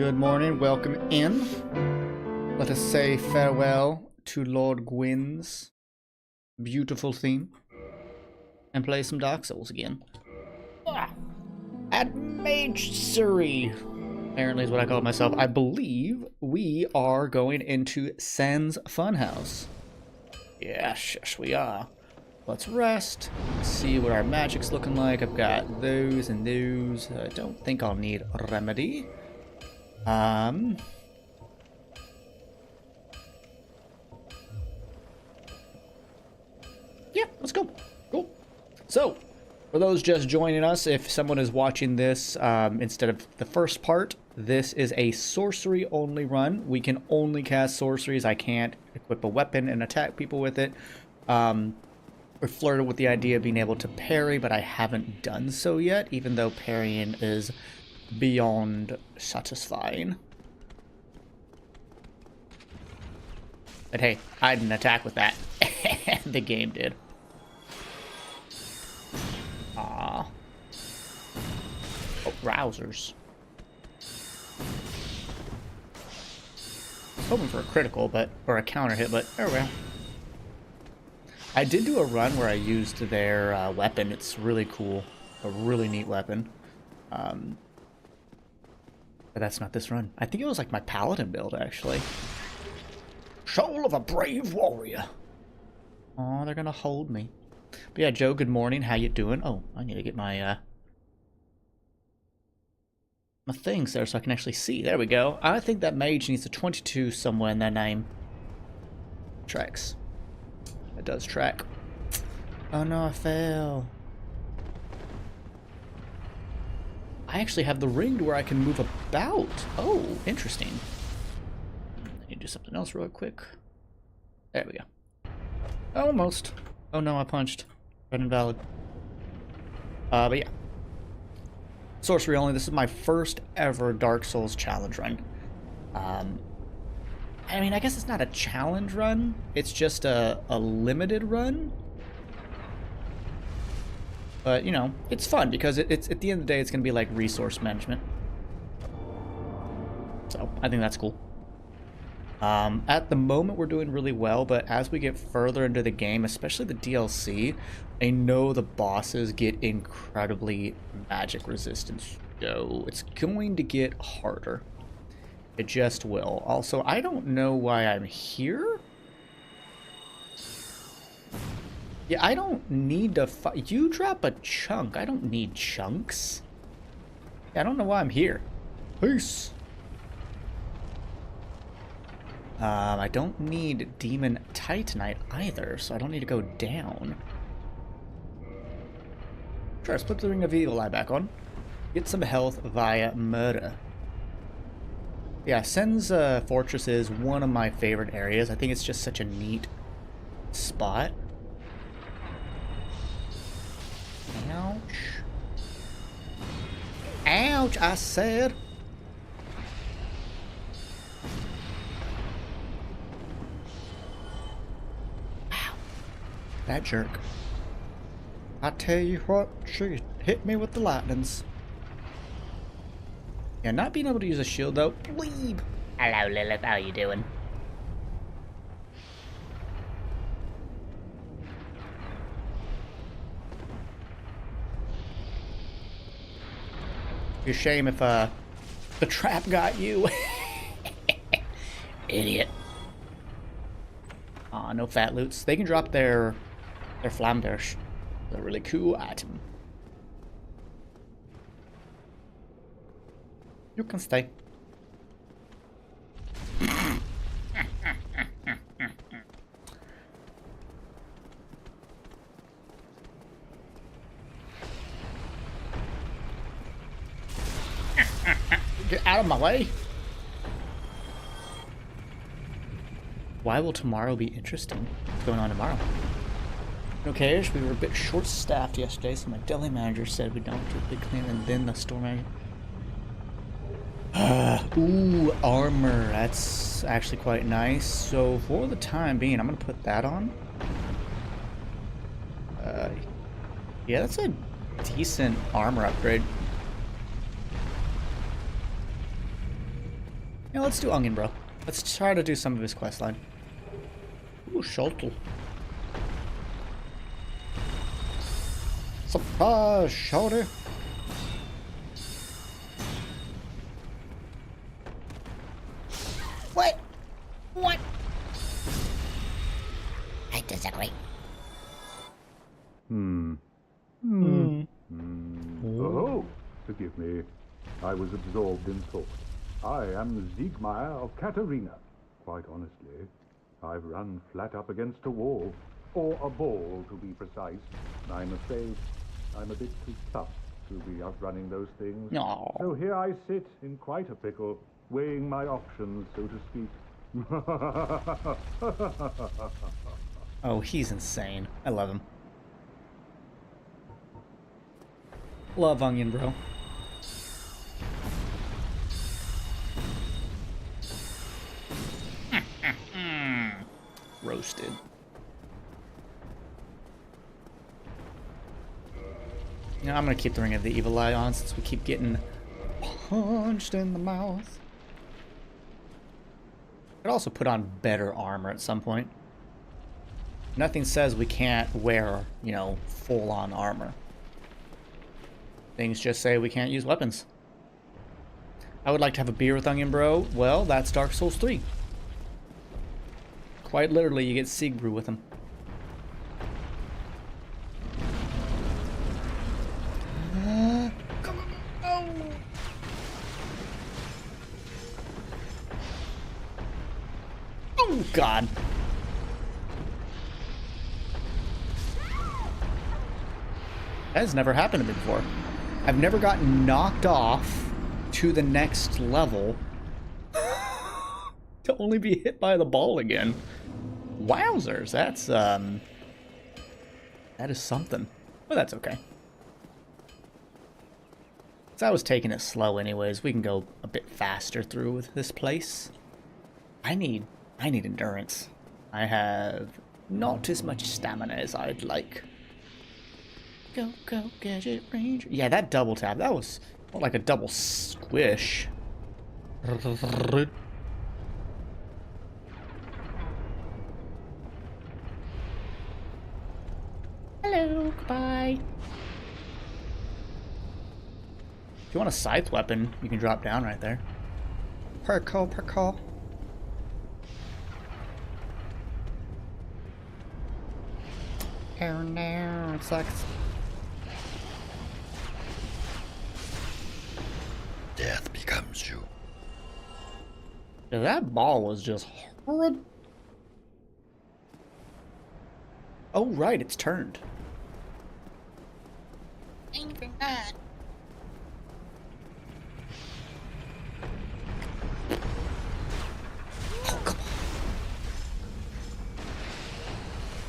Good morning, welcome in. Let us say farewell to Lord Gwyn's beautiful theme and play some Dark Souls again. At Sorcery, apparently is what I call myself. I believe we are going into Sen's Funhouse. Yes, we are. Let's rest, see what our magic's looking like. I've got those and those. I don't think I'll need remedy. Yeah, let's go. Cool. So, for those just joining us, if someone is watching this instead of the first part, this is a sorcery only run. We can only cast sorceries. I can't equip a weapon and attack people with it. We flirted with the idea of being able to parry, but I haven't done so yet, even though parrying is beyond satisfying. But hey, I didn't attack with that. The game did. Ah. Oh, rousers. Hoping for a critical, or a counter hit, but there we go. I did do a run where I used their weapon. It's really cool. A really neat weapon. But that's not this run. I think it was like my paladin build, actually. Soul of a brave warrior. Oh, they're gonna hold me. But yeah, Joe, good morning. How you doing? Oh, I need to get my my things there so I can actually see. There we go. I think that mage needs a 22 somewhere in their name. Tracks. It does track. Oh no, I fell. I actually have the ring to where I can move about. Oh, interesting. I need to do something else real quick. There we go. Almost. Oh no, I punched. Red invalid. But yeah. Sorcery only. This is my first ever Dark Souls challenge run. I mean, I guess it's not a challenge run. It's just a limited run. But, you know, it's fun because it's at the end of the day, it's going to be like resource management. So, I think that's cool. At the moment, we're doing really well, but as we get further into the game, especially the DLC, I know the bosses get incredibly magic resistant. So, it's going to get harder. It just will. Also, I don't know why I'm here. Yeah, I don't need to fight. You drop a chunk. I don't need chunks. Yeah, I don't know why I'm here. Peace. I don't need Demon Titanite either, so I don't need to go down. Sure, let's put the Ring of Evil Eye back on. Get some health via murder. Yeah, Sen's Fortress is one of my favorite areas. I think it's just such a neat spot. Ouch. Ouch, I said. Wow. That jerk. I tell you what, she hit me with the lightnings. Yeah, not being able to use a shield though. Bleep. Hello, Lilith. How you doing? Be a shame if the trap got you. Idiot. Aw, no fat loots. They can drop their flamberge. A really cool item. You can stay. Get out of my way. Why will tomorrow be interesting? What's going on tomorrow? Okay, we were a bit short-staffed yesterday, so my deli manager said we don't do a big clean, and then the store manager... ooh, armor. That's actually quite nice. So for the time being, I'm going to put that on. Yeah, that's a decent armor upgrade. Yeah, let's do Onion Bro. Let's try to do some of his questline. Ooh, Shuttle. Surprise, shorty. What? What? I disagree. Oh, forgive me. I was absorbed in thought. I am Siegmeyer of Katarina. Quite honestly, I've run flat up against a wall. Or a ball, to be precise. I'm afraid I'm a bit too tough to be outrunning those things. Aw. So here I sit in quite a pickle, weighing my options, so to speak. Oh, he's insane. I love him. Love Onion Bro. Roasted. Now I'm gonna keep the Ring of the Evil Eye on since we keep getting punched in the mouth. Could also put on better armor at some point. Nothing says we can't wear, you know, full-on armor. Things just say we can't use weapons. I would like to have a beer with Onion Bro. Well, that's Dark Souls 3. Quite literally, you get Siegbrew with him. Oh, God. That has never happened to me before. I've never gotten knocked off to the next level to only be hit by the ball again. Wowzers, that is something. But that's okay. So I was taking it slow anyways. We can go a bit faster through with this place. I need endurance. I have not as much stamina as I'd like. Go, go, Gadget Ranger. Yeah, that double tap, that was more like a double squish. Hello, goodbye. If you want a scythe weapon, you can drop down right there. Parkour, parkour. Oh no, it sucks. Death becomes you. Yeah, that ball was just horrid. Oh right, it's turned. Angry not. Oh, come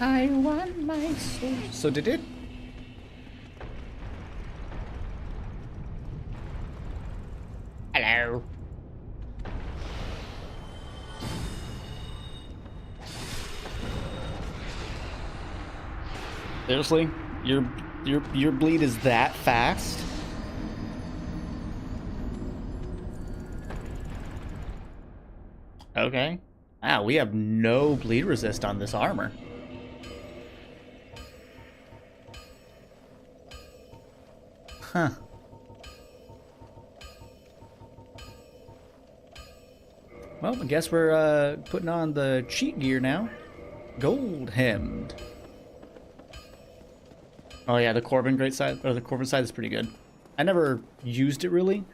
on. I want my soul. So did it? Hello. Seriously? Your bleed is that fast? Okay. Wow, we have no bleed resist on this armor. Huh. Well, I guess we're putting on the cheat gear now. Gold hemmed. Oh yeah, the Corbin great side, or the Corbin side is pretty good. I never used it really,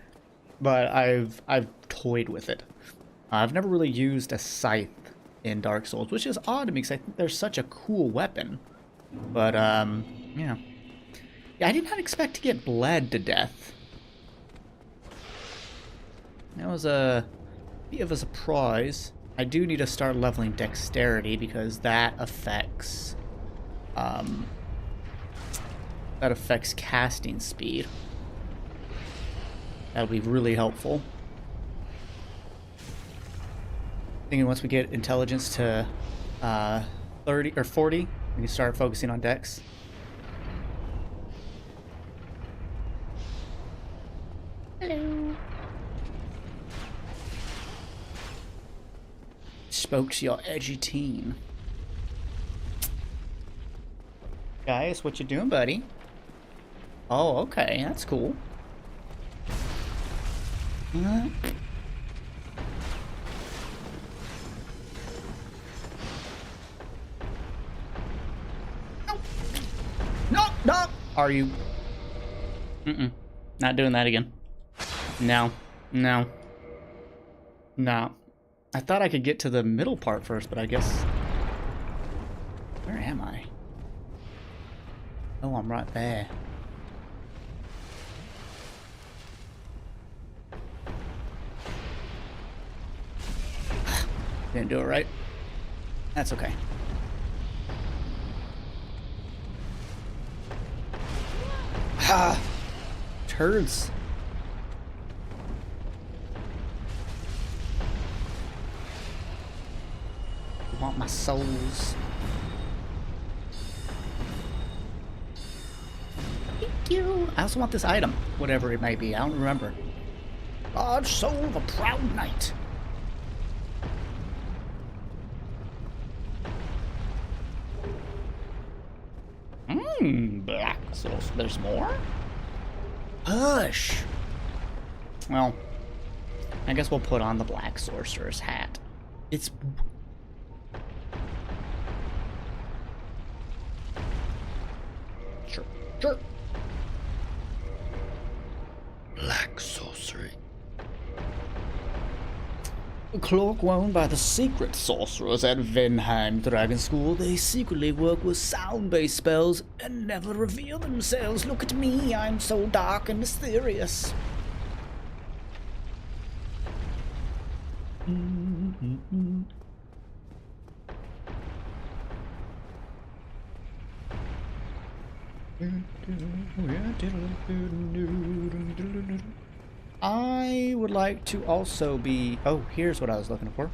but I've toyed with it. I've never really used a scythe in Dark Souls, which is odd to me because I think they're such a cool weapon. But yeah. Yeah, I did not expect to get bled to death. That was a bit of a surprise. I do need to start leveling dexterity because that affects casting speed. That'll be really helpful. Thinking once we get intelligence to 30 or 40, we can start focusing on dex. Hello. Spoke to your edgy teen. Guys, what you doing, buddy? Oh, okay, that's cool. No, no! Are you? Mm-mm. Not doing that again. No. No. No. I thought I could get to the middle part first, but I guess... Where am I? Oh, I'm right there. Didn't do it right. That's okay. Ah! Turds. I want my souls. Thank you. I also want this item, whatever it may be. I don't remember. Large soul of a proud knight. Black sauce. There's more? Hush. Well, I guess we'll put on the black sorcerer's hat. It's... Sure. Sure. Black sorcery. A cloak worn by the secret sorcerers at Venheim Dragon School. They secretly work with sound-based spells and never reveal themselves. Look at me, I'm so dark and mysterious. I would like to also be... Oh, here's what I was looking for.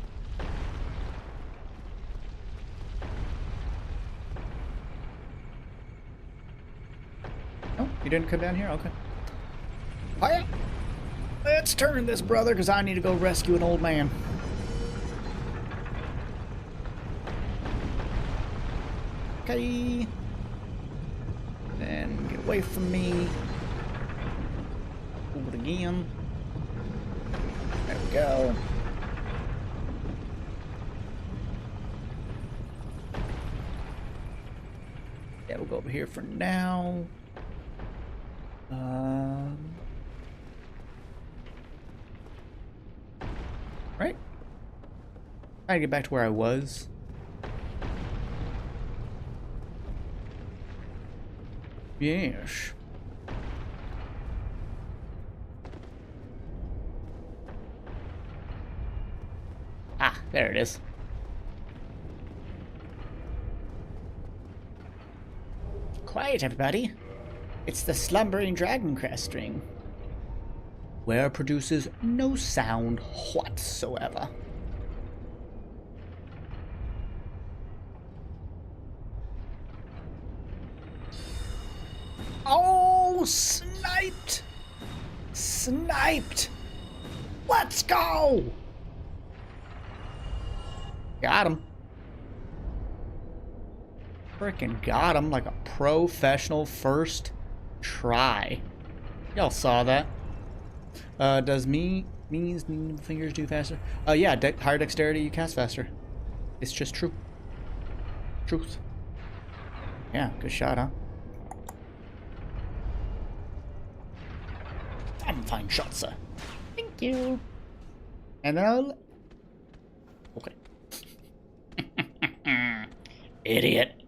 Oh, you didn't come down here? Okay. Hiya! Let's turn this, brother, because I need to go rescue an old man. Okay. Then get away from me. Over it again. There we go. Yeah, we'll go over here for now. Right? Try to get back to where I was. Yes. Ah, there it is. Quiet, everybody. It's the slumbering dragon crest string. Where produces no sound whatsoever. Oh, sniped! Sniped! Let's go! Got him. Frickin' got him like a professional first try. Y'all saw that. Does means fingers do faster? Yeah, higher dexterity, you cast faster. It's just true. Truth. Yeah, good shot, huh? I'm a fine shot, sir. Thank you. And then I'll... Okay. Idiot.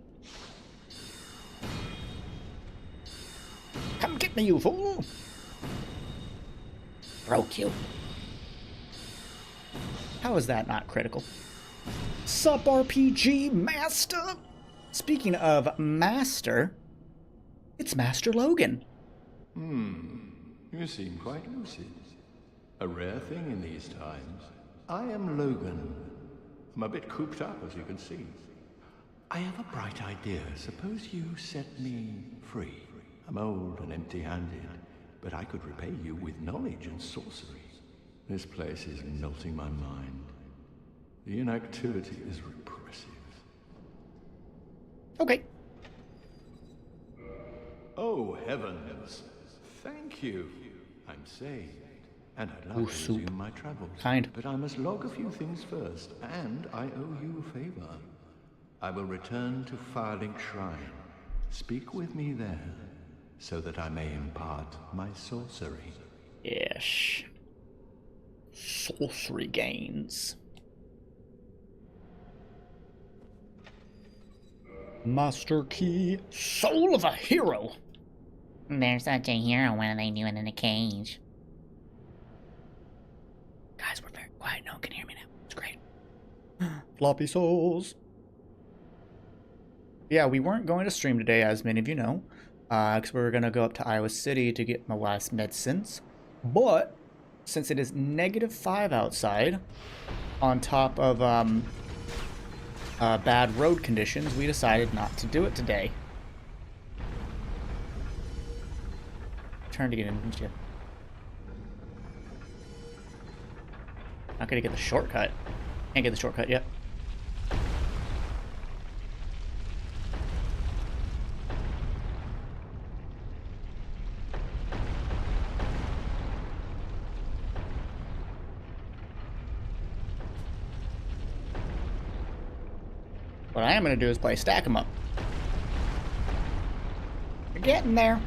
Come get me, you fool. Broke you. How is that not critical? Sup, RPG Master? Speaking of Master, it's Master Logan. You seem quite lucid. A rare thing in these times. I am Logan. I'm a bit cooped up, as you can see. I have a bright idea. Suppose you set me free. I'm old and empty-handed, but I could repay you with knowledge and sorcery. This place is melting my mind. The inactivity is repressive. Okay. Oh, heavens. Thank you. I'm saved. And I'd love Ooh, to soup. resume my travels. Kind. But I must log a few things first, and I owe you a favor. I will return to Firelink Shrine. Speak with me there, so that I may impart my sorcery. Yes. Sorcery gains. Master Key. Soul of a Hero. They're such a hero. What are they doing in a cage? Guys, we're very quiet. No one can hear me now. It's great. Floppy souls. Yeah, we weren't going to stream today, as many of you know, because we were going to go up to Iowa City to get my wife's medicines. But since it is -5 outside, on top of bad road conditions, we decided not to do it today. Trying to get in, didn't you? Not gonna get the shortcut. Can't get the shortcut yet. What I am gonna do is play stack them up. You're getting there.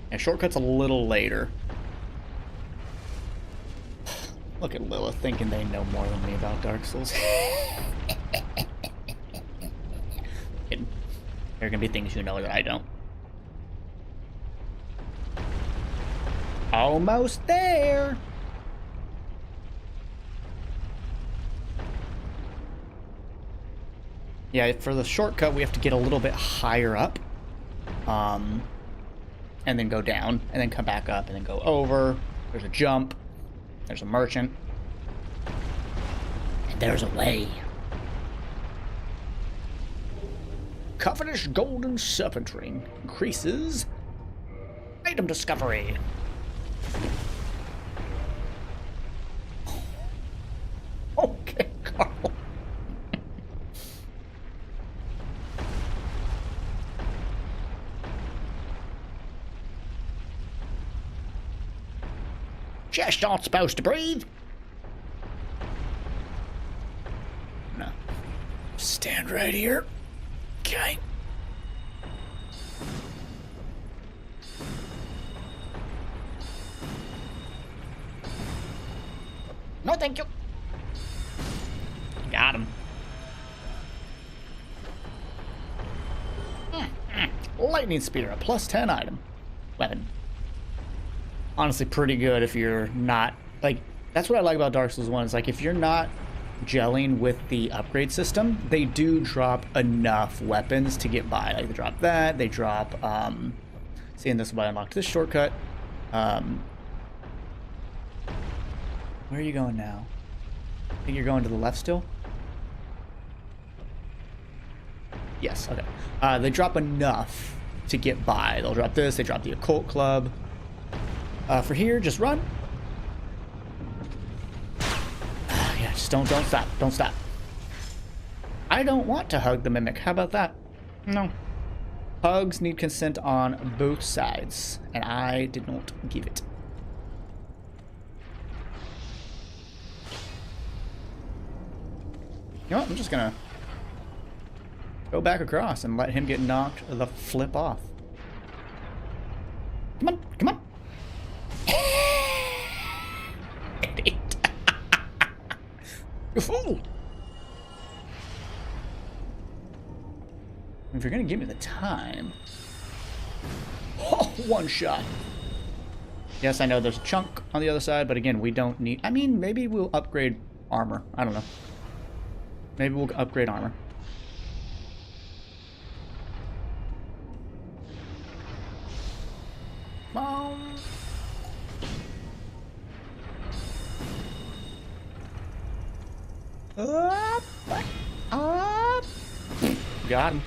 And shortcut's a little later. Look at Lilith thinking they know more than me about Dark Souls. Kidding. There are gonna be things you know that I don't. Almost there. Yeah, for the shortcut we have to get a little bit higher up. And then go down, and then come back up, and then go over. There's a jump. There's a merchant. And there's a way. Covetous Golden Serpent Ring increases item discovery. Okay, Carl. Just not supposed to breathe. No. Stand right here. Okay. No, thank you. Got him. Lightning Spear, a +10 item. Weapon. Honestly, pretty good if you're not, like, that's what I like about Dark Souls 1, is like, if you're not gelling with the upgrade system, they do drop enough weapons to get by. Like, they drop that, they drop, seeing this is why I unlocked this shortcut. Where are you going now? I think you're going to the left still? Yes, okay. They drop enough to get by. They'll drop this, they drop the Occult Club. For here, just run. Yeah, just don't stop. Don't stop. I don't want to hug the mimic. How about that? No. Hugs need consent on both sides, and I did not give it. You know what? I'm just gonna go back across and let him get knocked the flip off. Come on, come on. You fool! If you're gonna give me the time. Oh, one shot. Yes, I know there's a chunk on the other side, but again, we don't need. I mean, maybe we'll upgrade armor. I don't know. Maybe we'll upgrade armor. Up. Got him.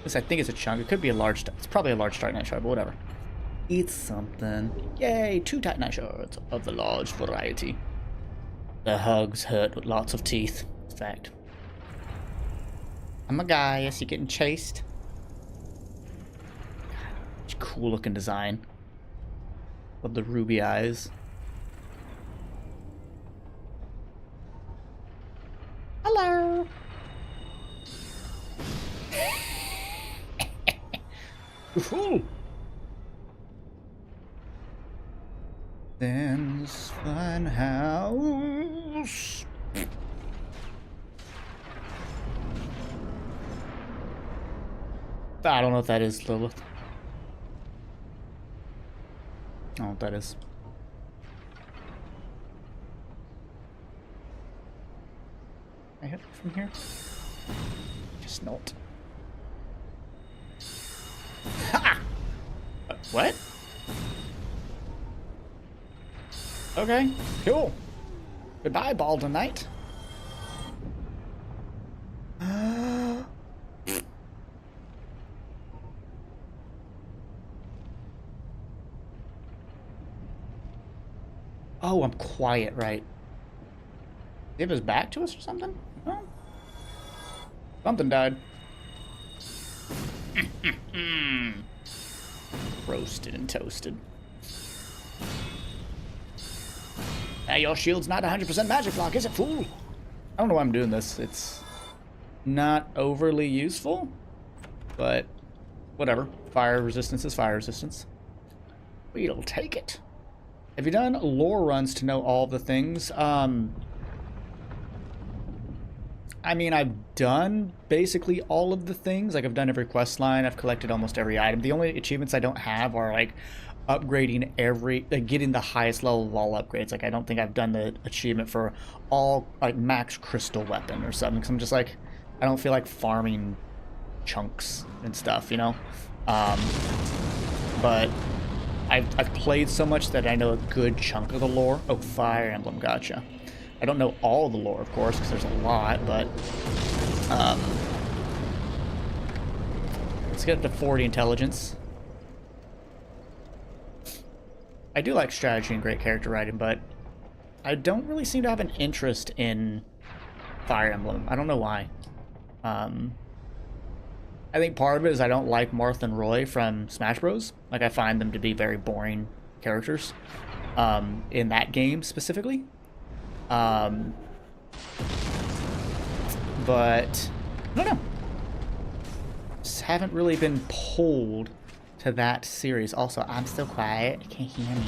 This, I think, is a chunk. It could be a large. It's probably a large Titanite shard, but whatever. It's something. Yay! 2 Titanite shards of the large variety. The hugs hurt with lots of teeth. Fact. I'm a guy. Yes, you're getting chased. God, cool looking design. Love the ruby eyes. Hello. Ooh. Then's fun house. I don't know if that is Lilith. I don't know what that is. Can I hit from here? Just not. Ha! What? Okay, cool. Goodbye, Baldwin Knight. Oh, I'm quiet, right? Give his back to us or something? Oh. Something died. Roasted and toasted. Hey, your shield's not 100% magic block, is it, fool? I don't know why I'm doing this. It's not overly useful, but whatever. Fire resistance is fire resistance. We'll take it. Have you done lore runs to know all the things? I mean, I've done basically all of the things. Like, I've done every quest line. I've collected almost every item. The only achievements I don't have are, like, upgrading getting the highest level of all upgrades. Like, I don't think I've done the achievement for all, like, max crystal weapon or something. Because I'm just, like, I don't feel like farming chunks and stuff, you know? But I've played so much that I know a good chunk of the lore. Oh, Fire Emblem, gotcha. I don't know all the lore, of course, because there's a lot, but let's get up to 40 intelligence. I do like strategy and great character writing, but I don't really seem to have an interest in Fire Emblem. I don't know why. I think part of it is I don't like Marth and Roy from Smash Bros. Like, I find them to be very boring characters in that game specifically. But I don't know. Just haven't really been pulled to that series. Also, I'm still quiet. You can't hear me.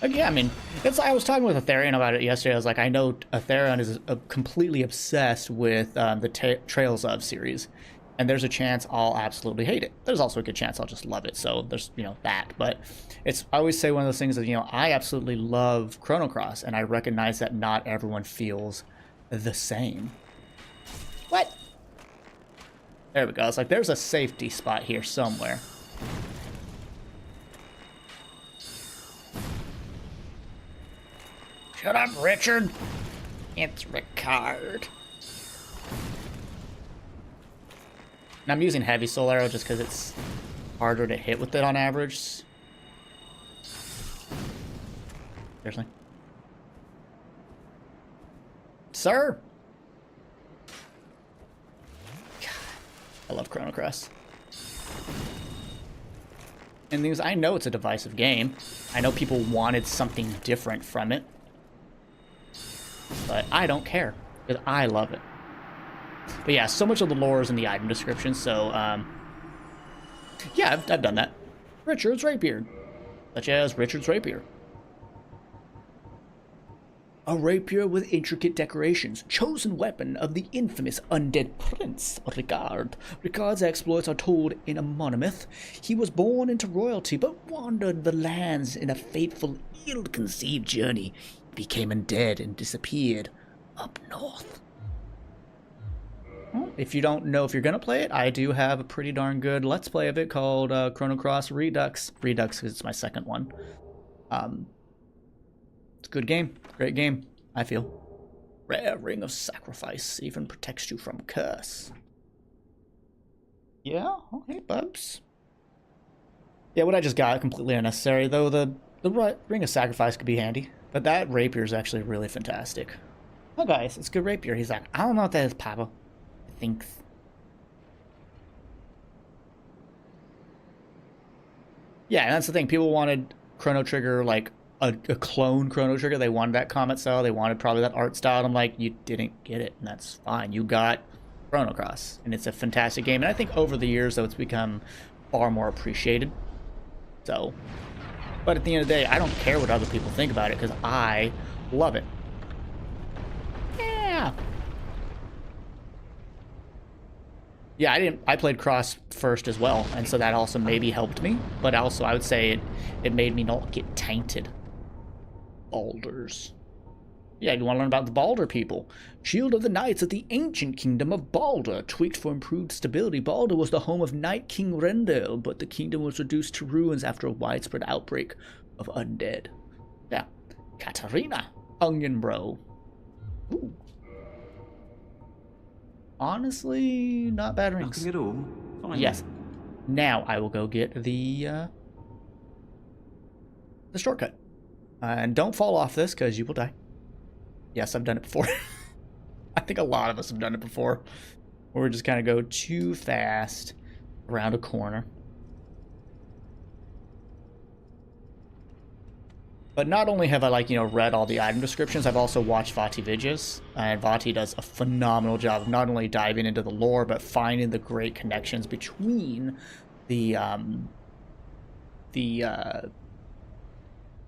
Like, yeah, I mean, it's. I was talking with Aetherion about it yesterday. I was like, I know Aetherion is completely obsessed with the Trails of series, and there's a chance I'll absolutely hate it. There's also a good chance I'll just love it. So there's, you know, that. But it's. I always say one of those things that, you know, I absolutely love Chrono Cross, and I recognize that not everyone feels the same. What? There we go. It's like there's a safety spot here somewhere. Shut up, Richard. It's Ricard. And I'm using Heavy Soul Arrow just because it's harder to hit with it on average. Seriously? Sir? God, I love Chrono Cross. And things, I know it's a divisive game. I know people wanted something different from it. But I don't care, because I love it. But yeah, so much of the lore is in the item description, so, yeah, I've done that. Richard's Rapier. Such as Richard's Rapier. A rapier with intricate decorations, chosen weapon of the infamous undead prince, Ricard. Ricard's exploits are told in a monomyth. He was born into royalty, but wandered the lands in a fateful, ill-conceived journey. Became undead and disappeared up north. Well, if you don't know if you're going to play it, I do have a pretty darn good Let's Play of it called Chrono Cross Redux. Redux because it's my second one. It's a good game. Great game, I feel. Rare Ring of Sacrifice even protects you from curse. Yeah? Oh, hey, Bubs. Yeah, what I just got, completely unnecessary, though the Ring of Sacrifice could be handy. But that rapier is actually really fantastic. Oh, guys, it's good rapier. He's like, I don't know what that is, Papa. Thinks. Yeah, and that's the thing. People wanted Chrono Trigger, like a clone Chrono Trigger. They wanted that combat style. They wanted probably that art style. And I'm like, you didn't get it, and that's fine. You got Chrono Cross, and it's a fantastic game. And I think over the years, though, it's become far more appreciated. So, but at the end of the day, I don't care what other people think about it because I love it. Yeah. Yeah, I played Cross first as well, and so that also maybe helped me, but also I would say it made me not get tainted. Balders. Yeah, you want to learn about the Balder people. Shield of the Knights of the ancient kingdom of Balder. Tweaked for improved stability, Balder was the home of Night King Rendel, but the kingdom was reduced to ruins after a widespread outbreak of undead. Yeah. Katarina. Onion Bro. Ooh. Honestly, not bad rings. Nothing at all. Fine. Yes. Now I will go get the shortcut. And don't fall off this, because you will die. Yes, I've done it before. I think a lot of us have done it before. Where we just kind of go too fast around a corner. But not only have I, like, you know, read all the item descriptions, I've also watched Vati videos. And Vati does a phenomenal job of not only diving into the lore, but finding the great connections between the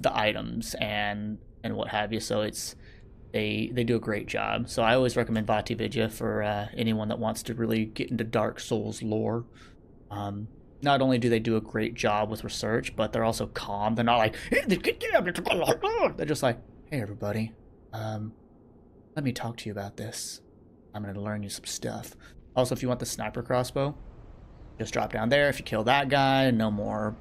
items and what have you. So it's they do a great job. So I always recommend Vati Vidya for anyone that wants to really get into Dark Souls lore. Not only do they do a great job with research, but they're also calm. They're not like, they're just like, hey everybody, let me talk to you about this. I'm going to learn you some stuff. Also, if you want the sniper crossbow, just drop down there. If you kill that guy, no more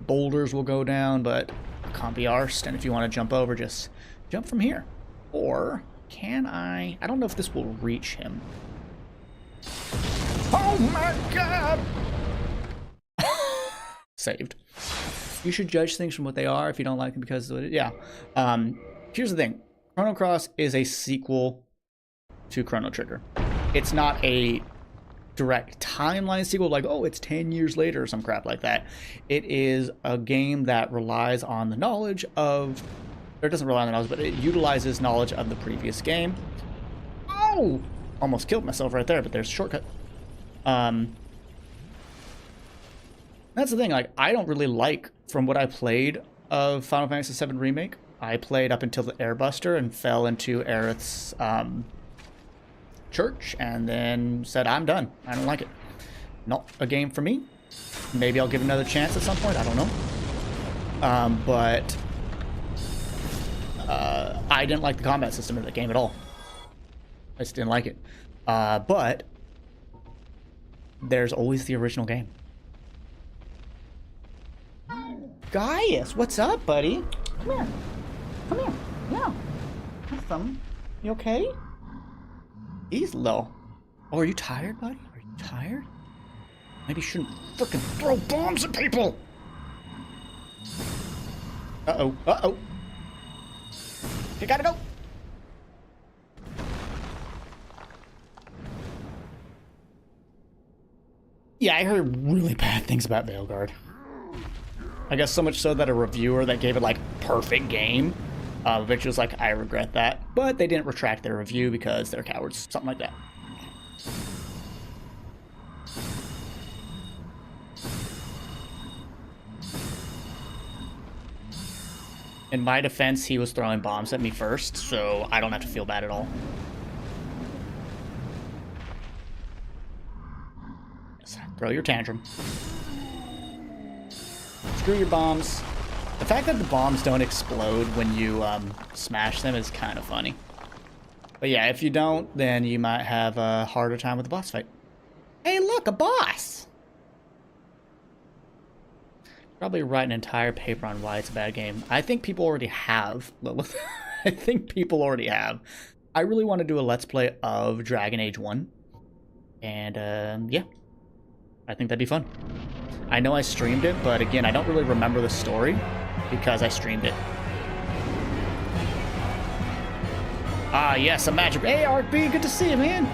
boulders will go down, but can't be arsed. And if you want to jump over, just jump from here. Or can I don't know if this will reach him. Oh my god! Saved. You should judge things from what they are if you don't like them because of it. Yeah. Here's the thing. Chrono Cross is a sequel to Chrono Trigger. It's not a direct timeline sequel like, oh, it's 10 years later or some crap like that. It is a game that relies on the knowledge of, or it doesn't rely on the knowledge, but it utilizes knowledge of the previous game. Oh! Almost killed myself right there, but there's a shortcut. That's the thing, like, I don't really like, from what I played of Final Fantasy VII Remake, I played up until the Airbuster and fell into Aerith's church, and then said, I'm done. I don't like it. Not a game for me. Maybe I'll give it another chance at some point, I don't know. But I didn't like the combat system of the game at all. I just didn't like it. But there's always the original game. Gaius, what's up, buddy? Come here. Come here. Yeah. Have some. You okay? He's low. Oh, are you tired, buddy? Are you tired? Maybe you shouldn't frickin' throw bombs at people. Uh-oh. Uh-oh. You gotta go. Yeah, I heard really bad things about Veilguard. I guess so much so that a reviewer that gave it, like, perfect game, which was like, I regret that. But they didn't retract their review because they're cowards. Something like that. In my defense, he was throwing bombs at me first, so I don't have to feel bad at all. Yes, throw your tantrum. Screw your bombs. The fact that the bombs don't explode when you smash them is kind of funny. But yeah, if you don't, then you might have a harder time with the boss fight. Hey, look, a boss! Probably write an entire paper on why it's a bad game. I think people already have, Lilith. I think people already have. I really want to do a Let's Play of Dragon Age 1. And, yeah. I think that'd be fun. I know I streamed it, but again, I don't really remember the story because I streamed it. Ah, yes, a magic. Hey, RB, good to see you, man.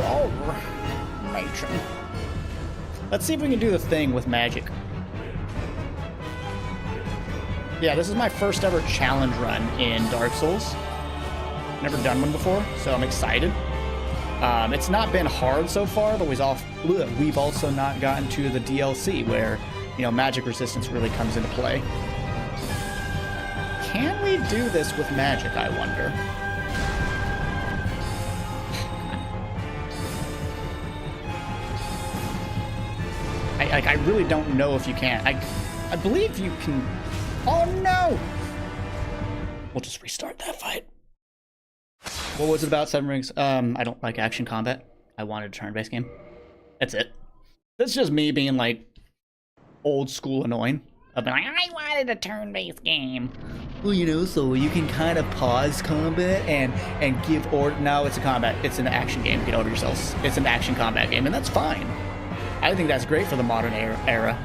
All right. Let's see if we can do the thing with magic. Yeah, this is my first ever challenge run in Dark Souls. Never done one before, so I'm excited. It's not been hard so far, but we've also not gotten to the DLC where, you know, magic resistance really comes into play. Can we do this with magic, I wonder? I really don't know if you can. I believe you can. Oh no! We'll just restart that fight. What was it about, Seven Rings? I don't like action combat. I wanted a turn-based game. That's it. That's just me being like old school annoying. I've been like, I wanted a turn-based game. well, you know, so you can kind of pause combat and give order. No, it's a combat. It's an action game. Get over yourselves. It's an action combat game, and that's fine. I think that's great for the modern era.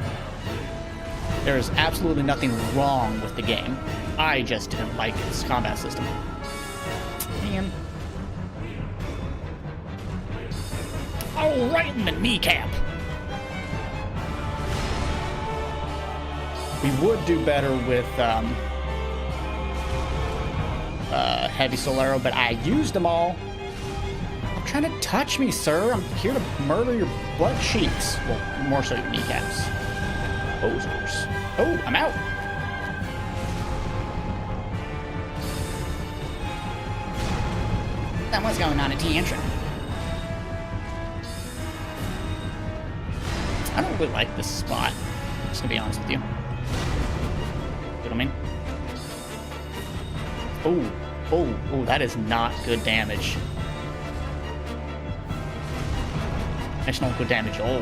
There is absolutely nothing wrong with the game. I just didn't like its combat system. Man. Oh, right in the kneecap. We would do better with heavy soul arrow, but I used them all. Stop trying to touch me, sir. I'm here to murder your butt cheeks. Well, more so your kneecaps. Bozers. Oh, I'm out. Someone's going on a tantrum. I don't really like this spot. I'm just gonna be honest with you. You know what I mean? Oh, that is not good damage. That's not good damage at all.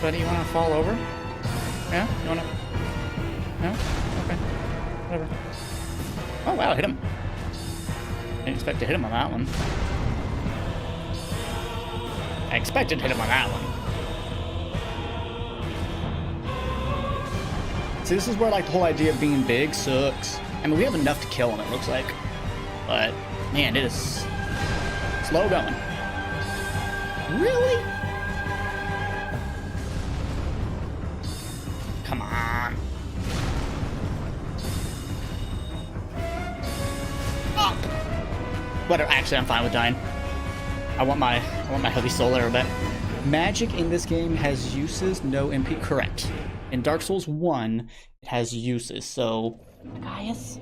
Buddy, you wanna fall over? Yeah? You wanna? No? Okay. Whatever. Oh wow, hit him. Didn't expect to hit him on that one. I expected to hit him on that one. See, this is where like the whole idea of being big sucks. I mean, we have enough to kill him, it looks like. But, man, it is slow going. Really? Come on. Up! Whatever, actually, I'm fine with dying. I want my heavy soul arrow back. Magic in this game has uses, no MP. Correct. In Dark Souls 1, it has uses. So, Gaius,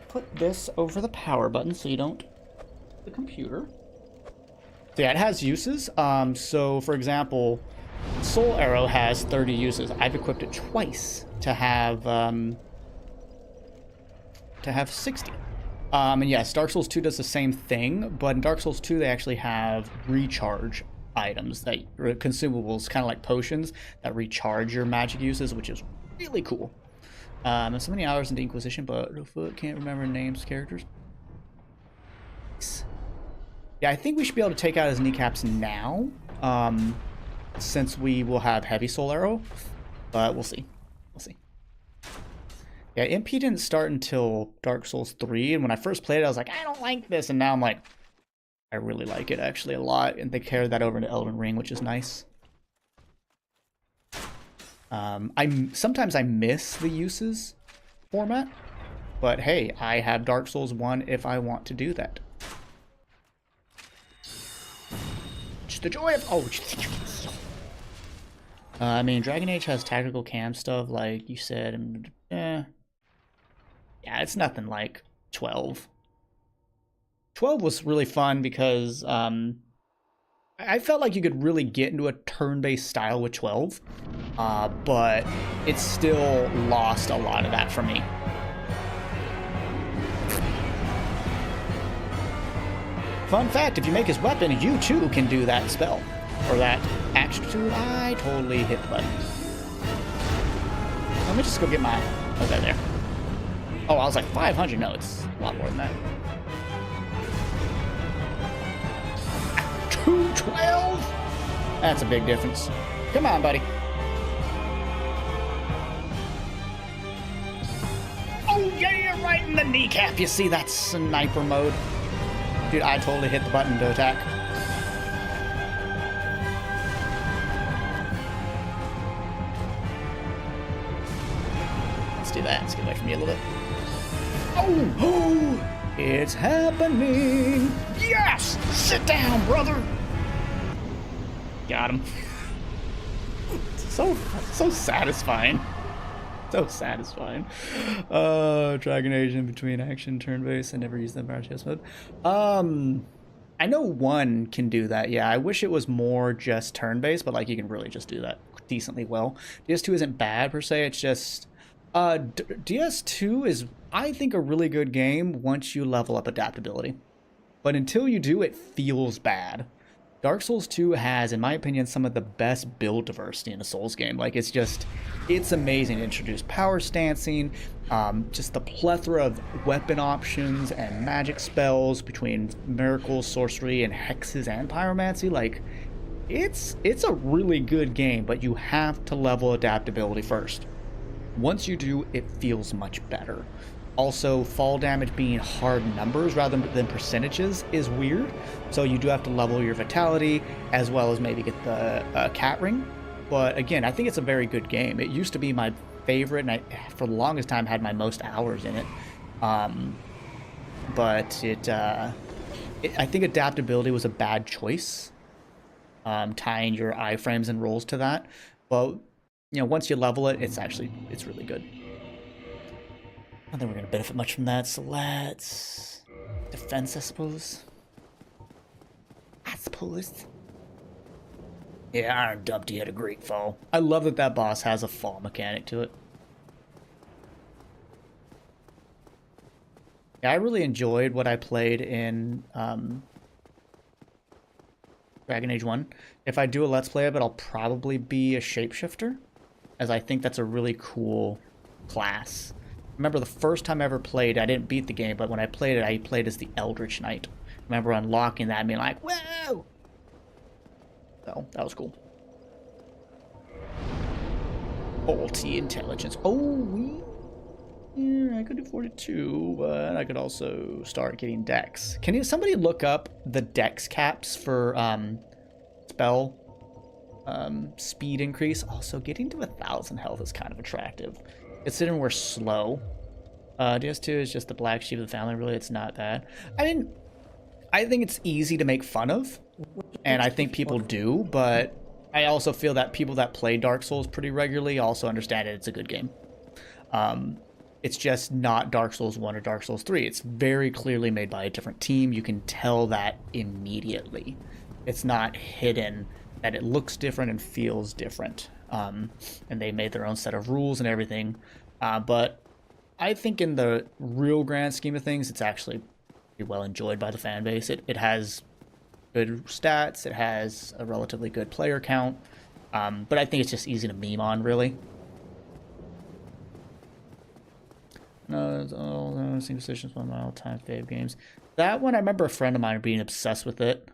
put this over the power button so you don't the computer. So yeah, it has uses. So for example, Soul Arrow has 30 uses. I've equipped it twice to have 60. And yes, Dark Souls 2 does the same thing, but in Dark Souls 2 they actually have recharge items, that consumables, kind of like potions, that recharge your magic uses, which is really cool. There's so many hours into Inquisition, but can't remember names, characters. Yeah, I think we should be able to take out his kneecaps now, since we will have heavy soul arrow, but we'll see. We'll see. Yeah, MP didn't start until Dark Souls 3, and when I first played it, I was like, I don't like this, and now I'm like, I really like it actually a lot, and they carried that over into Elden Ring, which is nice. Sometimes I miss the uses format, but hey, I have Dark Souls 1 if I want to do that. Just the joy of I mean, Dragon Age has tactical cam stuff, like you said, and yeah, it's nothing like 12. 12 was really fun because I felt like you could really get into a turn-based style with 12, but it still lost a lot of that for me. Fun fact, if you make his weapon, you too can do that spell. or that attitude, I totally hit the button. Let me just go get my... Okay, there. Oh, I was like 500. No, it's a lot more than that. 212? That's a big difference. Come on, buddy. Oh, yeah, right in the kneecap. You see, that's sniper mode. Dude, I totally hit the button to attack. Let's do that. Let's get away from me a little bit. Oh, it's happening. Yes! Sit down, brother. Got him. So satisfying. So satisfying. Dragon Age in between action, turn-based. I never used the power chess mode. I know 1 can do that. Yeah, I wish it was more just turn-based, but like you can really just do that decently well. DS2 isn't bad per se. It's just DS2 is, I think, a really good game once you level up adaptability. But until you do, it feels bad. Dark Souls 2 has, in my opinion, some of the best build diversity in a Souls game. Like, it's amazing to introduce power stancing, just the plethora of weapon options and magic spells between miracles, sorcery, and hexes and pyromancy. Like, it's a really good game, but you have to level adaptability first. Once you do, it feels much better. Also, fall damage being hard numbers rather than percentages is weird. So you do have to level your vitality as well as maybe get the cat ring. But again, I think it's a very good game. It used to be my favorite, and I, for the longest time, had my most hours in it. But I think adaptability was a bad choice. Tying your iframes and rolls to that. But you know, once you level it, it's really good. I don't think we're going to benefit much from that, so let's... Defense, I suppose. Yeah, Iron Dumpty had a great fall. I love that that boss has a fall mechanic to it. Yeah, I really enjoyed what I played in Dragon Age 1. If I do a Let's Play of it, I'll probably be a shapeshifter, as I think that's a really cool class. Remember the first time I ever played, I didn't beat the game, but when I played as the Eldritch Knight. Remember unlocking that and being like, whoa! So, that was cool. Faulty intelligence. Oh, yeah, I could do 42, but I could also start getting dex. Can somebody look up the dex caps for spell speed increase? Also, getting to 1,000 health is kind of attractive. Considering we're slow. DS2 is just the black sheep of the family. Really, it's not that. I mean, I think it's easy to make fun of, and I think people do, but I also feel that people that play Dark Souls pretty regularly also understand it's a good game. It's just not Dark Souls 1 or Dark Souls 3. It's very clearly made by a different team. You can tell that immediately. It's not hidden that it looks different and feels different. And they made their own set of rules and everything. But I think in the real grand scheme of things, it's actually pretty well enjoyed by the fan base. It has good stats. It has a relatively good player count. But I think it's just easy to meme on, really. No, it's all Single Decisions, one of my all-time fave games. That one, I remember a friend of mine being obsessed with it.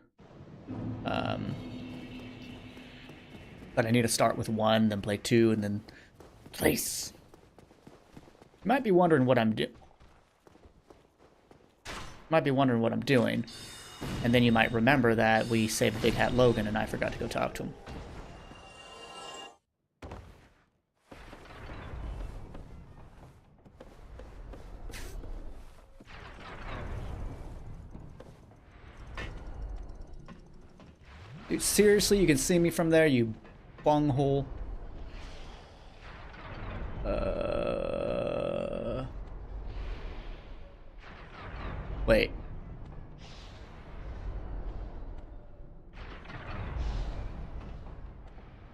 But I need to start with 1, then play 2, and then place. You might be wondering what I'm doing. And then you might remember that we saved Big Hat Logan and I forgot to go talk to him. Dude, seriously, you can see me from there, you bunghole. Wait.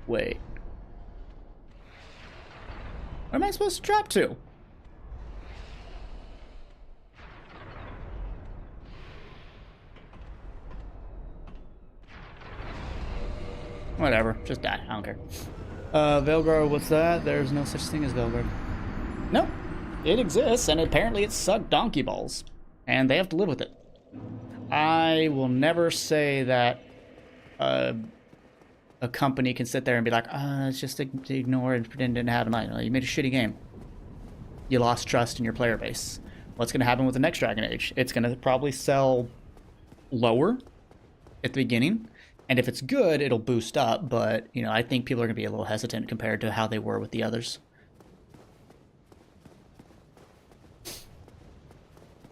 Wait. Where am I supposed to drop to? Whatever, just die. I don't care. Velgard, what's that? There's no such thing as Velgard. No, it exists, and apparently it sucked donkey balls, and they have to live with it. I will never say that a company can sit there and be like, it's just ignore and pretend it didn't happen. Like, you made a shitty game. You lost trust in your player base. What's going to happen with the next Dragon Age? It's going to probably sell lower at the beginning, and if it's good, it'll boost up, but, you know, I think people are going to be a little hesitant compared to how they were with the others.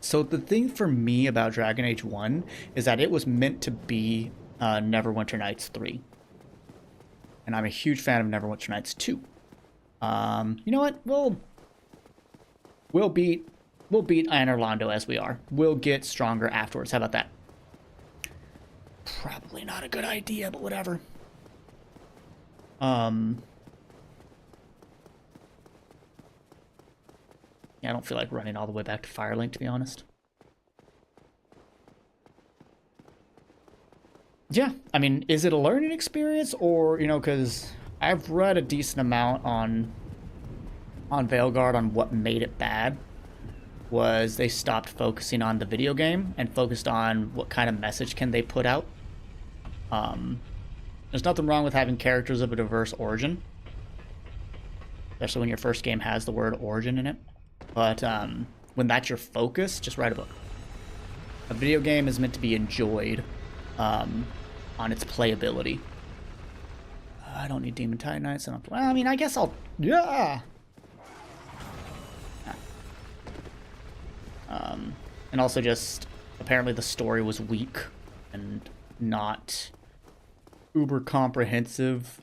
So the thing for me about Dragon Age 1 is that it was meant to be Neverwinter Nights 3. And I'm a huge fan of Neverwinter Nights 2. You know what? We'll beat Anor Londo as we are. We'll get stronger afterwards. How about that? Probably not a good idea, but whatever. Yeah, I don't feel like running all the way back to Firelink, to be honest. Yeah, I mean, is it a learning experience, or, you know, because I've read a decent amount on Veilguard on what made it bad was they stopped focusing on the video game and focused on what kind of message can they put out. There's nothing wrong with having characters of a diverse origin, especially when your first game has the word origin in it. But when that's your focus, just write a book. A video game is meant to be enjoyed on its playability. I don't need Demon Titanites. Well, I mean, I guess I'll... Yeah! And also just, apparently the story was weak and not uber comprehensive.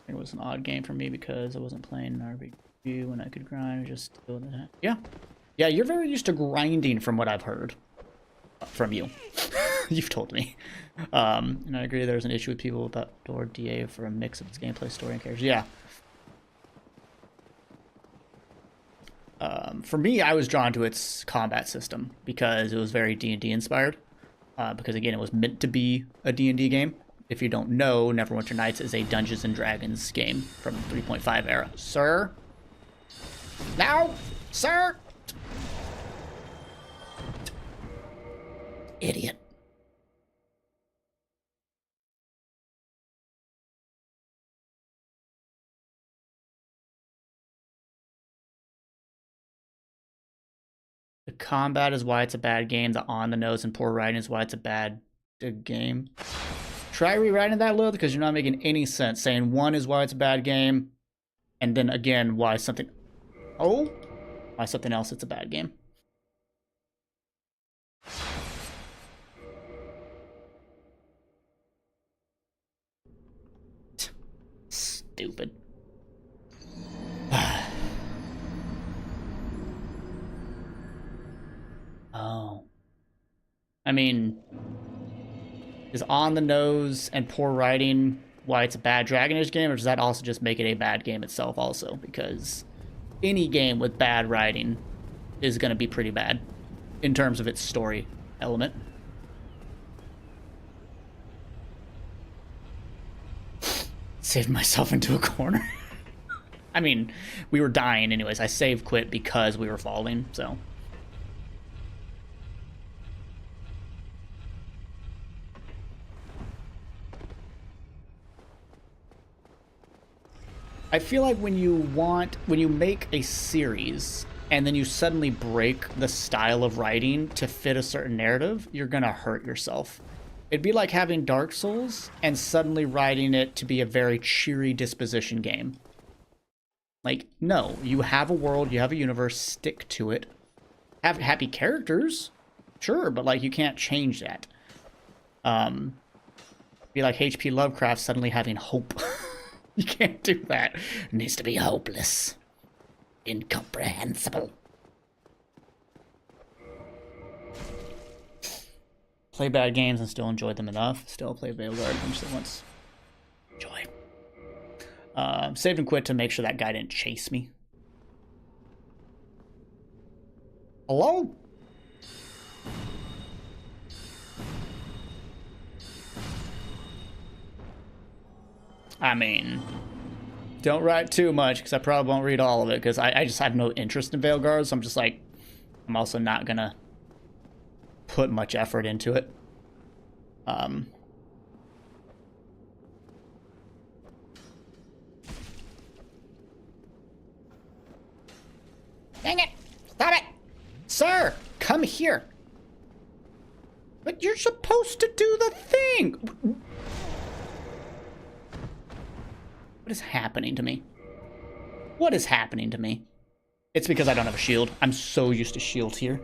It was an odd game for me because I wasn't playing an RPG when I could grind. Just yeah, you're very used to grinding, from what I've heard from you. You've told me, and I agree. There's an issue with people about Door DA for a mix of its gameplay, story, and characters. Yeah. For me, I was drawn to its combat system because it was very D&D inspired. Because again, it was meant to be a D&D game. If you don't know, Neverwinter Nights is a Dungeons and Dragons game from the 3.5 era. Sir? Now? Sir? Idiot. The combat is why it's a bad game. The on-the-nose and poor writing is why it's a bad game. Try rewriting that, Lil, because you're not making any sense. Saying one is why it's a bad game, and then again, why something... Oh? Why something else it's a bad game. Stupid. Oh. I mean, is on the nose and poor writing why it's a bad Dragon Age game, or does that also just make it a bad game itself also? Because any game with bad writing is going to be pretty bad in terms of its story element. Saved myself into a corner. I mean, we were dying anyways. I save quit because we were falling, so... I feel like when you make a series and then you suddenly break the style of writing to fit a certain narrative, you're gonna hurt yourself. It'd be like having Dark Souls and suddenly writing it to be a very cheery disposition game. Like, no, you have a world, you have a universe, stick to it. Have happy characters, sure, but like you can't change that. Be like H.P. Lovecraft suddenly having hope. You can't do that. It needs to be hopeless. Incomprehensible. Play bad games and still enjoy them enough. Still play Veilguard eventually once. Enjoy. Saved and quit to make sure that guy didn't chase me. Hello? I mean, don't write too much, because I probably won't read all of it, because I just have no interest in Veilguard, so I'm just like, I'm also not gonna put much effort into it. Dang it! Stop it! Sir, come here! But you're supposed to do the thing! What is happening to me? What is happening to me? It's because I don't have a shield. I'm so used to shields here.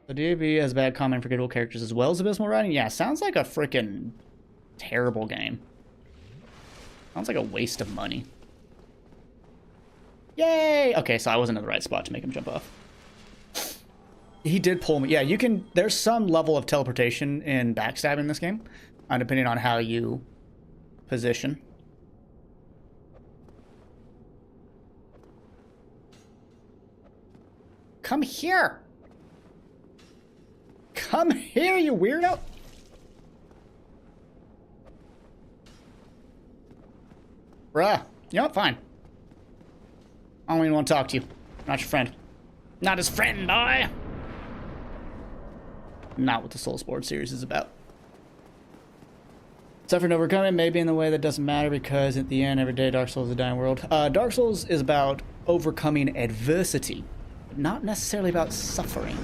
The DAV has bad common and forgettable characters as well as abysmal writing? Yeah, sounds like a freaking terrible game. Sounds like a waste of money. Yay! Okay, so I wasn't in the right spot to make him jump off. He did pull me. Yeah, you can... There's some level of teleportation in backstab in this game, depending on how you position. Come here! Come here, you weirdo! Bruh. You know what? Fine. I don't even want to talk to you. Not your friend. Not his friend, boy! Not what the Soulsborne series is about. Suffering and overcoming may be in the way that doesn't matter, because at the end, every day Dark Souls is a dying world. Dark Souls is about overcoming adversity, but not necessarily about suffering.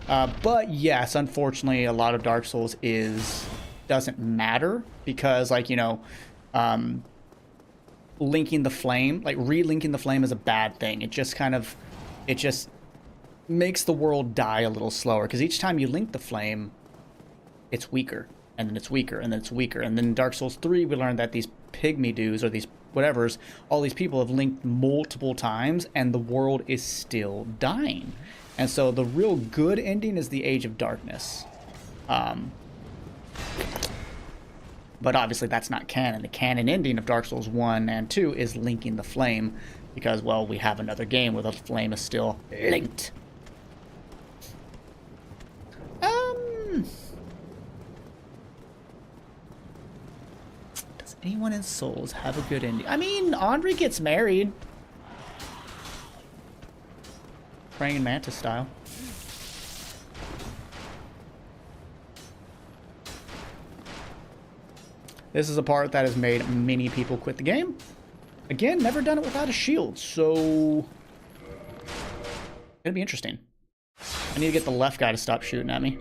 But yes, unfortunately, a lot of Dark Souls doesn't matter, because, like, you know, linking the flame, like relinking the flame, is a bad thing. It just makes the world die a little slower, because each time you link the flame, it's weaker, and then it's weaker, and then it's weaker. And then in Dark Souls 3, we learned that these pygmy dudes, or these whatevers, all these people have linked multiple times, and the world is still dying. And so the real good ending is the Age of Darkness. But obviously that's not canon. The canon ending of Dark Souls 1 and 2 is linking the flame, because, well, we have another game where the flame is still linked. Does anyone in Souls have a good ending? I mean, Andre gets married. Praying Mantis style. This is a part that has made many people quit the game. Again, never done it without a shield, so... It'll be interesting. I need to get the left guy to stop shooting at me.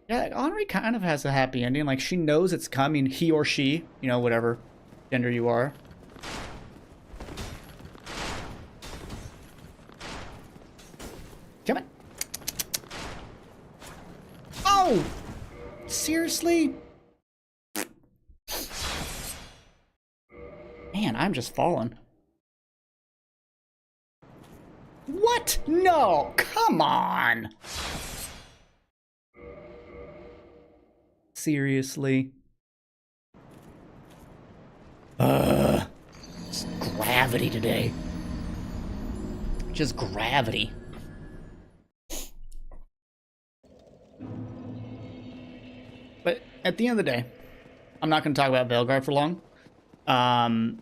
Yeah, Henri kind of has a happy ending. Like, she knows it's coming, he or she, you know, whatever gender you are. Come on. Oh! Seriously? Man, I'm just falling. What? No! Come on! Seriously? It's gravity today. Just gravity. But at the end of the day, I'm not going to talk about Veilguard for long. I'm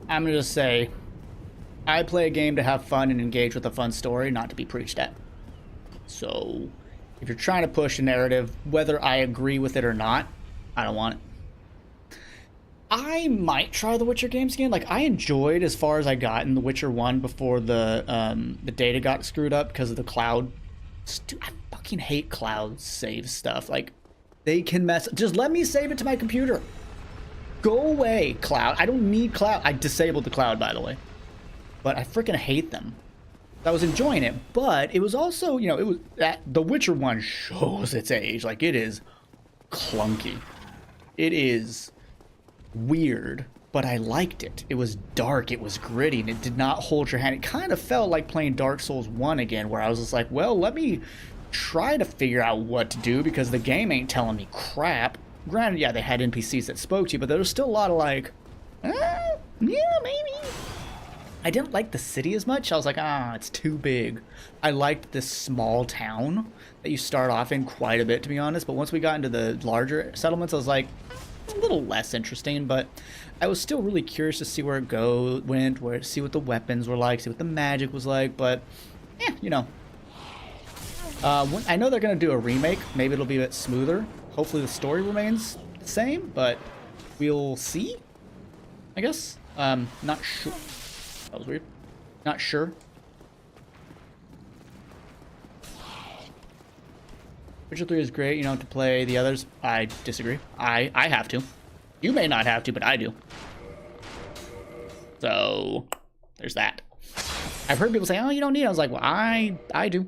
going to just say, I play a game to have fun and engage with a fun story, not to be preached at. So, if you're trying to push a narrative, whether I agree with it or not, I don't want it. I might try the Witcher games again. Like, I enjoyed as far as I got in The Witcher 1 before the data got screwed up because of the cloud. I fucking hate cloud save stuff. Like, they can mess... Just let me save it to my computer. Go away, cloud. I don't need cloud. I disabled the cloud, by the way. But I freaking hate them. I was enjoying it, but it was also, you know, it was that The Witcher 1 shows its age. Like, it is clunky. It is weird, but I liked it. It was dark, it was gritty, and it did not hold your hand. It kind of felt like playing Dark Souls 1 again, where I was just like, well, let me try to figure out what to do, because the game ain't telling me crap. Granted, yeah, they had NPCs that spoke to you, but there was still a lot of like, yeah, maybe. I didn't like the city as much. I was like, it's too big. I liked this small town that you start off in quite a bit, to be honest. But once we got into the larger settlements, I was like, a little less interesting. But I was still really curious to see where it went, see what the weapons were like, see what the magic was like. But, you know. I know they're going to do a remake. Maybe it'll be a bit smoother. Hopefully the story remains the same, but we'll see, I guess. Not sure. That was weird. Not sure. Witcher 3 is great. You don't have to play the others. I disagree. I have to. You may not have to, but I do. So, there's that. I've heard people say, oh, you don't need it. I was like, well, I do.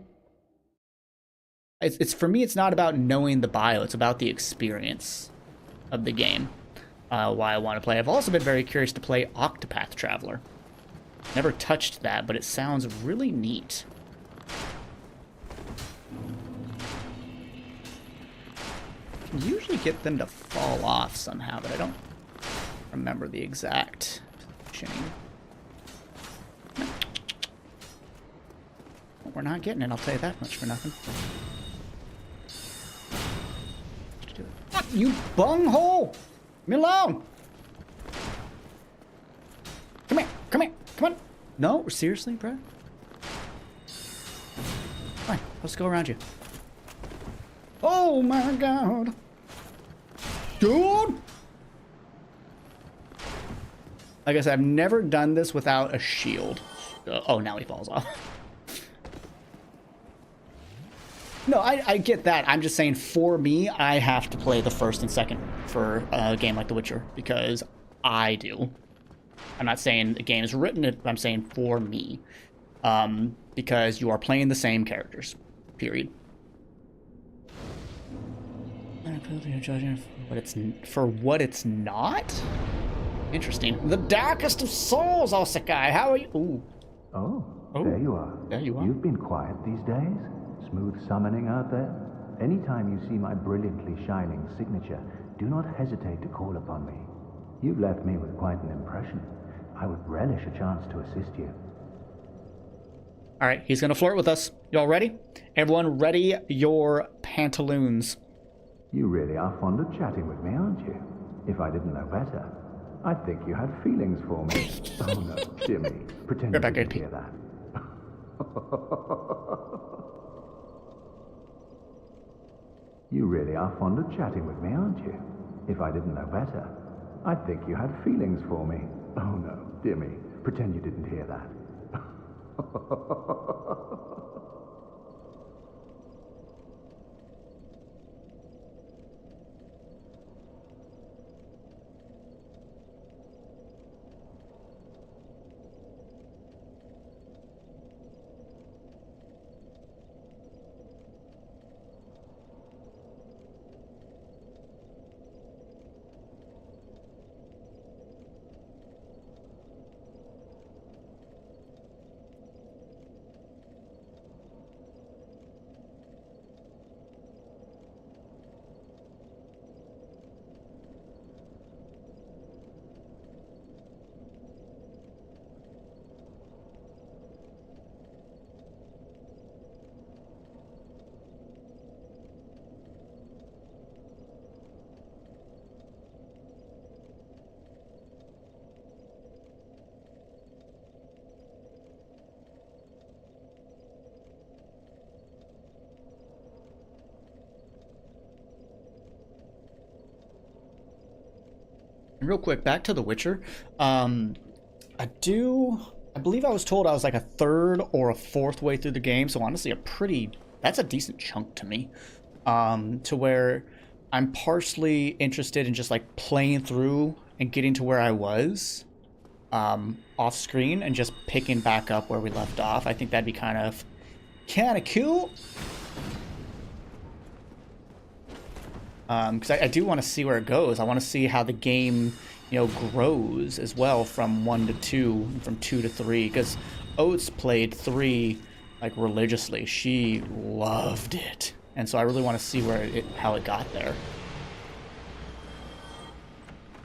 It's for me, it's not about knowing the bio. It's about the experience of the game. Why I want to play. I've also been very curious to play Octopath Traveler. Never touched that, but it sounds really neat. I can usually get them to fall off somehow, but I don't remember the exact positioning. Well, we're not getting it, I'll tell you that much for nothing. What, you bunghole! Leave me alone! Come here, come here, come on! No, seriously, bro? Fine, let's go around you. Oh my god! Dude! Like I said, I've never done this without a shield. Oh, now he falls off. No, I get that. I'm just saying, for me, I have to play the first and second for a game like The Witcher, because I do. I'm not saying the game is written it, I'm saying for me. Because you are playing the same characters. Period. But it's for what it's not? Interesting. The darkest of souls, Osakai. How are you? Ooh. Oh, there you are. There you are. You've been quiet these days. Smooth summoning out there. Anytime you see my brilliantly shining signature, do not hesitate to call upon me. You've left me with quite an impression. I would relish a chance to assist you. All right, he's gonna flirt with us. Y'all ready? Everyone, ready your pantaloons. You really are fond of chatting with me, aren't you? If I didn't know better, I'd think you had feelings for me. Oh no, Jimmy, pretend you didn't hear that. You really are fond of chatting with me, aren't you? If I didn't know better, I'd think you had feelings for me. Oh no, dear me, pretend you didn't hear that. Real quick, back to The Witcher. I believe I was told I was like a third or a fourth way through the game, so honestly that's a decent chunk to me. To where I'm partially interested in just like playing through and getting to where I was off screen and just picking back up where we left off. I think that'd be kind of cool. Because I do want to see where it goes. I want to see how the game, grows as well from 1 to 2, from 2 to 3. Because Oates played 3 like religiously. She loved it, and so I really want to see how it got there.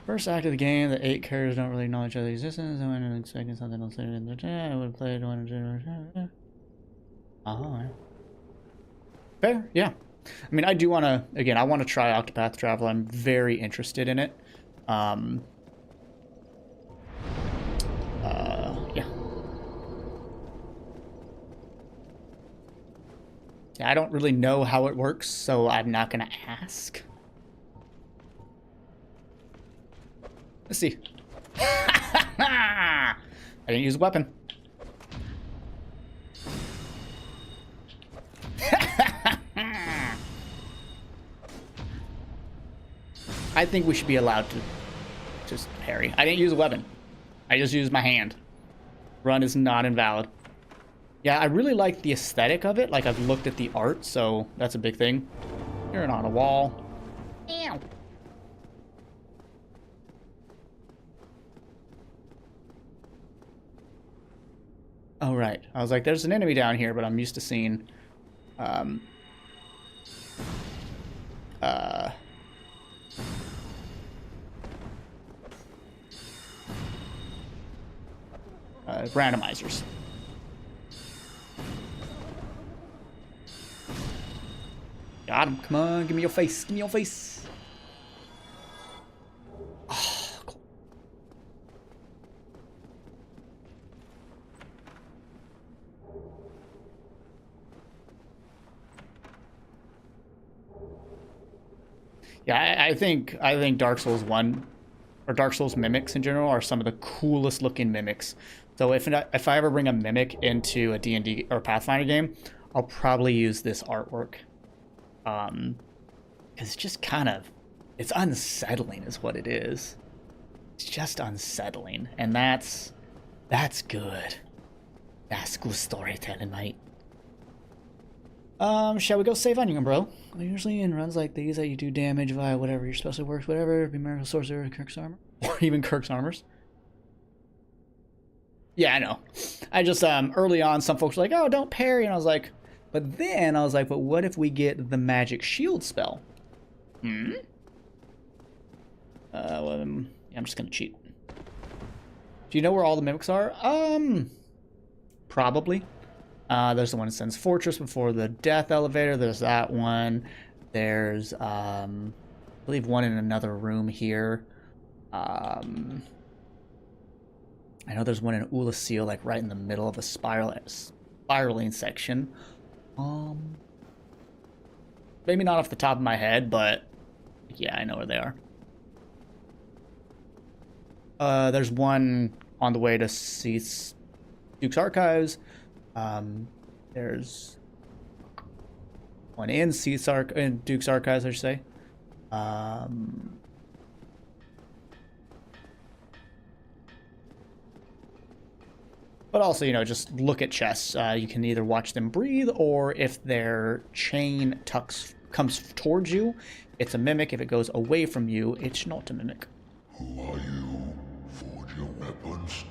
First act of the game, the 8 characters don't really acknowledge each other's existence. I went expecting something else later in the day. I would play it one. Oh, fair, yeah. I mean, I do want to. Again, I want to try Octopath Traveler. I'm very interested in it. Yeah. Yeah, I don't really know how it works, so I'm not gonna ask. Let's see. I didn't use a weapon. I think we should be allowed to just parry. I didn't use a weapon. I just used my hand. Run is not invalid. Yeah, I really like the aesthetic of it. Like, I've looked at the art, so that's a big thing. You're on a wall. Ew. Oh, right. I was like, there's an enemy down here, but I'm used to seeing... randomizers. Got him. Come on, give me your face. Give me your face. Oh, cool. Yeah, I think Dark Souls 1 or Dark Souls mimics in general are some of the coolest looking mimics. So if I ever bring a mimic into a D&D or Pathfinder game, I'll probably use this artwork. It's just kind of, it's unsettling is what it is. It's just unsettling, and that's good. That's good storytelling, mate. Shall we go save onion, bro? Usually in runs like these that you do damage via whatever your special works, whatever, be Miracle Sorcerer or Kirk's Armor. Or even Kirk's Armors. Yeah, I know. I just, early on, some folks were like, oh, don't parry, and I was like, but what if we get the magic shield spell? Well, yeah, I'm just gonna cheat. Do you know where all the mimics are? Probably. There's the one that sends Fortress before the death elevator. There's that one. There's, I believe one in another room here. I know there's one in Ulasil, like right in the middle of a spiraling section. Maybe not off the top of my head, but yeah, I know where they are. There's one on the way to Duke's Archives. There's one in Duke's Archives, I should say. But also, you know, just look at chests. You can either watch them breathe, or if their chain comes towards you, it's a mimic. If it goes away from you, it's not a mimic. Who are you? Forge your weapons?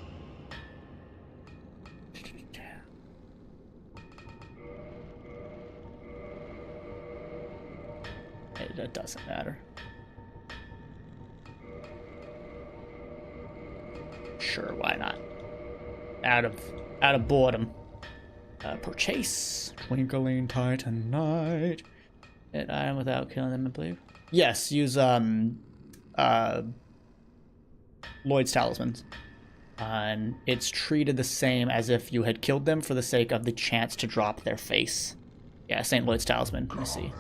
It doesn't matter. Sure, why not? Out of boredom. Purchase Twinkling Titan Knight. Hit item without killing them, I believe. Yes, use Lloyd's talismans. And it's treated the same as if you had killed them for the sake of the chance to drop their face. Yeah, St. Lloyd's talisman. Let me see.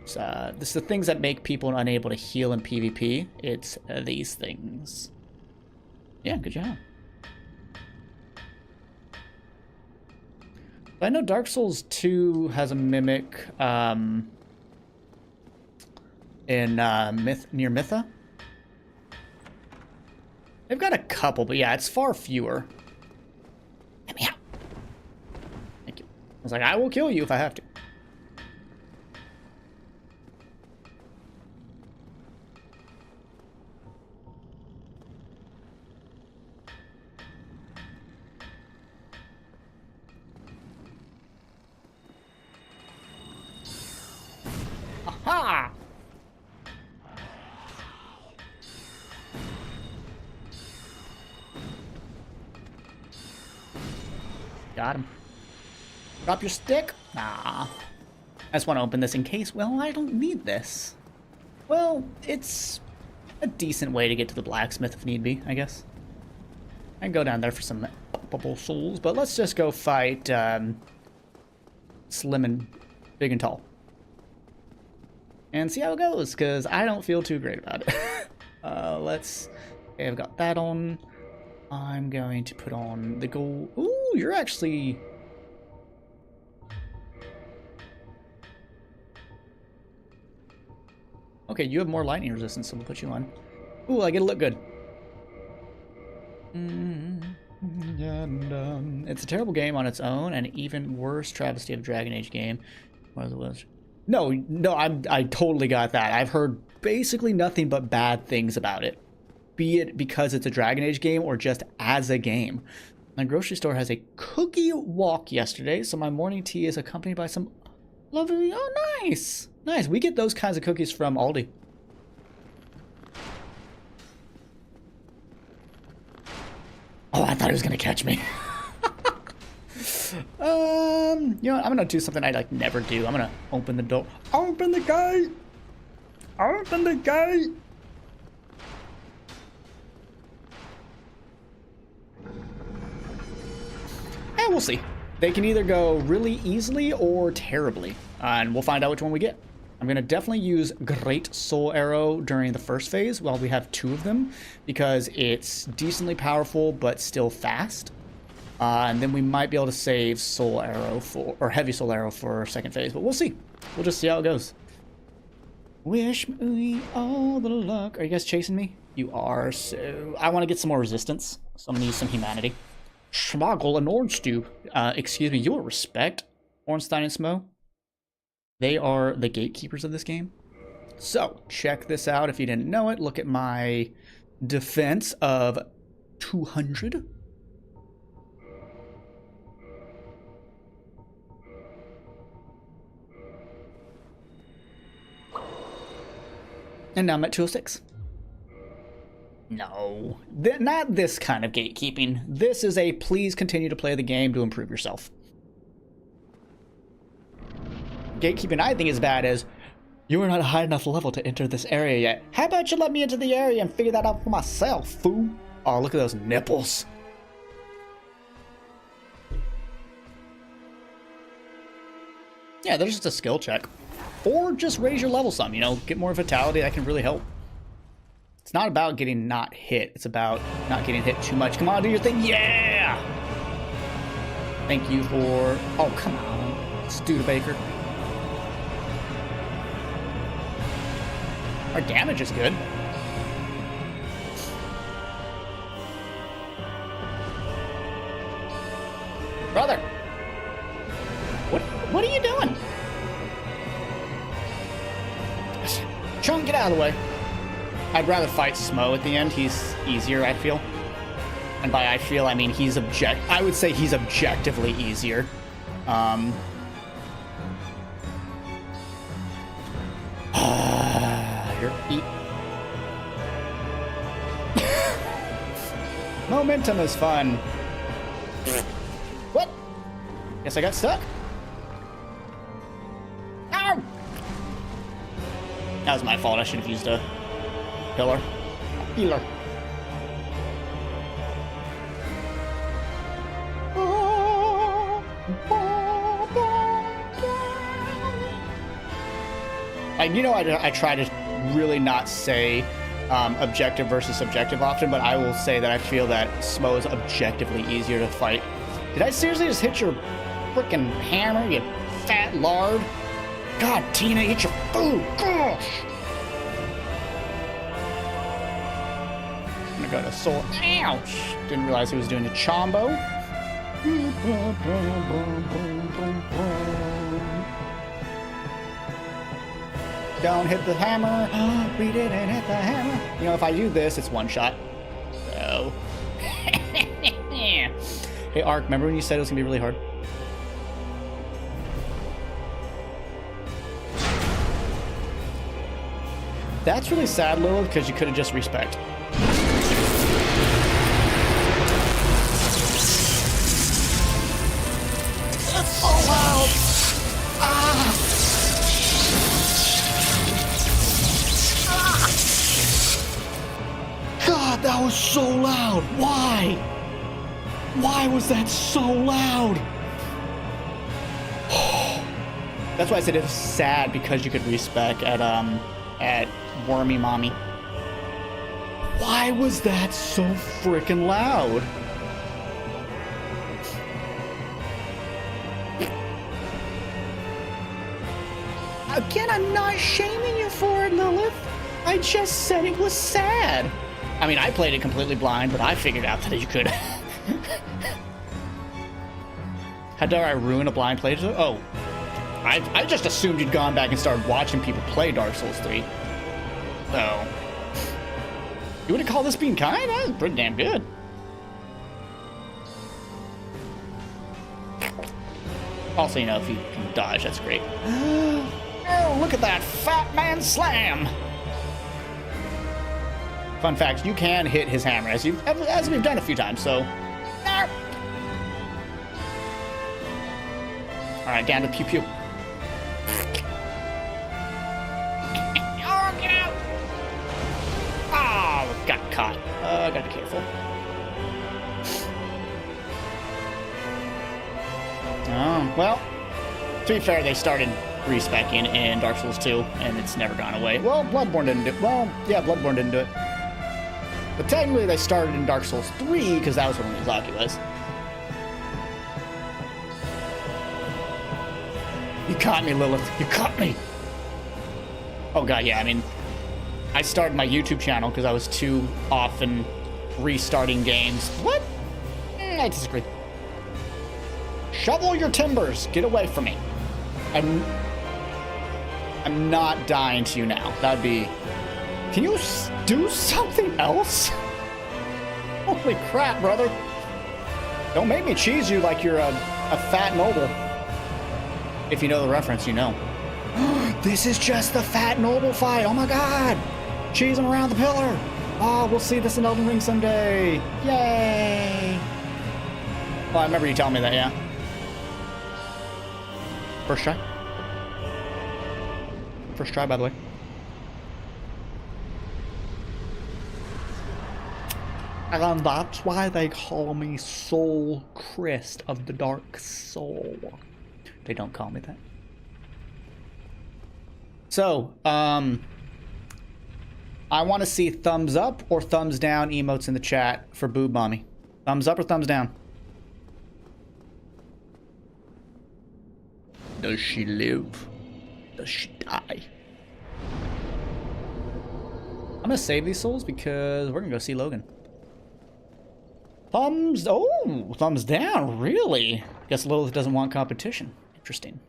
This is the things that make people unable to heal in PvP. It's these things. Yeah, good job. I know Dark Souls 2 has a mimic in near Mytha. They've got a couple, but yeah, it's far fewer. Let me out. Thank you. I was like, I will kill you if I have to. Aha! Got him. Drop your stick? Nah. I just want to open this in case, well, I don't need this. Well, it's a decent way to get to the blacksmith if need be, I guess. I can go down there for some poppable souls, but let's just go fight Slim and Big and Tall. And see how it goes, because I don't feel too great about it. Okay, I've got that on. I'm going to put on the gold. Ooh, you're actually... Okay, you have more lightning resistance, so we'll put you on. Ooh, I get to look good. It's a terrible game on its own, and even worse travesty of Dragon Age game. What it was? No, I totally got that. I've heard basically nothing but bad things about it. Be it because it's a Dragon Age game or just as a game. My grocery store has a cookie walk yesterday, so my morning tea is accompanied by some lovely... Oh, nice! Nice, we get those kinds of cookies from Aldi. Oh, I thought he was gonna catch me. You know what? I'm gonna do something I like never do. I'm gonna open the door. Open the gate! Open the gate! And we'll see. They can either go really easily or terribly, and we'll find out which one we get. I'm gonna definitely use Great Soul Arrow during the first phase while we have 2 of them, because it's decently powerful but still fast. And then we might be able to save Soul Arrow or Heavy Soul Arrow for second phase, but we'll see. We'll just see how it goes. Wish me all the luck. Are you guys chasing me? You are, so I want to get some more resistance, so I'm gonna use some humanity. Schmoggle and Orange Stew. Excuse me, your respect, Ornstein and Smo. They are the gatekeepers of this game. So, check this out if you didn't know it. Look at my defense of 200. And now I'm at 206. No, not this kind of gatekeeping. This is a please continue to play the game to improve yourself. Gatekeeping I think is bad as, you are not a high enough level to enter this area yet. How about you let me into the area and figure that out for myself, fool? Oh, look at those nipples. Yeah, there's just a skill check. Or just raise your level some, you know, get more vitality, that can really help. It's not about getting not hit, it's about not getting hit too much. Come on, do your thing, yeah! Thank you for, oh, come on, Studebaker. Our damage is good. Brother! What are you doing? Chunk, get out of the way. I'd rather fight Smo at the end. He's easier, I feel. And by I feel, I mean he's I would say he's objectively easier. Your feet. Momentum is fun. What? Guess I got stuck. Ow! That was my fault. I should have used a pillar. Healer. You know, I try to really not say objective versus subjective often, but I will say that I feel that Smo is objectively easier to fight. Did I seriously just hit your frickin' hammer, you fat lard? God, Tina, eat your food! Gosh! I'm gonna go to Soul. Ouch! Didn't realize he was doing a chombo. Don't hit the hammer. We didn't hit the hammer. You know, if I do this, it's one shot. So. Hey, Ark, remember when you said it was gonna be really hard? That's really sad, Lilith, because you could have just respect. That was so loud. Why? Why was that so loud? That's why I said it's sad because you could respec at Wormy Mommy. Why was that so freaking loud? Again, I'm not shaming you for it, Lilith. I just said it was sad. I mean, I played it completely blind, but I figured out that you could. How dare I ruin a blind playthrough? Oh, I just assumed you'd gone back and started watching people play Dark Souls 3. So, you wouldn't call this being kind? That was pretty damn good. Also, you know, if you can dodge, that's great. Oh, look at that fat man slam! Fun fact, you can hit his hammer, as we've done a few times, so... Alright, down to pew pew. Oh, get out! Oh, got caught. Gotta be careful. Oh, well, to be fair, they started respecing in Dark Souls 2, and it's never gone away. Well, Bloodborne didn't do it. Well, yeah, Bloodborne didn't do it. But technically, they started in Dark Souls 3, because that was when Miyazaki was. You caught me, Lilith. You caught me! Oh god, yeah, I mean, I started my YouTube channel because I was too often restarting games. What? I disagree. Shovel your timbers! Get away from me. I'm not dying to you now. That'd be... Can you do something else? Holy crap, brother. Don't make me cheese you like you're a fat noble. If you know the reference, you know. This is just the fat noble fight. Oh my god. Cheese him around the pillar. Oh, we'll see this in Elden Ring someday. Yay. Well, I remember you telling me that, yeah. First try. First try, by the way. And that's why they call me Soul Crest of the Dark Soul. They don't call me that. So, I want to see thumbs up or thumbs down emotes in the chat for Boob Mommy. Thumbs up or thumbs down? Does she live? Does she die? I'm gonna save these souls because we're gonna go see Logan. Thumbs, oh, thumbs down, really? Guess Lilith doesn't want competition. Interesting.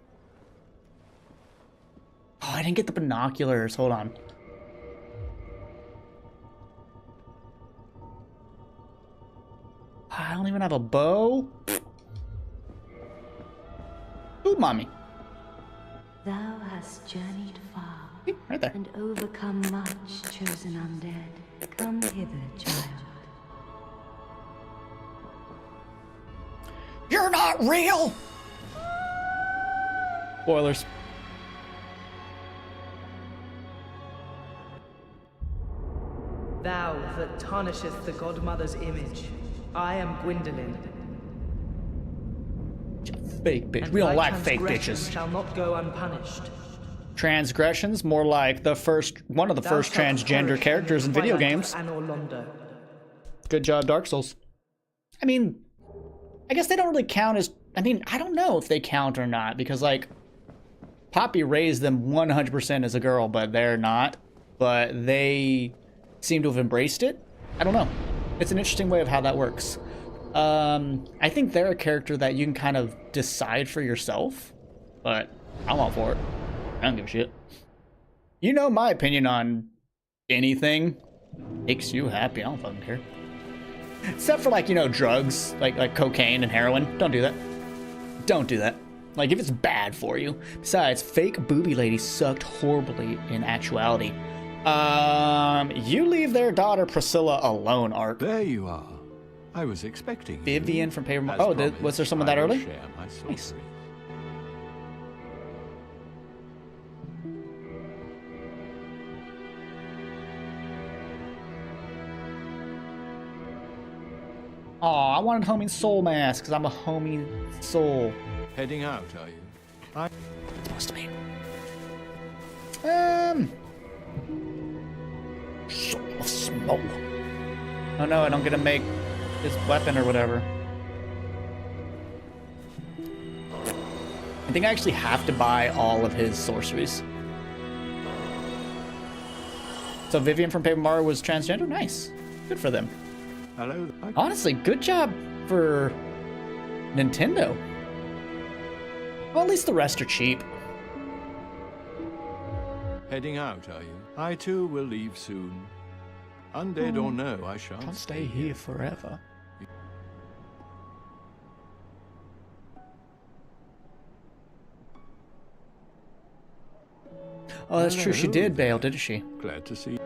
Oh, I didn't get the binoculars, hold on. I don't even have a bow. Ooh, mommy. Thou hast journeyed far, Right there. and overcome much, chosen undead. Come hither, child. You're not real! Spoilers. Thou that tarnisheth the Godmother's image, I am Gwendolyn. Fake bitch. And We don't thy like fake transgressions bitches. shall not go unpunished. Transgressions, more like one of the Thou first shalt transgender perish characters in the video twilight of games. Anor Londo. Good job, Dark Souls. I mean, I guess they don't really count as... I mean, I don't know if they count or not, because, like, Poppy raised them 100% as a girl, but they're not. But they seem to have embraced it. I don't know. It's an interesting way of how that works. I think they're a character that you can kind of decide for yourself, but I'm all for it. I don't give a shit. You know my opinion on anything. Makes you happy. I don't fucking care. Except for, like, you know, drugs, like cocaine and heroin. Don't do that. Don't do that. Like, if it's bad for you. Besides, fake booby lady sucked horribly in actuality. You leave their daughter Priscilla alone, Ark. There you are. I was expecting you. Vivian from Paper As Oh, promised, was there someone I that will early? share my Nice. sorcery. Aw, I wanted homing soul mask because I'm a homing soul. Heading out, are you? Supposed to be. Soul of smoke. Oh no, I don't get to make his weapon or whatever. I think I actually have to buy all of his sorceries. So Vivian from Paper Mario was transgender? Nice. Good for them. Hello. Honestly, good job for Nintendo. Well, at least the rest are cheap. Heading out, are you? I too will leave soon. Undead or no, I shan't Can't stay here forever. Oh, that's true. She did bail, didn't she? Glad to see you.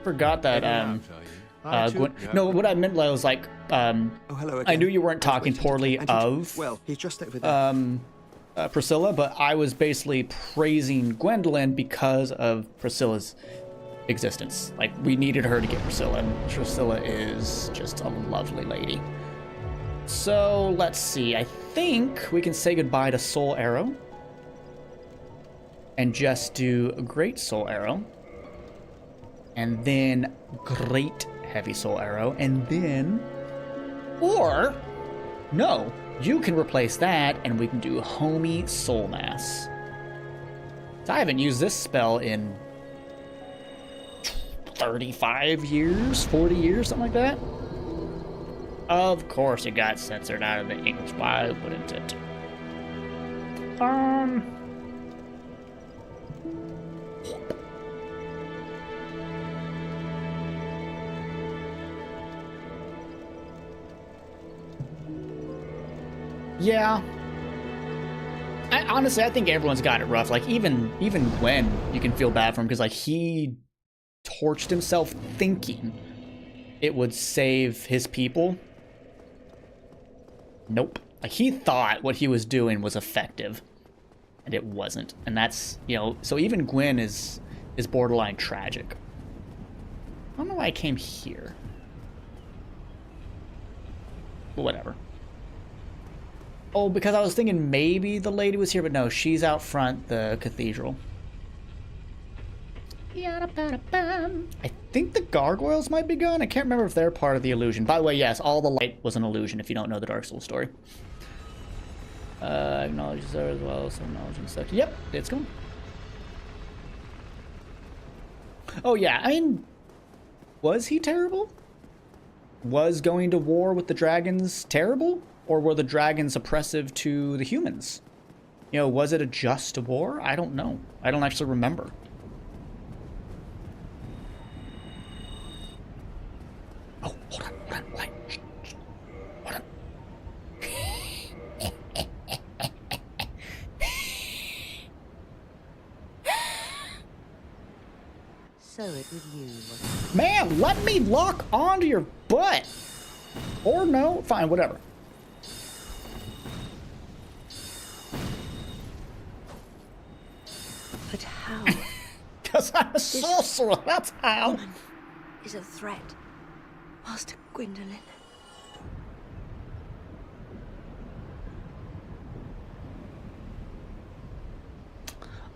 Forgot that. Heading out, are you? Gwen, no, what I meant was like, Oh, hello again. I knew you weren't I was talking waiting to poorly talk- and of Well, he's just over there. Priscilla, but I was basically praising Gwendolyn because of Priscilla's existence. Like, we needed her to get Priscilla, and Priscilla is just a lovely lady. So, let's see. I think we can say goodbye to Soul Arrow and just do a Great Soul Arrow, and then Great Heavy Soul Arrow, and then... Or... No, you can replace that, and we can do Homie Soul Mass. So I haven't used this spell in 35 years, 40 years, something like that. Of course it got censored out of the English. Why wouldn't it? Yeah. Honestly, I think everyone's got it rough. Like, even Gwen, you can feel bad for him because, like, he torched himself thinking it would save his people. Nope. Like, he thought what he was doing was effective, and it wasn't. And that's, you know, so even Gwen is borderline tragic. I don't know why I came here. But whatever. Oh, because I was thinking maybe the lady was here, but no, she's out front the cathedral. I think the gargoyles might be gone. I can't remember if they're part of the illusion. By the way, yes, all the light was an illusion if you don't know the Dark Souls story. Acknowledge there as well, so acknowledging such. Yep, it's gone. Oh yeah, I mean, was he terrible? Was going to war with the dragons terrible? Or were the dragons oppressive to the humans? You know, was it a just war? I don't know. I don't actually remember. Oh, hold on. Shh. Hold on. So it was you, wasn't it? Man, let me lock onto your butt. Or no, fine, whatever. But how? Because I'm a sorcerer, that's how. Woman is a threat. Master Gwendolyn.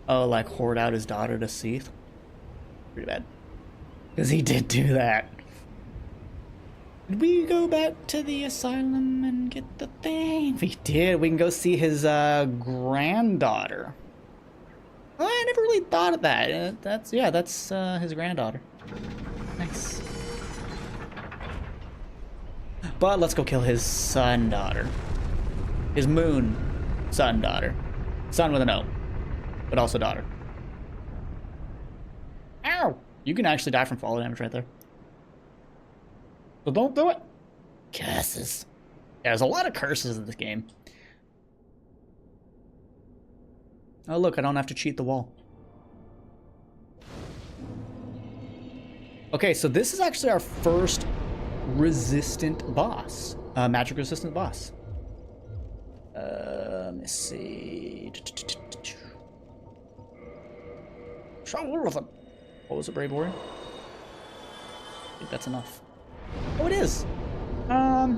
Oh, like hoard out his daughter to Seath? Pretty bad. Because he did do that. Did we go back to the asylum and get the thing? We did. We can go see his granddaughter. Oh, I never really thought of that. That's his granddaughter. Nice. But let's go kill his son daughter. His moon son daughter. Son with an O. But also daughter. Ow! You can actually die from fall damage right there. So don't do it. Curses. Yeah, there's a lot of curses in this game. Oh look, I don't have to cheat the wall. Okay, so this is actually our first resistant boss. Magic resistant boss. Let me see. Show of them. What was it, Brave Warrior? I think that's enough. Oh, it is. Yeah,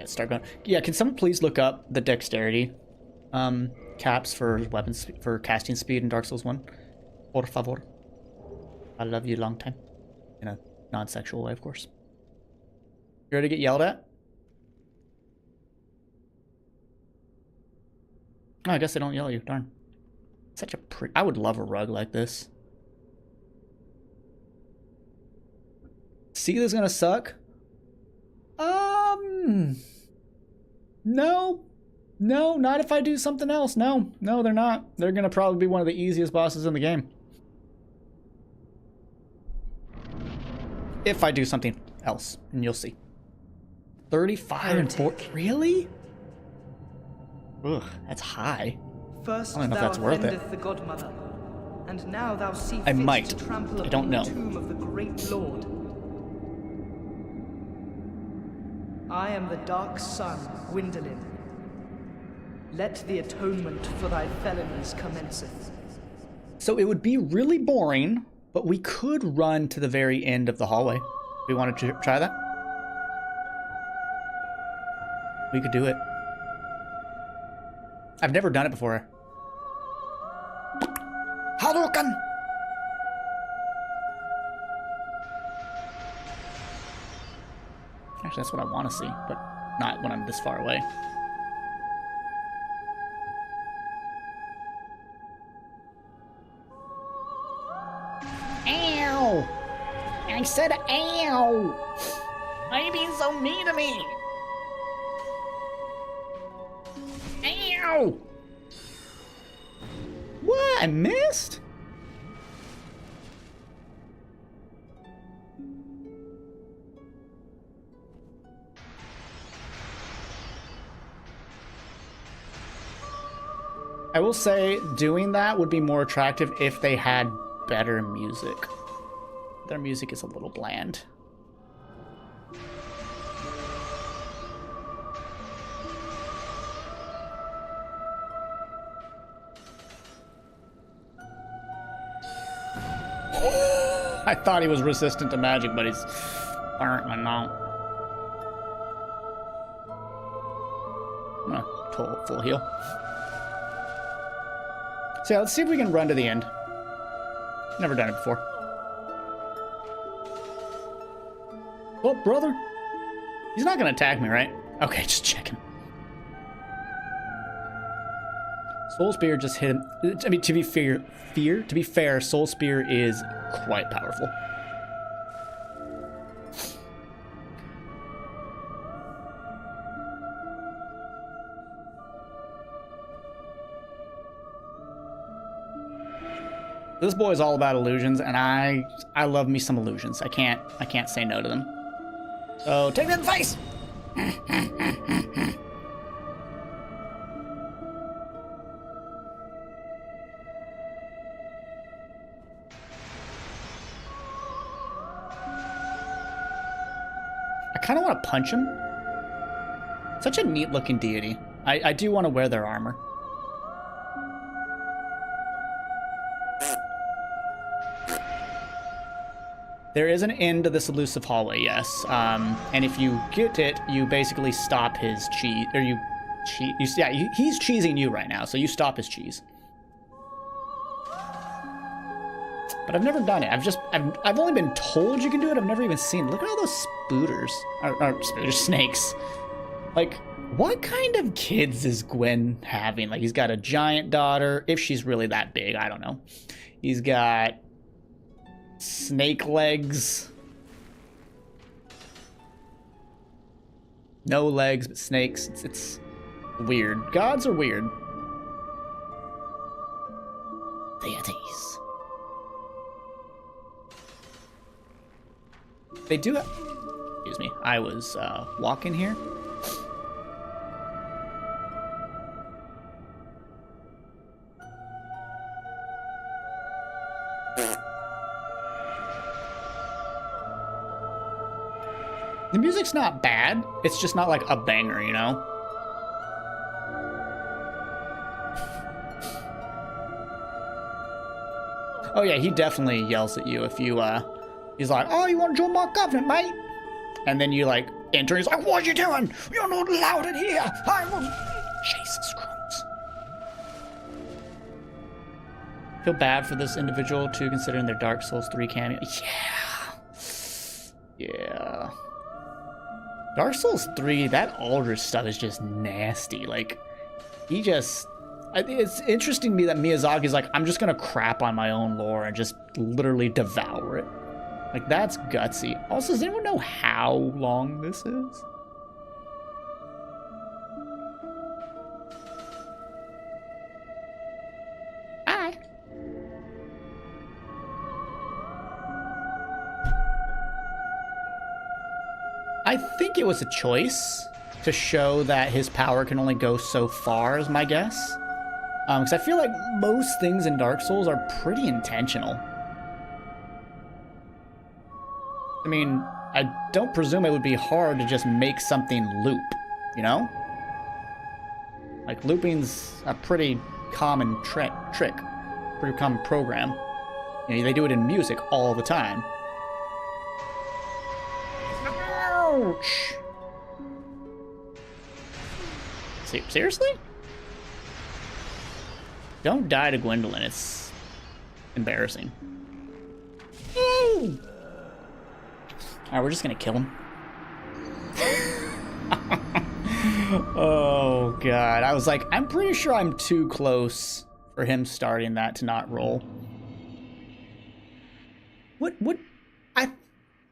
start going. Yeah, can someone please look up the dexterity caps for weapons for casting speed in Dark Souls 1? Por favor. I love you long time. In a non-sexual way, of course. You ready to get yelled at? Oh, I guess they don't yell at you. Darn. Such a pretty... I would love a rug like this. See, this is gonna suck. No. No, not if I do something else. No, they're not. They're gonna probably be one of the easiest bosses in the game. If I do something else, and you'll see. 35 and 4. Really? Ugh, that's high. First I don't know if thou that's worth it. offendeth the Godmother, and now thou see I fit might. to trample I don't upon know. the tomb of the great Lord. I am the Dark Sun, Gwyndolin. Let the atonement for thy felonies commenceth. So it would be really boring, but we could run to the very end of the hallway. We wanted to try that? We could do it. I've never done it before. Hadouken! Actually, that's what I want to see, but not when I'm this far away. Ow! I said ow! Why are you being so mean to me? Ow! What? I missed? I will say doing that would be more attractive if they had better music. Their music is a little bland. I thought he was resistant to magic, but he's apparently not. I'm gonna full heal. So yeah, let's see if we can run to the end. Never done it before. Oh, brother. He's not gonna attack me, right? Okay, just checking. Soul Spear just hit him. I mean, to be fair, Soul Spear is quite powerful. This boy is all about illusions, and I love me some illusions. I can't say no to them. So take that in the face. I kind of want to punch him. Such a neat looking deity. I do want to wear their armor. There is an end to this elusive hallway, yes. And if you get it, you basically stop his cheese, or he's cheesing you right now, so you stop his cheese. But I've never done it. I've only been told you can do it. I've never even seen it. Look at all those spooters, or snakes. Like, what kind of kids is Gwen having? Like, he's got a giant daughter, if she's really that big, I don't know. He's got snake legs. No legs, but snakes. It's weird. Gods are weird. Deities. They do have... Excuse me. I was walking here. The music's not bad. It's just not like a banger, you know? Oh yeah, he definitely yells at you if you, he's like, oh, you want to join my covenant, mate? And then you, like, enter, and he's like, what are you doing? You're not allowed in here! I will... Jesus Christ. Feel bad for this individual, too, considering their Dark Souls 3 cameo. Yeah. Dark Souls 3, that Aldrich stuff is just nasty. Like, he just... It's interesting to me that Miyazaki's like, I'm just gonna crap on my own lore and just literally devour it. Like, that's gutsy. Also, does anyone know how long this is? Hi. I think it was a choice to show that his power can only go so far, is my guess. Because I feel like most things in Dark Souls are pretty intentional. I mean, I don't presume it would be hard to just make something loop, you know? Like, looping's a pretty common trick, pretty common program. You know, they do it in music all the time. Ouch! Seriously? Don't die to Gwendolyn, it's embarrassing. Alright, we're just gonna kill him. Oh god, I was like, I'm pretty sure I'm too close for him starting that to not roll. What, I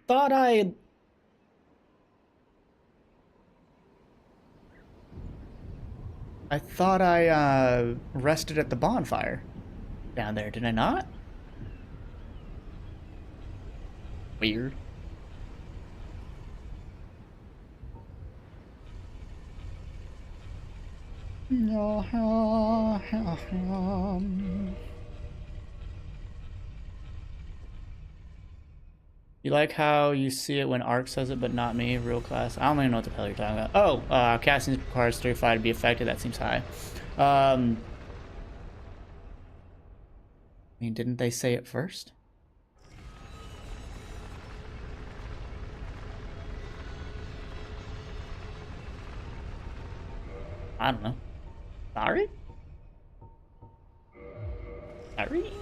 thought I rested at the bonfire down there, did I not? Weird. You like how you see it when Ark says it, but not me? Real class. I don't even know what the hell you're talking about. Oh, casting requires 35 to be affected. That seems high. I mean, didn't they say it first? I don't know. Sorry? Sorry?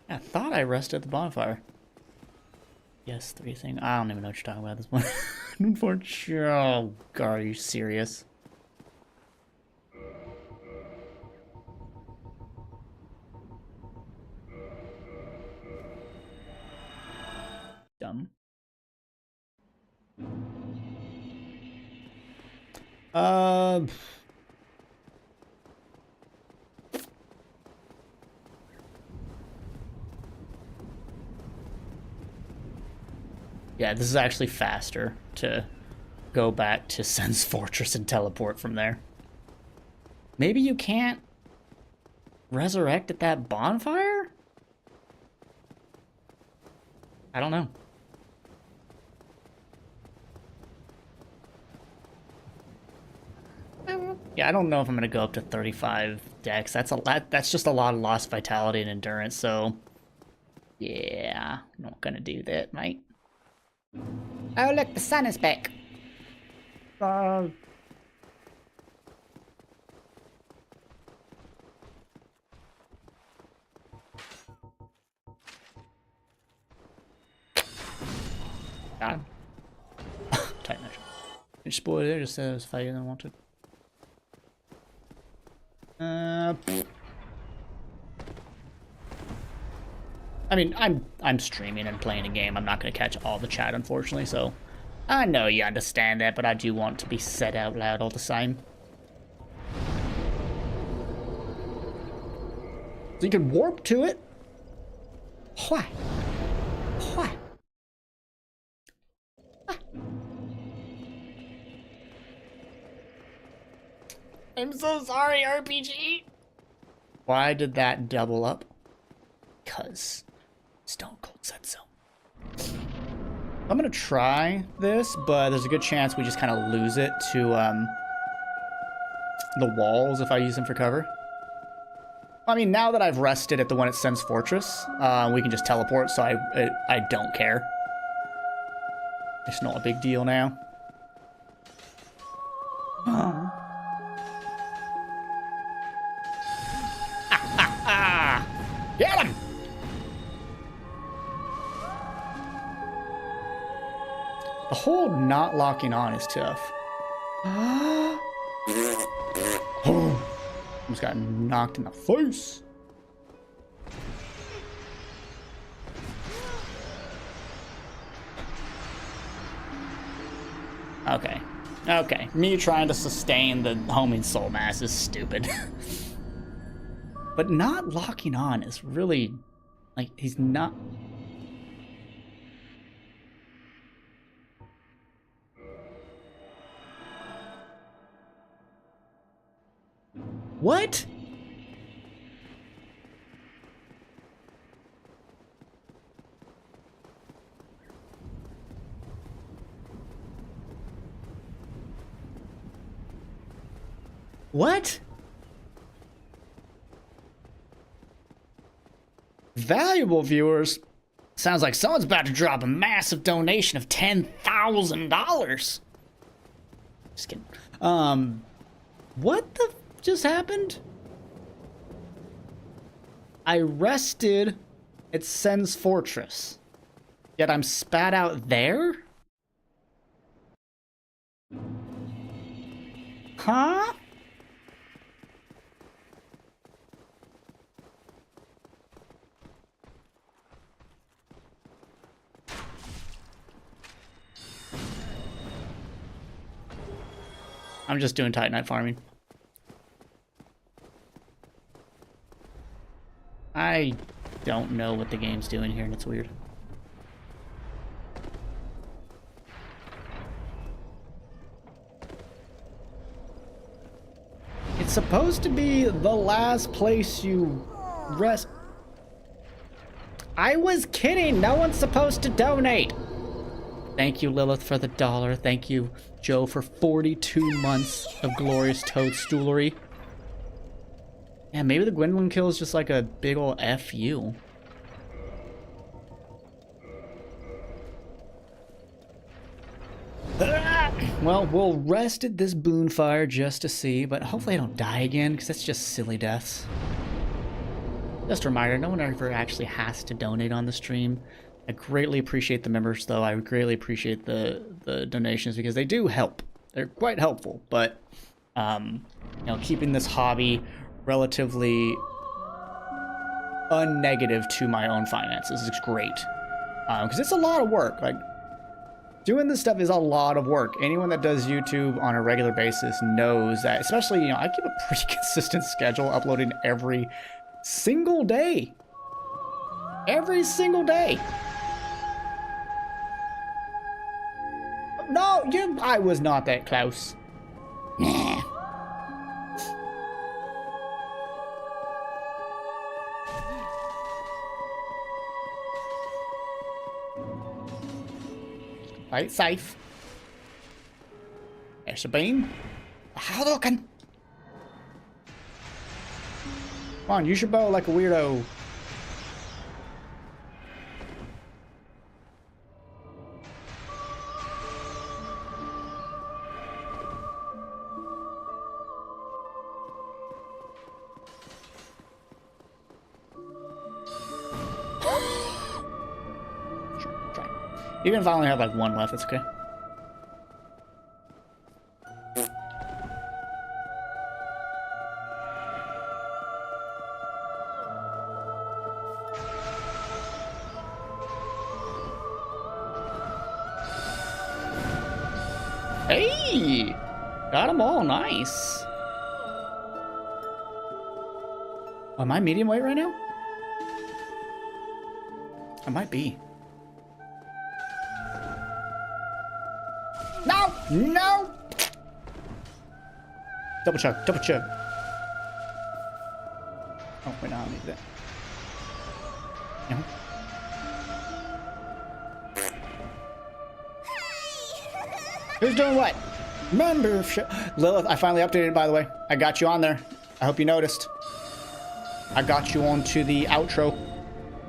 I thought I rested at the bonfire. Yes, 3 thing. I don't even know what you're talking about at this point. Unfortunately. Oh, God, are you serious? Dumb. Yeah, this is actually faster to go back to Sen's Fortress and teleport from there. Maybe you can't resurrect at that bonfire? I don't know. Yeah, I don't know if I'm gonna go up to 35 dex. That's a lot. That's just a lot of lost vitality and endurance. So, yeah, I'm not gonna do that, mate. Oh, look, the sun is back. God. Tight measure. Which spoiler there just said it was faster than wanted. I mean, I'm streaming and playing a game. I'm not going to catch all the chat, unfortunately, so I know you understand that, but I do want to be said out loud all the same. So you can warp to it? Why? Why? I'm so sorry, RPG. Why did that double up? Because Stone Cold said so. I'm gonna try this, but there's a good chance we just kind of lose it to the walls if I use them for cover. I mean, now that I've rested at the one at Sen's Fortress, we can just teleport, so I don't care. It's not a big deal now. Get him! The whole not locking on is tough. Almost got knocked in the face. Okay. Okay. Me trying to sustain the homing soul mass is stupid. But not locking on is really... Like, he's not... What? What? Valuable viewers. Sounds like someone's about to drop a massive donation of $10,000. Just kidding. What the just happened? I rested at Sen's Fortress, yet I'm spat out there? Huh? I'm just doing Titanite farming. I don't know what the game's doing here, and it's weird. It's supposed to be the last place you rest. I was kidding. No one's supposed to donate. Thank you, Lilith, for the $1. Thank you, Joe, for 42 months of glorious toadstoolery. Yeah, maybe the Gwendolyn kill is just like a big ol' F you. Well, we'll rest at this boonfire just to see, but hopefully I don't die again, because that's just silly deaths. Just a reminder, no one ever actually has to donate on the stream. I greatly appreciate the members, though. I greatly appreciate the donations, because they do help. They're quite helpful, but, you know, keeping this hobby relatively unnegative to my own finances is great. Because it's a lot of work. Like, doing this stuff is a lot of work. Anyone that does YouTube on a regular basis knows that, especially, you know, I keep a pretty consistent schedule, uploading every single day. Every single day. No, I was not that close. Nah. Right, safe. There's a beam. Hadouken! Come on, use your bow like a weirdo. Even if I only have like one left, that's okay. Hey! Got them all, nice. Oh, am I medium weight right now? I might be. No! No! Double chug, double chug. Oh, wait, no, I don't need that. No. Who's doing what? Membership. Lilith, I finally updated it, by the way. I got you on there. I hope you noticed. I got you onto the outro.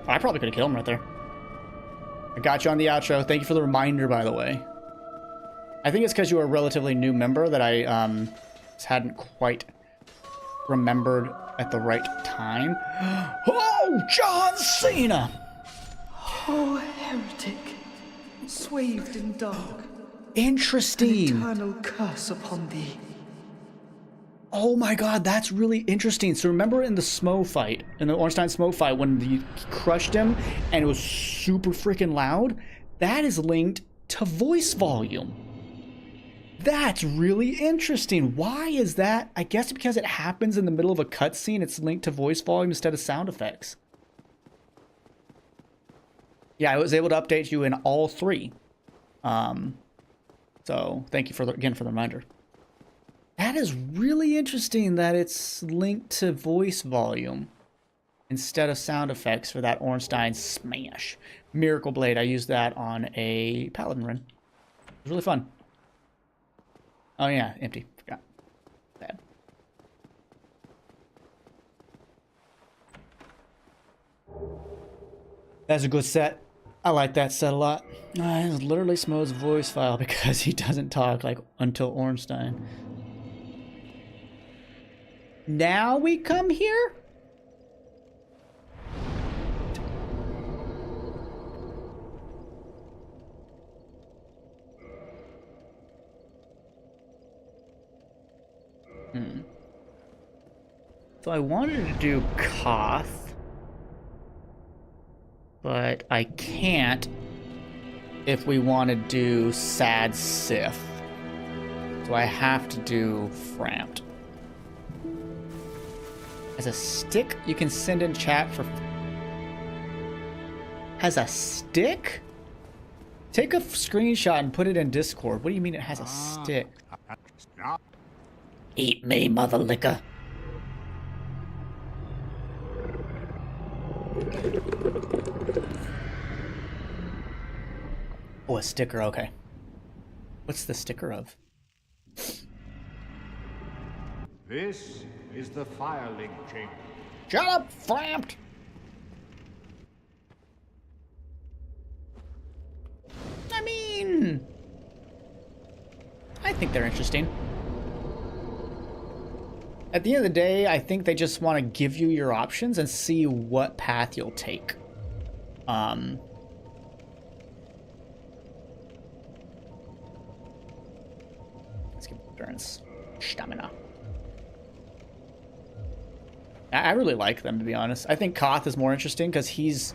I probably could have killed him right there. I got you on the outro. Thank you for the reminder, by the way. I think it's because you were a relatively new member that I just hadn't quite remembered at the right time. Oh, John Cena! Oh, heretic, swathed in dark. Interesting. An eternal curse upon thee. Oh my god, that's really interesting. So remember in the Smo fight, in the Ornstein Smo fight, when you crushed him and it was super freaking loud? That is linked to voice volume. That's really interesting. Why is that? I guess because it happens in the middle of a cutscene, it's linked to voice volume instead of sound effects. Yeah, I was able to update you in all three. So thank you again for the reminder. That is really interesting that it's linked to voice volume instead of sound effects for that Ornstein smash. Miracle Blade, I used that on a Paladin run. It was really fun. Oh yeah, empty. Forgot. Bad. That's a good set. I like that set a lot. It's literally Smo's voice file because he doesn't talk like until Ornstein. Now we come here? So I wanted to do Koth, but I can't if we want to do Sad Sith. So I have to do Frampt. As a stick, you can send in chat for... Has a stick? Take a screenshot and put it in Discord. What do you mean it has a stick? Eat me, mother liquor. Oh, a sticker, okay. What's the sticker of? This is the Firelink Chamber. Shut up, Frampt! I mean... I think they're interesting. At the end of the day, I think they just want to give you your options and see what path you'll take. Let's give endurance, stamina. I really like them, to be honest. I think Koth is more interesting because he's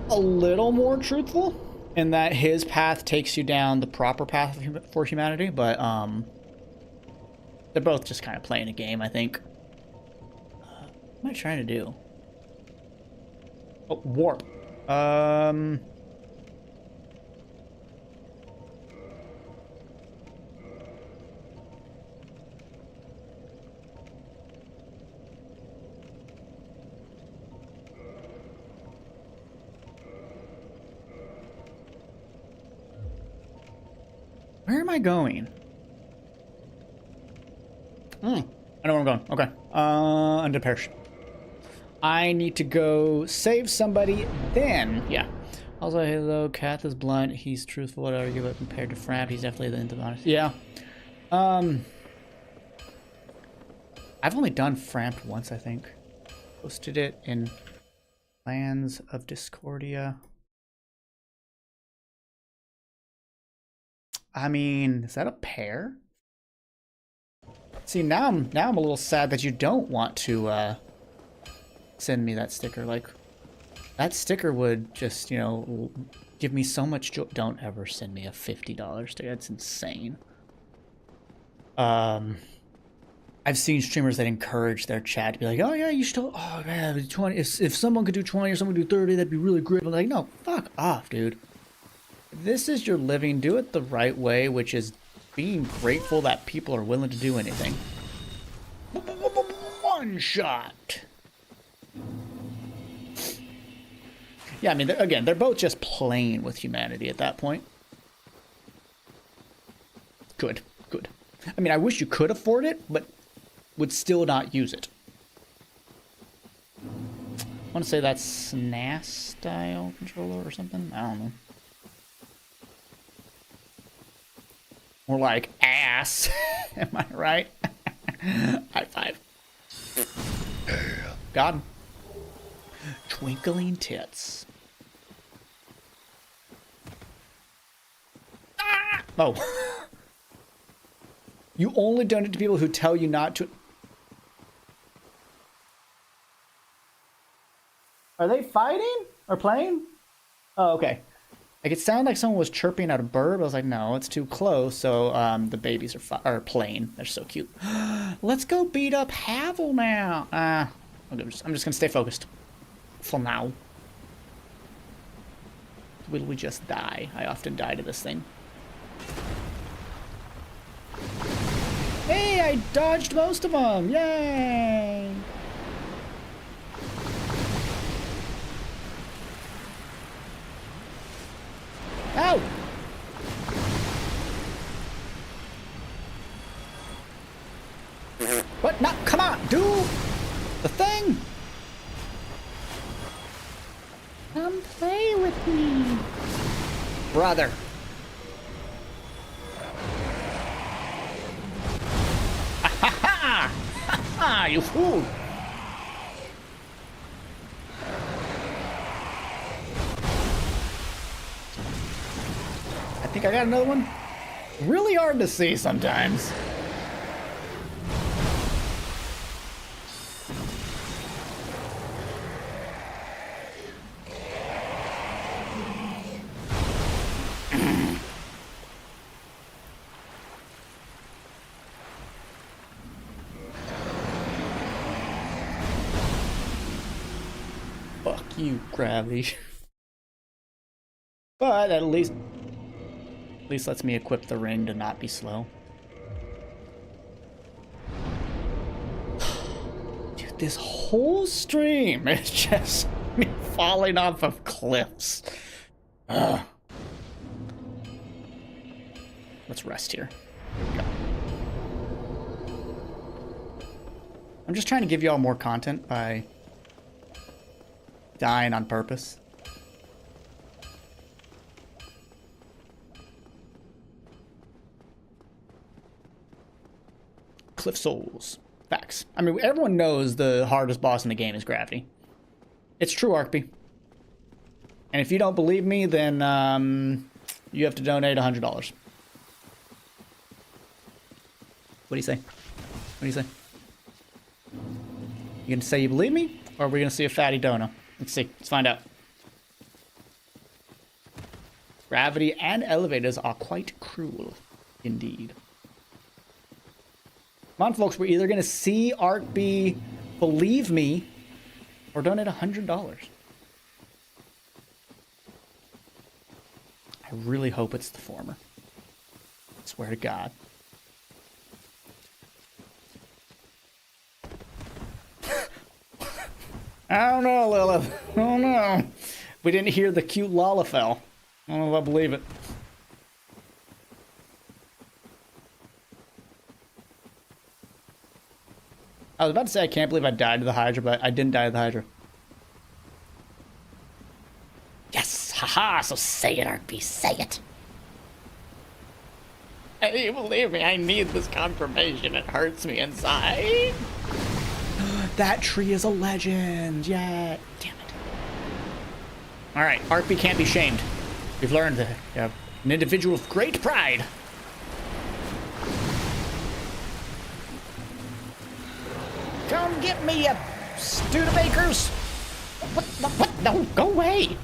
a little more truthful in that his path takes you down the proper path for humanity, but they're both just kind of playing a game, I think. What am I trying to do? Oh, warp. Where am I going? I know where I'm going. Okay. Under perish. I need to go save somebody, then, yeah. Also, hello, Kath is blunt. He's truthful, whatever. Give it compared to Frampt. He's definitely the honest. Yeah. I've only done Frampt once, I think. Posted it in Lands of Discordia. I mean, is that a pair? See, now I'm a little sad that you don't want to send me that sticker. Like, that sticker would just, you know, give me so much joy. Don't ever send me a $50 sticker. That's insane. I've seen streamers that encourage their chat to be like, oh yeah, you should, oh man, 20. If someone could do 20 or someone could do 30, that'd be really great. I'm like, no, fuck off, dude. If this is your living, do it the right way, which is being grateful that people are willing to do anything. One shot. Yeah, I mean, again, they're both just playing with humanity at that point. Good, good. I mean, I wish you could afford it, but would still not use it. I want to say that's NAS style controller or something. I don't know. More like ass. Am I right? High five. Got him. Twinkling tits. Ah! Oh. You only donate to people who tell you not to. Are they fighting or playing? Oh, okay. Like it sounded like someone was chirping at a bird. I was like, no, it's too close. So the babies are playing. They're so cute. Let's go beat up Havel now. I'm just gonna stay focused for now. Will we just die? I often die to this thing. Hey, I dodged most of them. Yay! Ow! What? No, come on, do the thing! Come play with me. Brother. Ha ha! You fool! I think I got another one. Really hard to see sometimes. Fuck you, gravity. But at least lets me equip the ring to not be slow. Dude, this whole stream is just me falling off of cliffs. Ugh. Let's rest here. Here we go. I'm just trying to give y'all more content by dying on purpose. Cliff Souls. Facts. I mean, everyone knows the hardest boss in the game is Gravity. It's true, Arcby. And if you don't believe me, then you have to donate $100. What do you say? What do you say? You gonna say you believe me? Or are we gonna see a fatty dono? Let's see. Let's find out. Gravity and elevators are quite cruel. Indeed. Come on, folks. We're either going to see Arcby believe me or donate $100. I really hope it's the former. I swear to God. I don't know, Lilith. I don't know. We didn't hear the cute Lalafell. I don't know if I believe it. I was about to say I can't believe I died to the Hydra, but I didn't die to the Hydra. Yes! Haha! So say it, Arcby, say it! Hey, believe me, I need this confirmation. It hurts me inside. That tree is a legend. Yeah. Damn it. Alright, Arcby can't be shamed. We've learned that you have an individual with great pride. Come get me, you Studebakers! What the what? No, go away!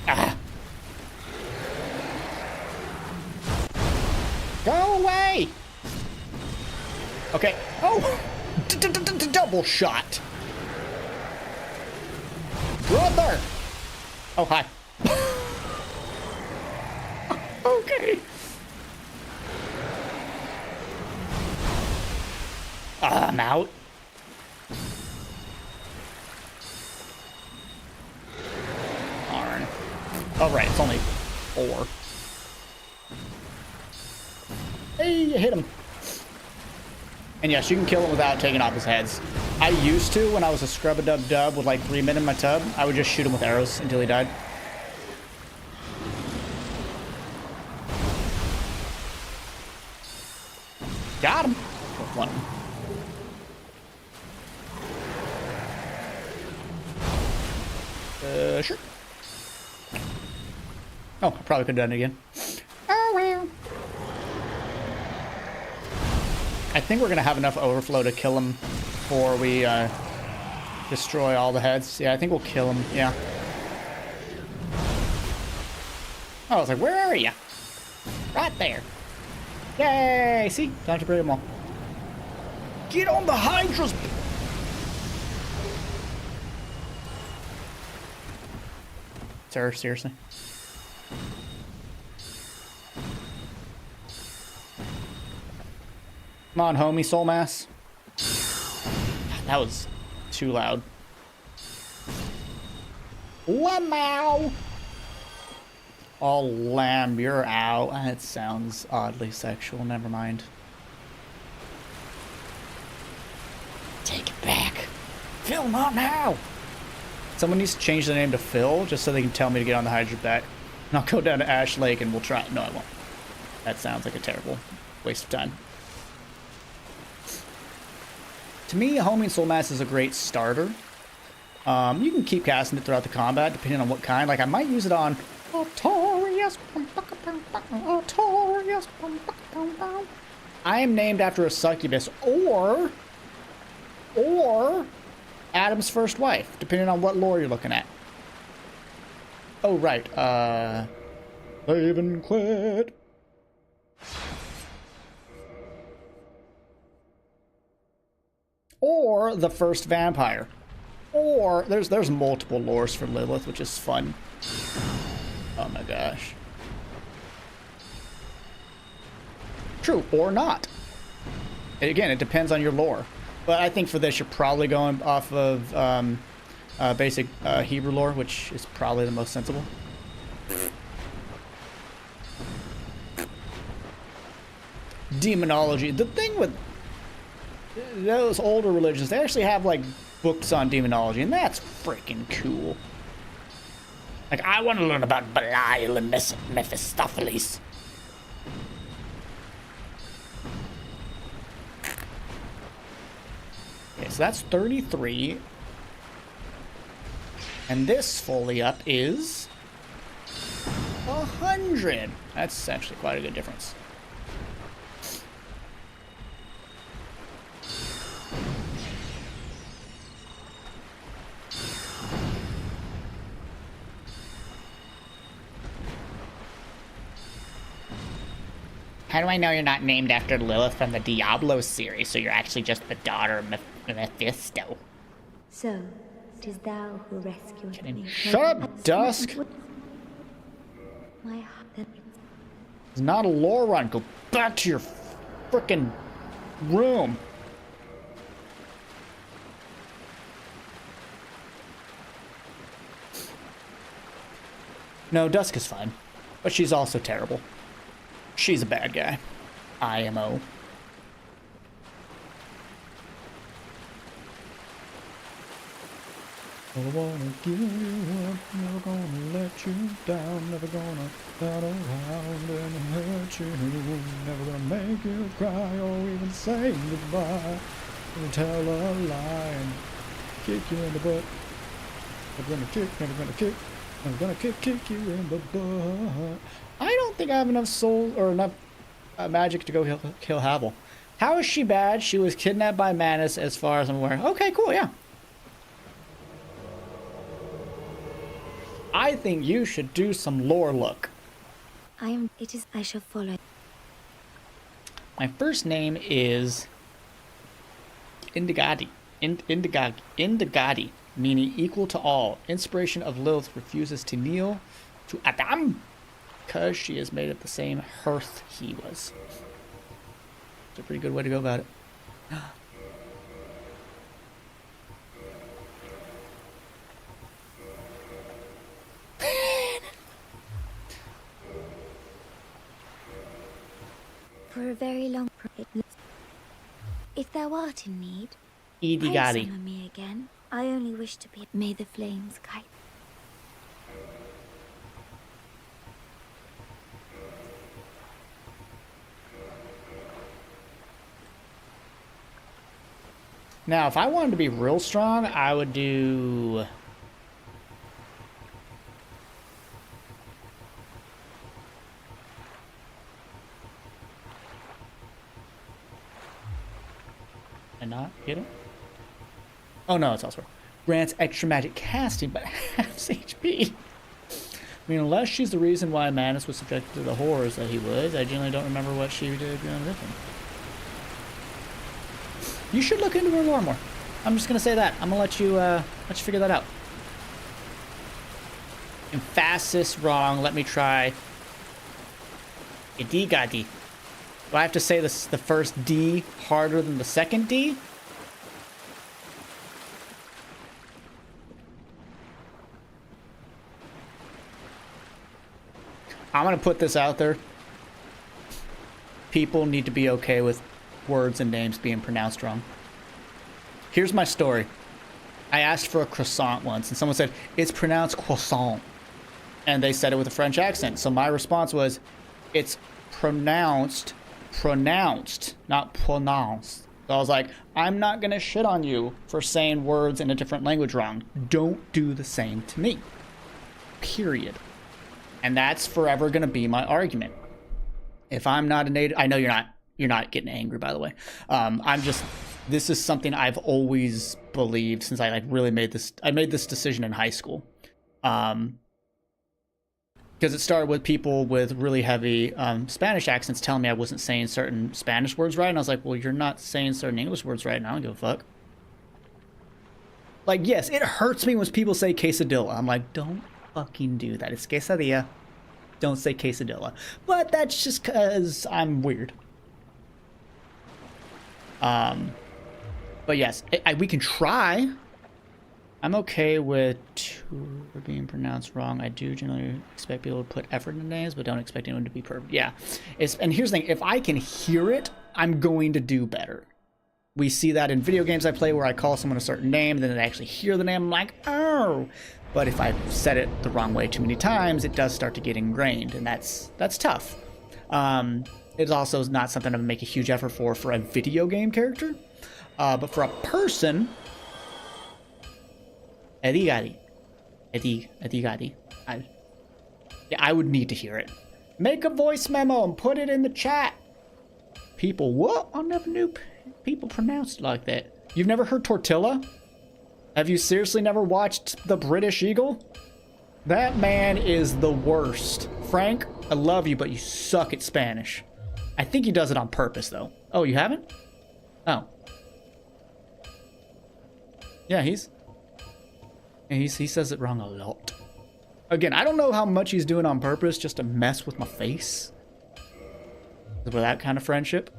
Ah. Go away! Okay. Oh! Double shot! Brother! Oh, hi. Okay. I'm out. Darn. Oh, right, it's only 4. Hey, you hit him. And yes, you can kill him without taking off his heads. I used to when I was a scrub-a-dub-dub with like 3 men in my tub. I would just shoot him with arrows until he died. Got him. With one. Sure. Oh, I probably could have done it again. Oh, well. I think we're going to have enough overflow to kill him before we destroy all the heads. Yeah, I think we'll kill him. Yeah. Oh, I was like, where are you? Right there. Yay! See? Time to bring them all. Get on the Hydras! Sir, seriously? Come on, homie, soul mass. That was too loud. Lamau! Oh, lamb, you're out. That sounds oddly sexual. Never mind. Take it back. Phil, not now! Someone needs to change the name to Phil just so they can tell me to get on the Hydra back. And I'll go down to Ash Lake and we'll try. No, I won't. That sounds like a terrible waste of time. To me, Homing Soul Mass is a great starter. You can keep casting it throughout the combat depending on what kind. Like, I might use it on Artorias. Artorias. I am named after a succubus or Adam's first wife, depending on what lore you're looking at. Oh, right. Save and quit. Or the first vampire. Or there's multiple lores for Lilith, which is fun. Oh my gosh. True, or not. And again, it depends on your lore. But I think for this, you're probably going off of basic Hebrew lore, which is probably the most sensible. Demonology. The thing with those older religions, they actually have like books on demonology, and that's freaking cool. Like, I want to learn about Belial and Mephistopheles. Okay, so that's 33. And this fully up is 100. That's actually quite a good difference. How do I know you're not named after Lilith from the Diablo series, so you're actually just the daughter of Mephisto? So, 'tis thou who rescued me. Shut up, Dusk! It's not a lore run. Go back to your frickin' room. No, Dusk is fine. But she's also terrible. She's a bad guy. IMO. I wanna give you up, never gonna let you down, never gonna battle around and hurt you, never gonna make you cry or even say goodbye, never tell a lie and kick you in the butt, never gonna kick, never gonna kick, never gonna kick you in the butt. I don't think I have enough soul or enough magic to go kill Havel. How is she bad? She was kidnapped by Manus as far as I'm aware. Okay, cool, yeah. I think you should do some lore look. I shall follow. My first name is Indigadi. Indigadi, meaning equal to all. Inspiration of Lilith refuses to kneel to Adam because she is made of the same hearth he was. It's a pretty good way to go about it. For a very long if thou art in need, Edie pray Gotti. summon me again. I only wish to be. May the flames kite. Now, if I wanted to be real strong, I would do... And not get it? Oh no, it's elsewhere. Grants extra magic casting, but halves HP. I mean, unless she's the reason why Manus was subjected to the horrors that he was, I generally don't remember what she did beyond different. You should look into her lore more. I'm just gonna say that. I'm gonna let you figure that out. Emphasis wrong. Let me try. Idigadi. Do I have to say this the first D harder than the second D? I'm gonna put this out there. People need to be okay with words and names being pronounced wrong. Here's my story. I asked for a croissant once, and someone said, it's pronounced croissant. And they said it with a French accent. So my response was, it's pronounced, not pronounced. So I was like, I'm not gonna shit on you for saying words in a different language wrong. Don't do the same to me. Period. And that's forever gonna be my argument. If I'm not a native, I know you're not getting angry, by the way. This is something I've always believed since I really made this. I made this decision in high school, because it started with people with really heavy Spanish accents telling me I wasn't saying certain Spanish words right, and I was like, well, you're not saying certain English words right, and I don't give a fuck. Like, yes, it hurts me when people say quesadilla. I'm like, don't fucking do that. It's quesadilla. Don't say quesadilla. But that's just because I'm weird. But yes, we can try. I'm okay with being pronounced wrong. I do generally expect people to put effort in names, but don't expect anyone to be perfect. Yeah. And here's the thing. If I can hear it, I'm going to do better. We see that in video games I play where I call someone a certain name, then I actually hear the name, I'm like, oh. But if I've said it the wrong way too many times, it does start to get ingrained, and that's tough. It's also not something I'm going to make a huge effort for a video game character. But for a person, Edigadi. I would need to hear it. Make a voice memo and put it in the chat. People, what? I never knew people pronounced it like that. You've never heard tortilla? Have you seriously never watched The British Eagle? That man is the worst. Frank, I love you, but you suck at Spanish. I think he does it on purpose, though. Oh, you haven't? Oh. Yeah, he says it wrong a lot. Again, I don't know how much he's doing on purpose just to mess with my face. With that kind of friendship.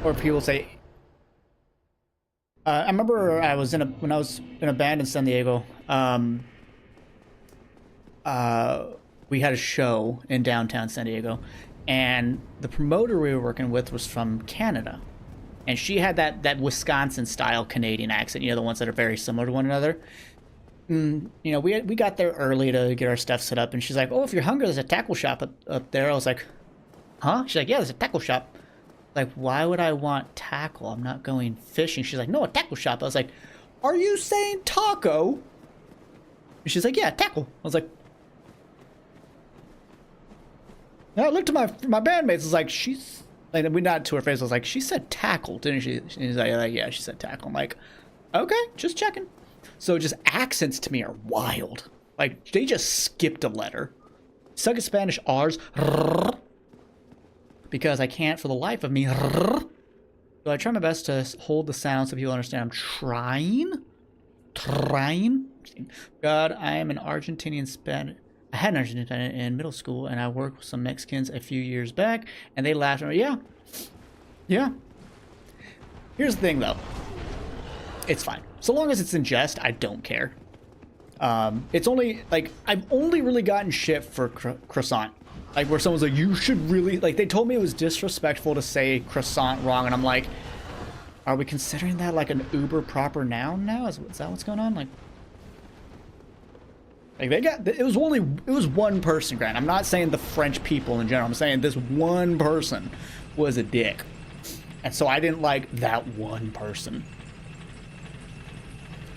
Or people say, I remember when I was in a band in San Diego, we had a show in downtown San Diego, and the promoter we were working with was from Canada, and she had that Wisconsin style Canadian accent, the ones that are very similar to one another. We got there early to get our stuff set up, and she's like, oh, if you're hungry, there's a tackle shop up there. I was like, huh? She's like, yeah, there's a tackle shop. Like, why would I want tackle? I'm not going fishing. She's like, no, a tackle shop. I was like, are you saying taco? And she's like, yeah, tackle. I was like, and I looked at my bandmates. I was like, and we nodded to her face. I was like, she said tackle, didn't she? She's like, yeah, she said tackle. I'm like, okay, just checking. So just accents to me are wild. Like, they just skipped a letter. Suck at Spanish R's. Because I can't for the life of me. So I try my best to hold the sound so people understand I'm trying. God, I am an Argentinian Spanish. I had an Argentinian in middle school, and I worked with some Mexicans a few years back, and they laughed at me. Yeah. Here's the thing, though. it's fine. So long as it's in jest, I don't care. It's only, like, I've only really gotten shit for croissant. Like, where someone's like, you should really, like, they told me it was disrespectful to say croissant wrong, and I'm like, are we considering that, like, an uber proper noun now? Is that what's going on? Like, they got, it was one person, Grant. I'm not saying the French people in general. I'm saying this one person was a dick. And so I didn't like that one person.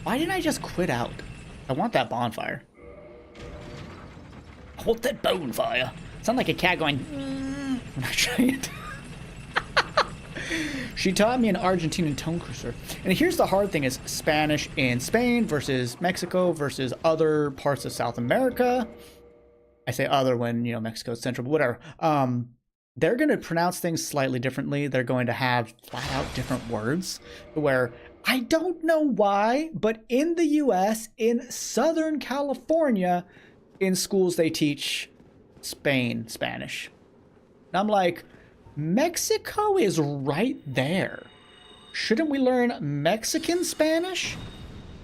Why didn't I just quit out? I want that bonfire. I want that bonfire. Sound like a cat going, when I try it. She taught me an Argentinian tone cruiser. And here's the hard thing is Spanish in Spain versus Mexico versus other parts of South America. I say other when, you know, Mexico's central, but whatever. They're going to pronounce things slightly differently. They're going to have flat out different words where I don't know why, but in the US, in Southern California, in schools they teach Spanish. And I'm like, Mexico is right there. Shouldn't we learn Mexican Spanish?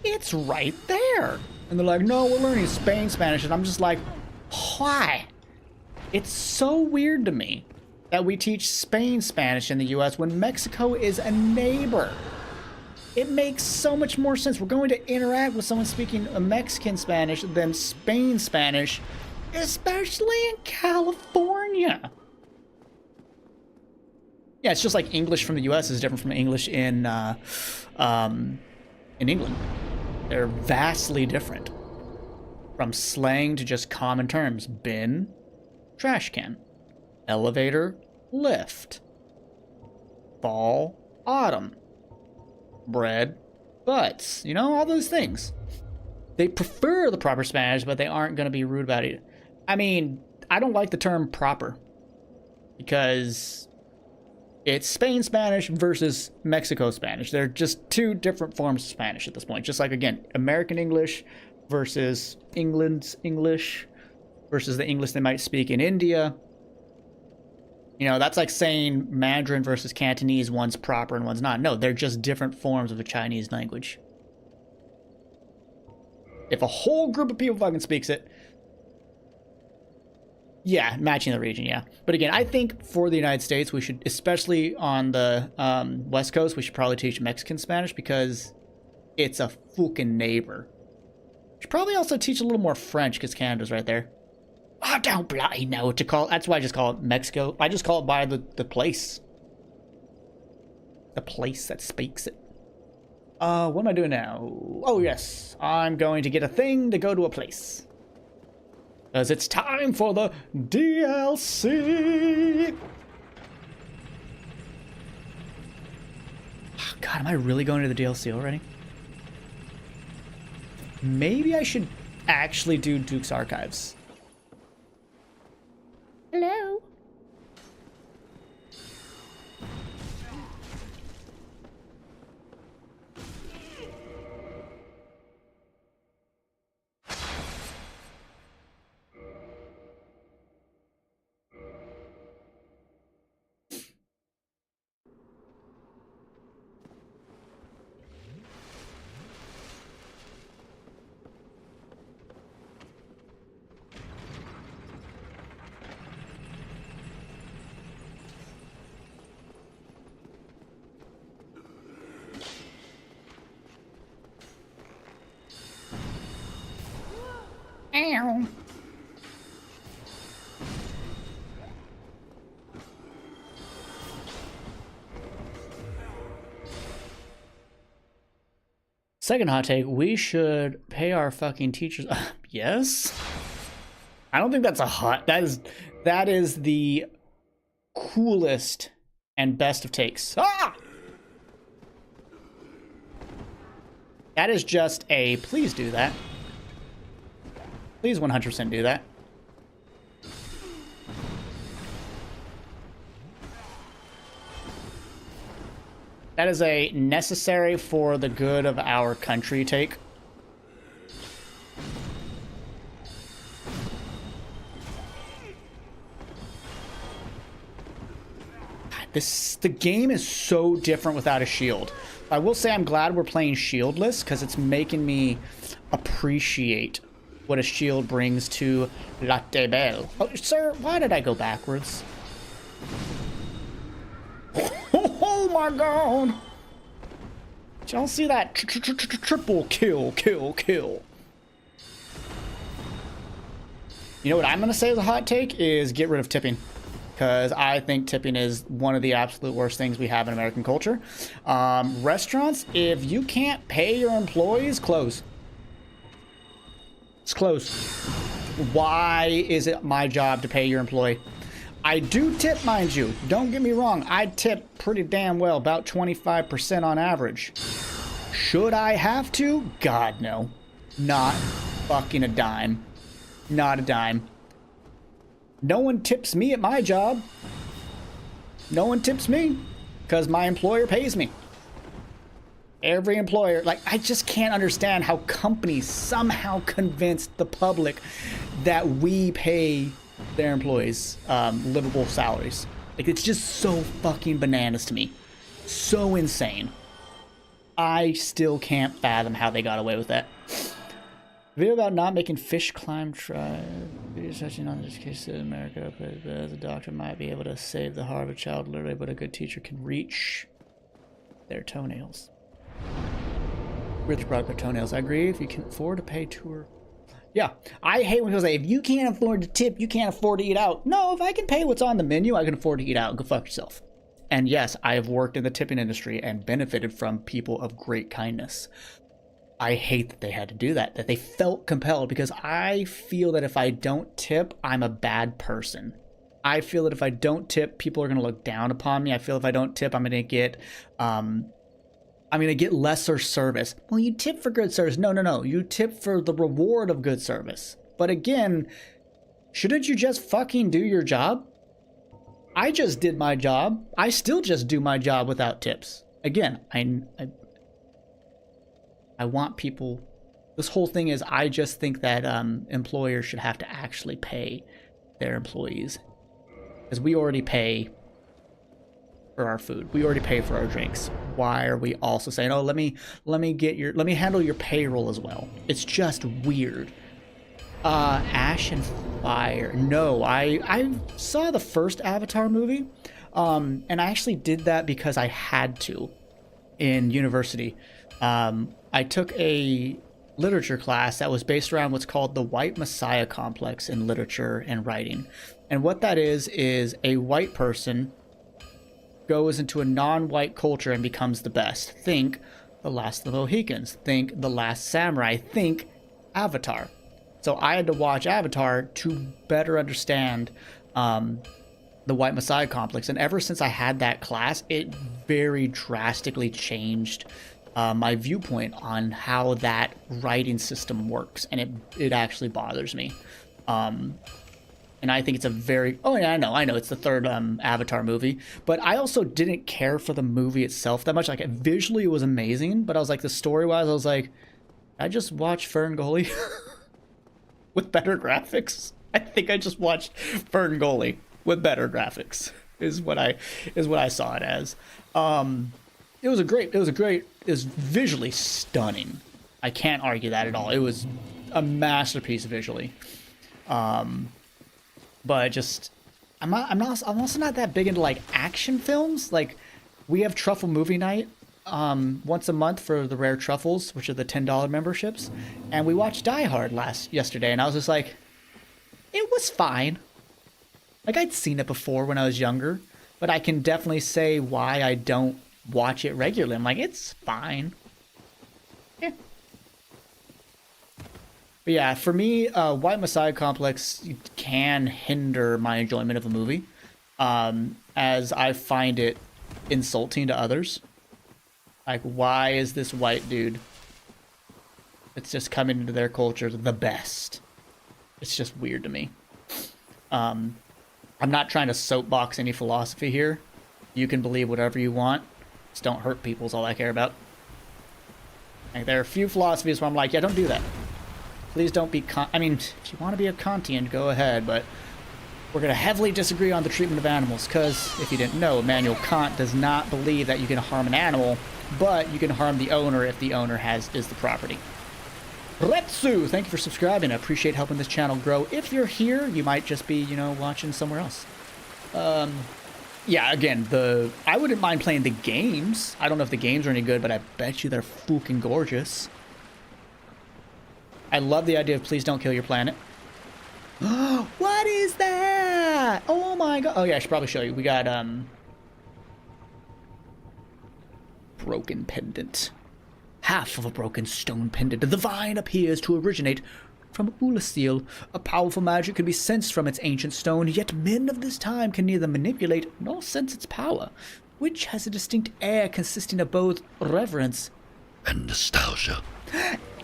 It's right there. And they're like, no, we're learning Spanish. And I'm just like, why? It's so weird to me that we teach Spanish in the US when Mexico is a neighbor. It makes so much more sense. We're going to interact with someone speaking a Mexican Spanish than Spanish, especially in California. Yeah, it's just like English from the US is different from English in England. They're vastly different. From slang to just common terms. Bin, trash can. Elevator, lift. Fall, autumn. Bread, butts. You know, all those things. They prefer the proper Spanish, but they aren't going to be rude about it. I mean, I don't like the term proper. Because it's Spain Spanish versus Mexico Spanish. They're just two different forms of Spanish at this point. Just like, again, American English versus England's English versus the English they might speak in India. You know, that's like saying Mandarin versus Cantonese, one's proper and one's not. No, they're just different forms of the Chinese language. If a whole group of people fucking speaks it, yeah, matching the region, yeah. But again, I think for the United States, we should, especially on the West Coast, we should probably teach Mexican Spanish because it's a fucking neighbor. We should probably also teach a little more French because Canada's right there. I don't bloody know what to call it. That's why I just call it Mexico. I just call it by the place. The place that speaks it. What am I doing now? Oh, yes. I'm going to get a thing to go to a place. Because it's time for the DLC. Oh, God, am I really going to the DLC already? Maybe I should actually do Duke's Archives. Hello? Ow. Second hot take, we should pay our fucking teachers. Yes? I don't think that's a hot. That is the coolest and best of takes. Ah! That is just a please do that. Please 100% do that. That is a necessary for the good of our country take. The game is so different without a shield. I will say I'm glad we're playing shieldless because it's making me appreciate what a shield brings to La Table. Oh, sir, why did I go backwards? Oh my god! Did y'all see that? Triple kill. You know what I'm going to say as a hot take is get rid of tipping. Because I think tipping is one of the absolute worst things we have in American culture. Restaurants, if you can't pay your employees, close. It's close. Why is it my job to pay your employee? I do tip, mind you. Don't get me wrong. I tip pretty damn well, about 25% on average. Should I have to? God, no. Not fucking a dime. Not a dime. No one tips me at my job. No one tips me because my employer pays me. Every employer, like, I just can't understand how companies somehow convinced the public that we pay their employees livable salaries. Like, it's just so fucking bananas to me. So insane. I still can't fathom how they got away with that. Video about not making fish climb try. Video touching on this case in America, but the doctor might be able to save the heart of a child literally, but a good teacher can reach their toenails. Really brought up their toenails. I agree. If you can afford to pay tour. Yeah, I hate when people say, if you can't afford to tip, you can't afford to eat out. No, if I can pay what's on the menu, I can afford to eat out. Go fuck yourself. And yes, I have worked in the tipping industry and benefited from people of great kindness. I hate that they had to do that they felt compelled, because I feel that if I don't tip, I'm a bad person. I feel that if I don't tip, people are going to look down upon me. I feel if I don't tip, I'm going to get lesser service. Well, you tip for good service. No. You tip for the reward of good service. But again, shouldn't you just fucking do your job? I just did my job. I still just do my job without tips. Again, I want people. This whole thing is, I just think that employers should have to actually pay their employees, because we already pay for our food. We already pay for our drinks. Why are we also saying, oh, let me handle your payroll as well? It's just weird. Ash and Fire. No, I saw the first Avatar movie, and I actually did that because I had to in university. I took a literature class that was based around what's called the white messiah complex in literature and writing. And what that is a white person goes into a non-white culture and becomes the best. Think The Last of the Mohicans. Think The Last Samurai. Think Avatar. So I had to watch Avatar to better understand the white messiah complex. And ever since I had that class, it very drastically changed my viewpoint on how that writing system works, and it actually bothers me. And I think it's a very... Oh, yeah, I know it's the third Avatar movie, but I also didn't care for the movie itself that much. Like, visually it was amazing, but I was like, the story-wise, I was like, I just watched Ferngully with better graphics. I think I just watched Ferngully with better graphics, is what I saw it as. It was visually stunning. I can't argue that at all. It was a masterpiece visually. But just, I'm also not that big into like action films. Like, we have Truffle Movie Night once a month for the rare truffles, which are the $10 memberships, and we watched Die Hard yesterday, and I was just like, it was fine. Like, I'd seen it before when I was younger, but I can definitely say why I don't watch it regularly. I'm like, it's fine. Yeah. But yeah, for me, white messiah complex can hinder my enjoyment of a movie, as I find it insulting to others. Like, why is this white dude that's just coming into their culture the best? It's just weird to me. I'm not trying to soapbox any philosophy here. You can believe whatever you want. Just don't hurt people is all I care about. Like, there are a few philosophies where I'm like, yeah, don't do that. Please don't be I mean, if you want to be a Kantian, go ahead, but we're going to heavily disagree on the treatment of animals, because if you didn't know, Immanuel Kant does not believe that you can harm an animal but you can harm the owner if the owner is the property. Retsu, thank you for subscribing. I appreciate helping this channel grow. If you're here, you might just be, you know, watching somewhere else. Yeah, again, I wouldn't mind playing the games. I don't know if the games are any good, but I bet you they're fucking gorgeous. I love the idea of please don't kill your planet. What is that? Oh my god. Oh yeah, I should probably show you. We got, broken pendant. Half of a broken stone pendant. The vine appears to originate from Ulasteel. A powerful magic can be sensed from its ancient stone, yet men of this time can neither manipulate nor sense its power, which has a distinct air consisting of both reverence and nostalgia.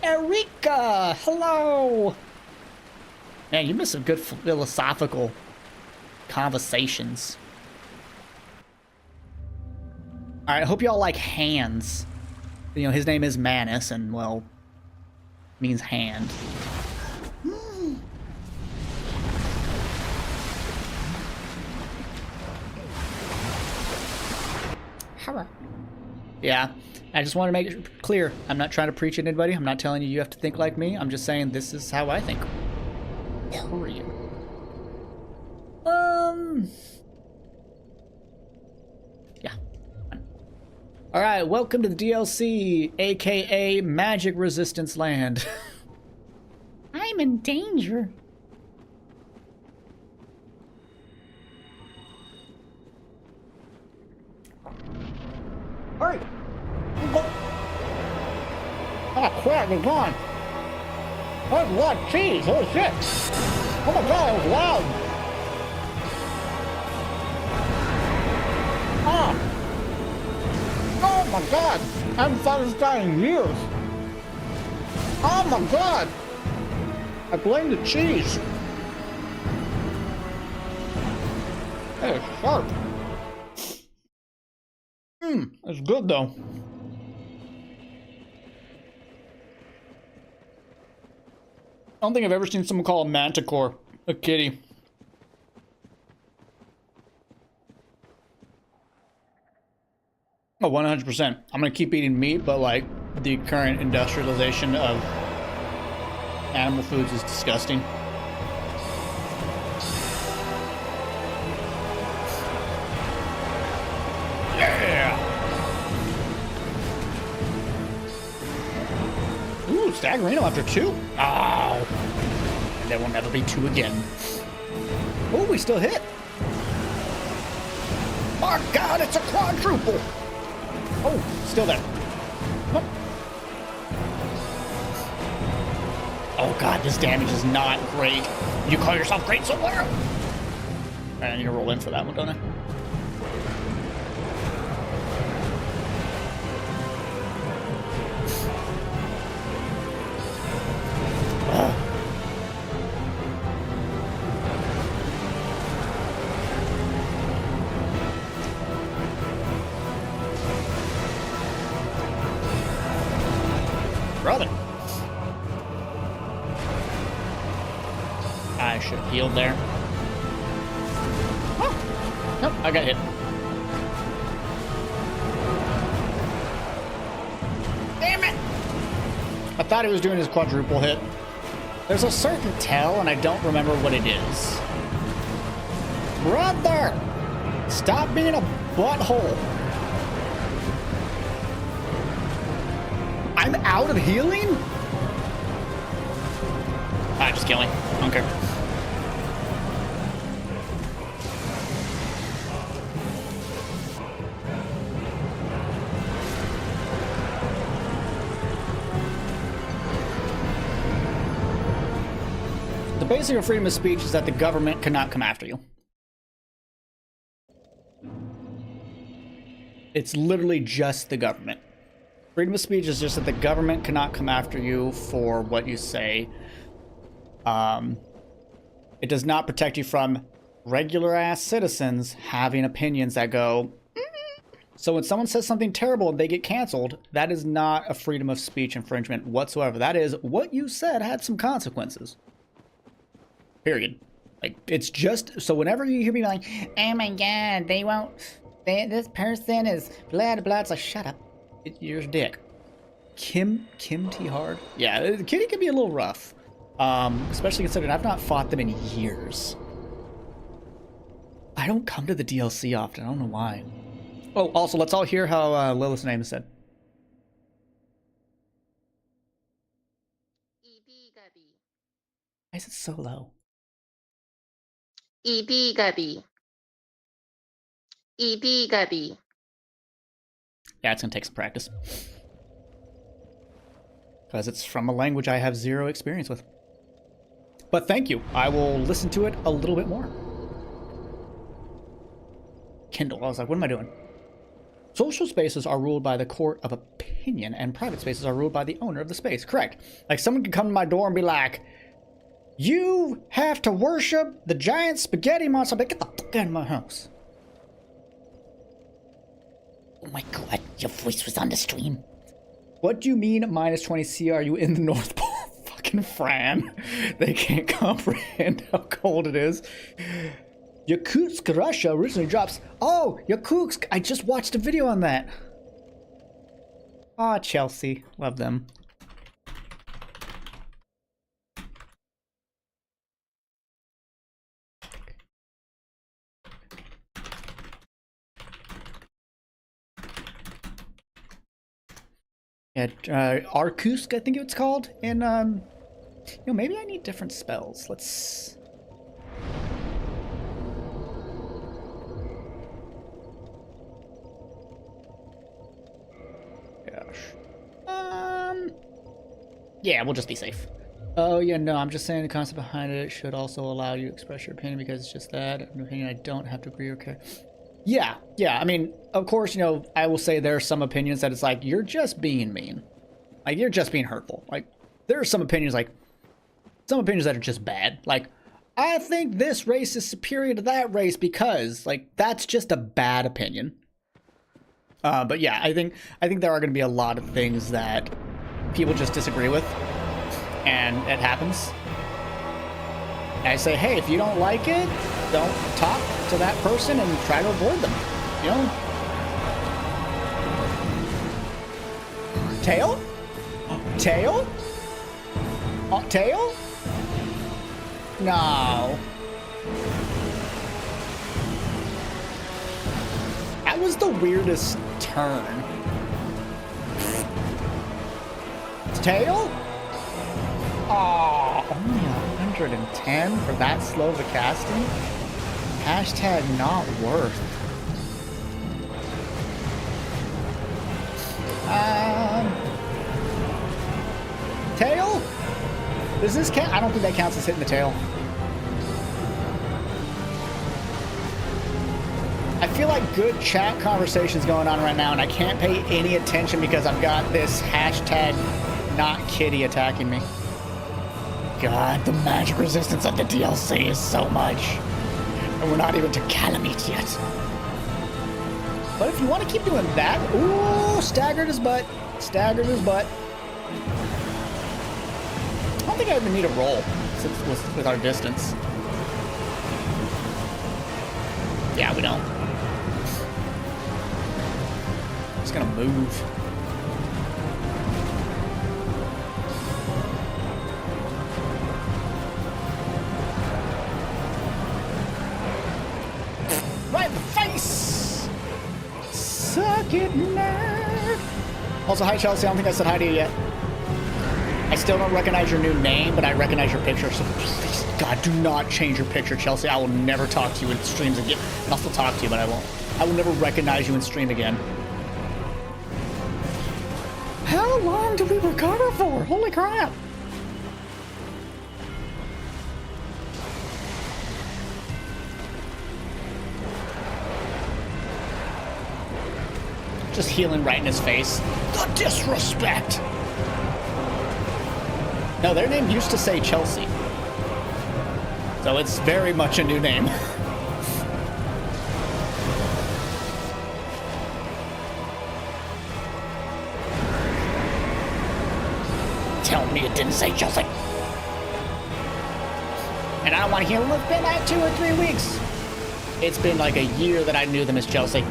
Erika! Hello! Man, you missed some good philosophical conversations. Alright, I hope y'all like hands. You know, his name is Manus, and, well, means hand. Hello. Yeah, I just want to make it clear. I'm not trying to preach at anybody. I'm not telling you you have to think like me. I'm just saying this is how I think. Period. Yeah. Alright, welcome to the DLC, aka Magic Resistance Land. I'm in danger. Hurry! Oh crap, they're gone. There's a lot of cheese, holy shit. Oh my god, that was loud. Ah! Oh my god! I haven't fought this guy in years. Oh my god! I blame the cheese. That is sharp. It's good though. I don't think I've ever seen someone call a manticore a kitty. Oh, 100%. I'm gonna keep eating meat, but like the current industrialization of animal foods is disgusting. Yeah. Ooh, Staggerino after 2. Oh. And there will never be 2 again. Oh, we still hit. My God, it's a quadruple. Oh, still there. Oh God, this damage is not great. You call yourself great somewhere? Alright, I need to roll in for that one, don't I? Brother. I should have healed there. Oh. Nope, I got hit. Damn it! I thought he was doing his quadruple hit. There's a certain tell, and I don't remember what it is. Brother! Stop being a butthole. I'm out of healing? Just killing. I don't care. The basic of freedom of speech is that the government cannot come after you. It's literally just the government. Freedom of speech is just that the government cannot come after you for what you say. It does not protect you from regular-ass citizens having opinions that go, So when someone says something terrible and they get canceled, that is not a freedom of speech infringement whatsoever. That is, what you said had some consequences. Period. Like, it's just, so whenever you hear me like, oh my God, this person is blah, blah, it's like, shut up. You're a dick. Kim T Hard? Yeah, Kitty can be a little rough. Especially considering I've not fought them in years. I don't come to the DLC often. I don't know why. Oh, also, let's all hear how Lilith's name is said. Why is it so low? Ibigabi. Ibigabi. Yeah, it's gonna take some practice. Because it's from a language I have zero experience with. But thank you. I will listen to it a little bit more. Kindle. I was like, what am I doing? Social spaces are ruled by the court of opinion, and private spaces are ruled by the owner of the space. Correct. Like, someone could come to my door and be like, you have to worship the giant spaghetti monster. But get the fuck out of my house. Oh my god, your voice was on the stream. What do you mean minus 20 C? Are you in the North Pole? Fucking Fran. They can't comprehend how cold it is. Yakutsk, Russia originally drops. Oh, Yakutsk. I just watched a video on that. Ah, Chelsea. Love them. Yeah, Arkusk, I think it's called. And, maybe I need different spells. Let's... Yeah, we'll just be safe. Oh, yeah, no, I'm just saying the concept behind it should also allow you to express your opinion because it's just that. An opinion I don't have to agree or care. Yeah, I mean, of course, I will say there are some opinions that it's like, you're just being mean. Like, you're just being hurtful. Like, there are some opinions that are just bad. Like, I think this race is superior to that race because, like, that's just a bad opinion. But yeah, I think there are going to be a lot of things that people just disagree with, and it happens. And I say, hey, if you don't like it, don't talk to that person and try to avoid them. Tail? Tail? Tail? No. That was the weirdest turn. Tail? Oh, only 110 for that slow of a casting? Hashtag not worth. Tail? Does this count? I don't think that counts as hitting the tail. I feel like good chat conversations going on right now, and I can't pay any attention because I've got this hashtag not kitty attacking me. God, the magic resistance of the DLC is so much. And we're not even to Calamite yet. But if you want to keep doing that... Ooh, staggered his butt. Staggered his butt. I don't think I even need a roll with our distance. Yeah, we don't. Just gonna move. Right in the face! Suck it, nerd! Also, hi, Chelsea. I don't think I said hi to you yet. I still don't recognize your new name, but I recognize your picture, so please, God, do not change your picture, Chelsea. I will never talk to you in streams again. I'll still talk to you, but I won't. I will never recognize you in stream again. How long do we recover for? Holy crap! Just healing right in his face. The disrespect! No, their name used to say Chelsea. So it's very much a new name. Tell me it didn't say Chelsea. And I don't want to hear, well, it's been like 2 or 3 weeks. It's been like a year that I knew them as Chelsea.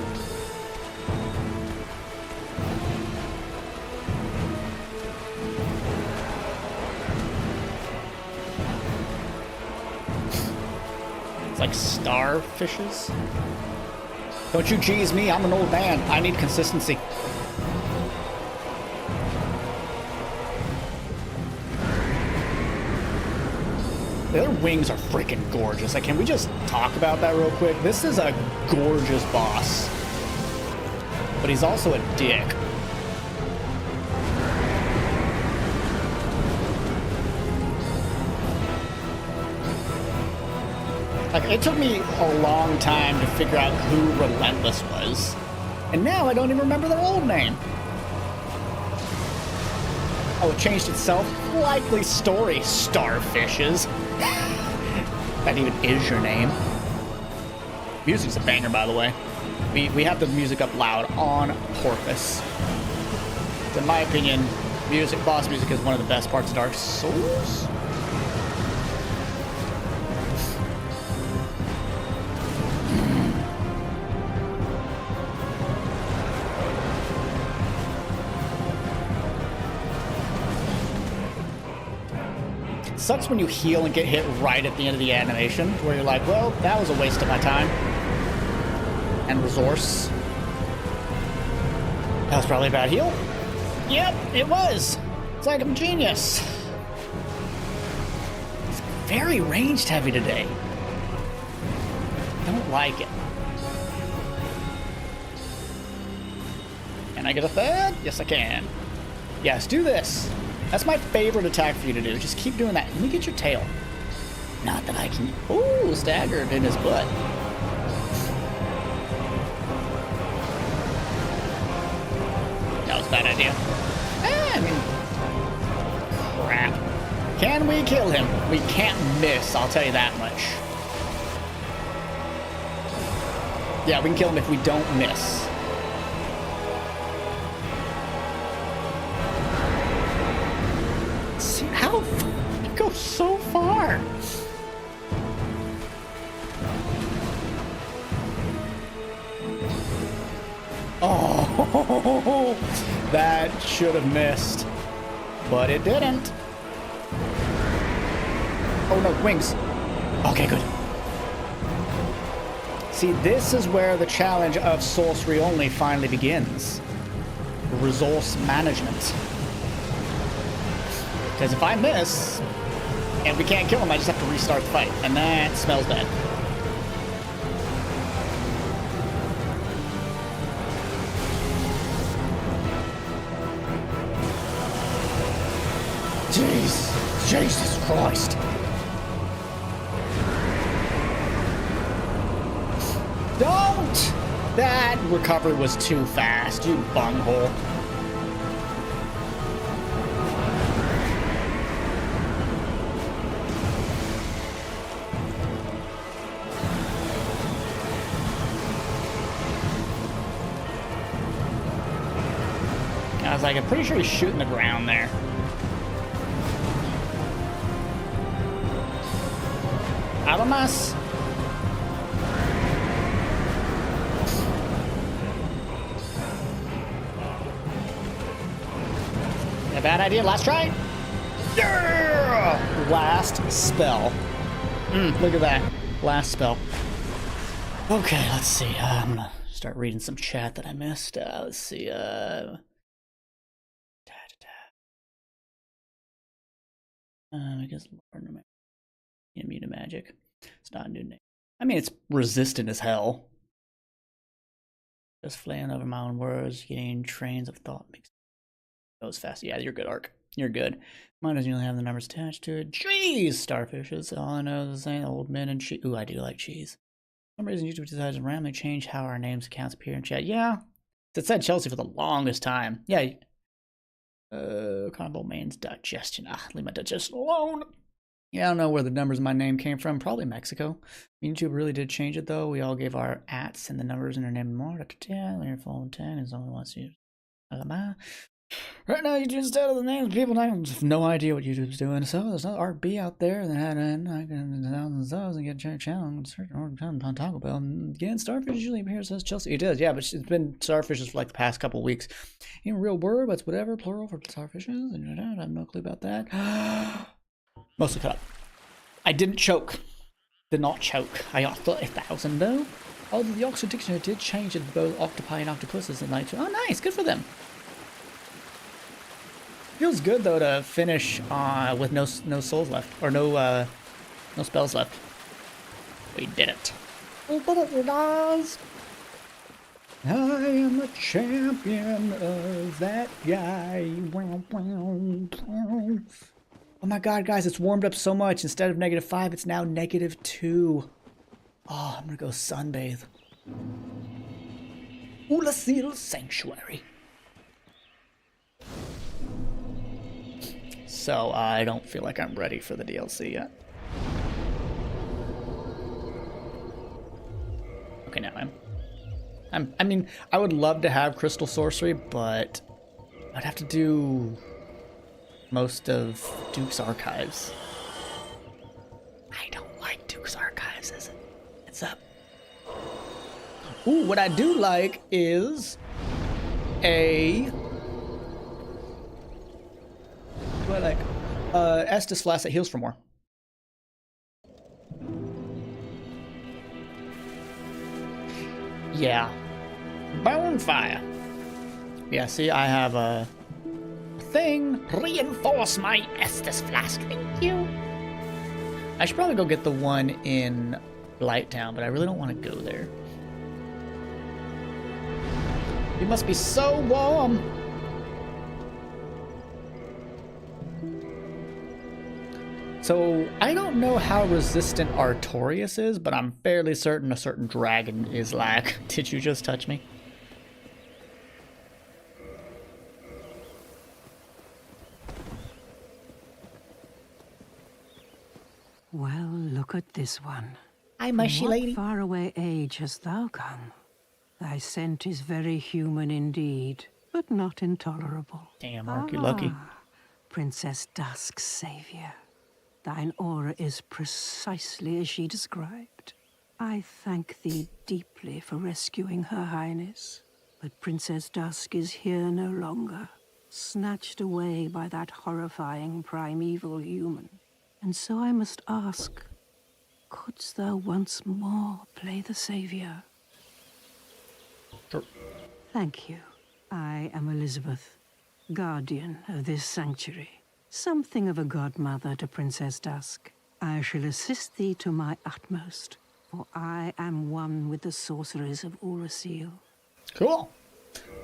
like starfishes. Don't you cheese me, I'm an old man. I need consistency. Their wings are freaking gorgeous. Like, can we just talk about that real quick? This is a gorgeous boss. But he's also a dick. Like, it took me a long time to figure out who Relentless was. And now I don't even remember their old name. Oh, it changed itself? Likely story, starfishes. That even is your name. Music's a banger, by the way. We have the music up loud on purpose. In my opinion, boss music is one of the best parts of Dark Souls. Sucks when you heal and get hit right at the end of the animation, where you're like, well, that was a waste of my time and resource. That was probably a bad heal. Yep, it was. It's like I'm a genius. It's very ranged heavy today. I don't like it. Can I get a third? Yes, I can. Yes, do this. That's my favorite attack for you to do. Just keep doing that. Let me get your tail. Not that I can... Ooh, staggered in his butt. That was a bad idea. I mean... Crap. Can we kill him? We can't miss, I'll tell you that much. Yeah, we can kill him if we don't miss. It goes so far. Oh, that should have missed, but it didn't. Oh no, wings. Okay, good. See, this is where the challenge of sorcery only finally begins. Resource management. Because if I miss, and we can't kill him, I just have to restart the fight. And that smells bad. Jeez. Jesus Christ. Don't! That recovery was too fast, you bunghole. I was like, I'm pretty sure he's shooting the ground there. Out of mess. A bad idea. Last try. Yeah! Last spell. Look at that. Last spell. Okay, let's see. I'm gonna start reading some chat that I missed. Let's see. Because immune to magic. It's not a new name. I mean, it's resistant as hell. Just flaying over my own words, getting trains of thought makes it goes fast. Yeah, you're good, Ark. You're good. Mine doesn't usually have the numbers attached to it. Cheese! Starfishes. All I know is the same old men and cheese. Ooh, I do like cheese. For some reason, YouTube decided to randomly change how our names accounts appear in chat. Yeah. It said Chelsea for the longest time. Yeah. Carnival Main's digestion. Leave my digestion alone. Yeah, I don't know where the numbers of my name came from. Probably Mexico. YouTube really did change it, though. We all gave our ats and the numbers in our name and more. We're full 10 is only wants you. Right now, YouTube, instead of the names of people, I have no idea what YouTube's doing. So there's no RB out there that had thousands of those and get a channel and search on Taco Bell. And again, Starfish usually appears as Chelsea. It does, yeah, but it's been Starfishes for like the past couple weeks. In real word, but it's whatever, plural for Starfishes. I have no clue about that. Mostly cut up. I didn't choke. Did not choke. I got 30,000 though. Oh, the Oxford Dictionary did change it to both octopi and octopuses in night. Oh, nice. Good for them. Feels good though to finish with no souls left, or no spells left. We did it. We did it, you guys. I am a champion of that guy. Oh my god, guys, it's warmed up so much. Instead of -5, it's now -2. Oh, I'm gonna go sunbathe. Ulasil Sanctuary. So I don't feel like I'm ready for the DLC yet. Okay, now I mean, I would love to have Crystal Sorcery, but I'd have to do most of Duke's Archives. I don't like Duke's Archives, is it? What's up? Ooh, what I do like is a... What do I like? Estus Flask that heals for more. Yeah. Bonfire. Yeah, see, I have a thing. Reinforce my Estus Flask, thank you. I should probably go get the one in Blighttown, but I really don't want to go there. You must be so warm. So, I don't know how resistant Artorias is, but I'm fairly certain a certain dragon is like. Did you just touch me? Well, look at this one. Hi, mushy lady. What faraway age hast thou come? Thy scent is very human indeed, but not intolerable. Damn, aren't you lucky? Princess Dusk's savior. Thine aura is precisely as she described. I thank thee deeply for rescuing Her Highness, but Princess Dusk is here no longer, snatched away by that horrifying primeval human. And so I must ask, couldst thou once more play the savior? Sure. Thank you. I am Elizabeth, guardian of this sanctuary. Something of a godmother to Princess Dusk. I shall assist thee to my utmost, for I am one with the sorceries of Urasil. Cool.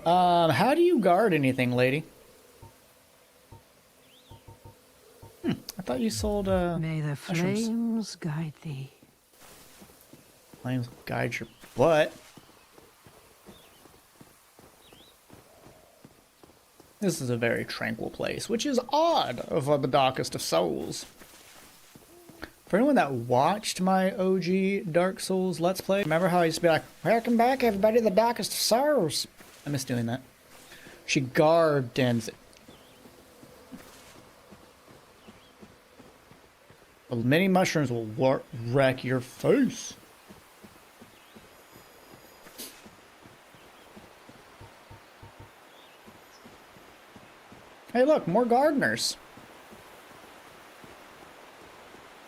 How do you guard anything, lady? I thought you sold, May the mushrooms. flames guide thee. Flames guide your butt. This is a very tranquil place, which is odd for the Darkest of Souls. For anyone that watched my OG Dark Souls Let's Play, remember how I used to be like, welcome back everybody to the Darkest of Souls. I miss doing that. She gardens. The mini mushrooms will wreck your face. Hey look, more gardeners.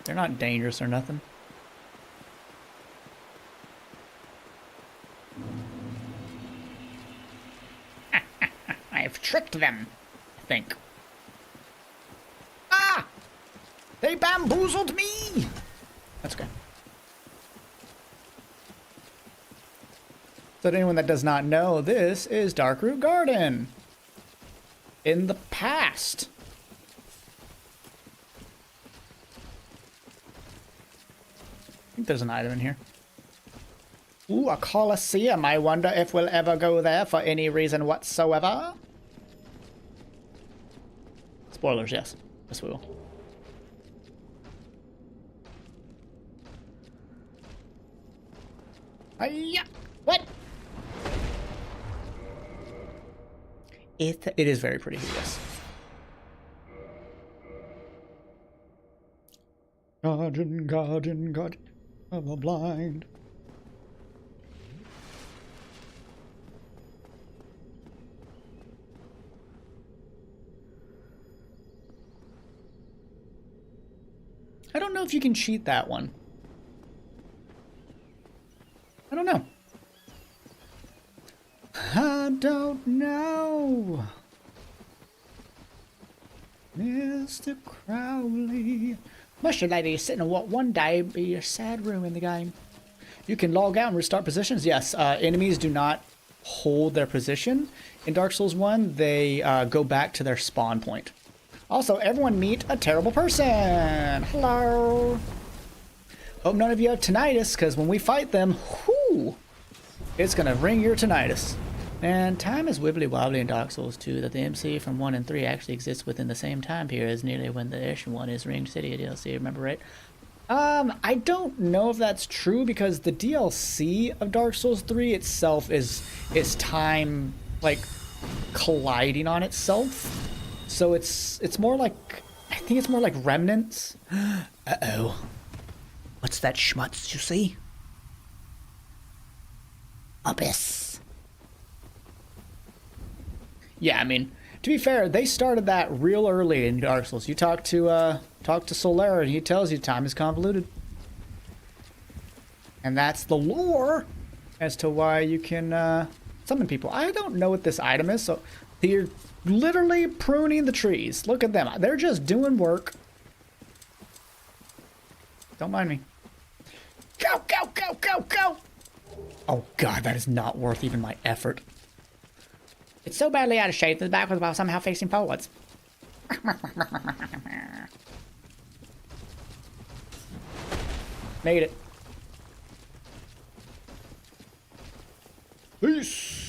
They're not dangerous or nothing. I've tricked them, I think. Ah! They bamboozled me! That's okay. So to anyone that does not know, this is Darkroot Garden. In the past. I think there's an item in here. Ooh, a Colosseum. I wonder if we'll ever go there for any reason whatsoever. Spoilers, yes. Yes, we will. Hiya! What? It is very pretty here, yes. Guardian, guardian, guardian of the blind. I don't know if you can cheat that one. Mr. Crowley. Mushy lady is sitting in what one day be a sad room in the game. You can log out and restart positions. Yes, enemies do not hold their position. In Dark Souls 1, they go back to their spawn point. Also, everyone meet a terrible person. Hello. Hope none of you have tinnitus, because when we fight them, whoo, it's going to ring your tinnitus. And time is wibbly wobbly in Dark Souls 2, that the MC from 1 and 3 actually exists within the same time period as nearly when the Ashen One is Ringed City DLC, remember right? I don't know if that's true, because the DLC of Dark Souls 3 itself is time, like, colliding on itself. So it's more like, I think it's more like remnants. Uh-oh. What's that schmutz you see? Abyss. Yeah, I mean, to be fair, they started that real early in Dark Souls. You talk to Solera, and he tells you time is convoluted. And that's the lore as to why you can summon people. I don't know what this item is, so you're literally pruning the trees. Look at them. They're just doing work. Don't mind me. Go, go, go, go, go! Oh god, that is not worth even my effort. It's so badly out of shape that the backwards while somehow facing forwards. Made it. Peace.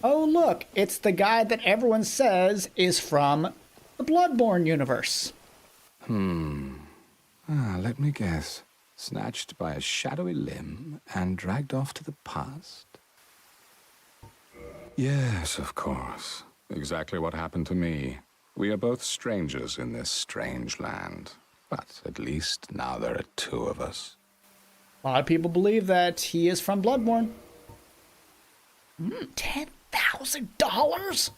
Oh look, it's the guy that everyone says is from the Bloodborne universe. Let me guess. Snatched by a shadowy limb and dragged off to the past? Yes, of course. Exactly what happened to me. We are both strangers in this strange land. But at least now there are two of us. A lot of people believe that he is from Bloodborne. $10,000?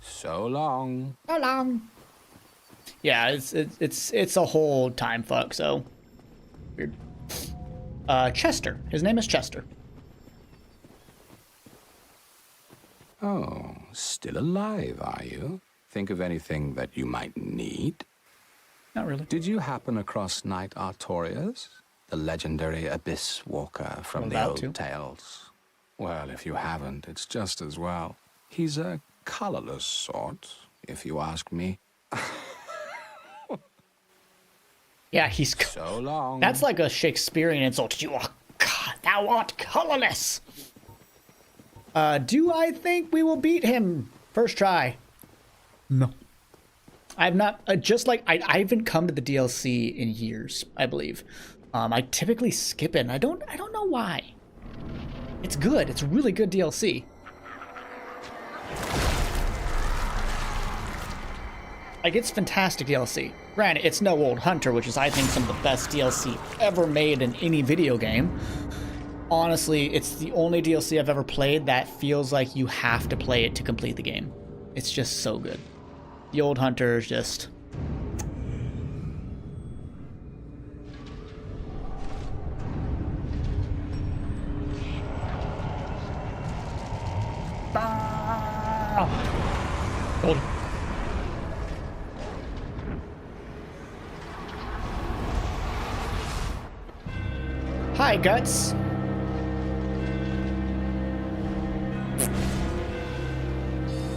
So long. So long. Yeah, it's a whole time fuck, so weird. Chester. His name is Chester. Oh, still alive, are you? Think of anything that you might need? Not really. Did you happen across Knight Artorias, the legendary abyss walker from the old tales? Well, if you haven't, it's just as well. He's a colorless sort, if you ask me. Yeah, he's so long. That's like a Shakespearean insult. Thou art colorless. Do I think we will beat him first try? No. I've not. I haven't come to the DLC in years, I believe. I typically skip it, and I don't know why. It's good. It's really good DLC. Like, it's fantastic DLC. Granted, it's no Old Hunter, which is, I think, some of the best DLC ever made in any video game. Honestly, it's the only DLC I've ever played that feels like you have to play it to complete the game. It's just so good. The Old Hunter is just... Gold. Hi, Guts.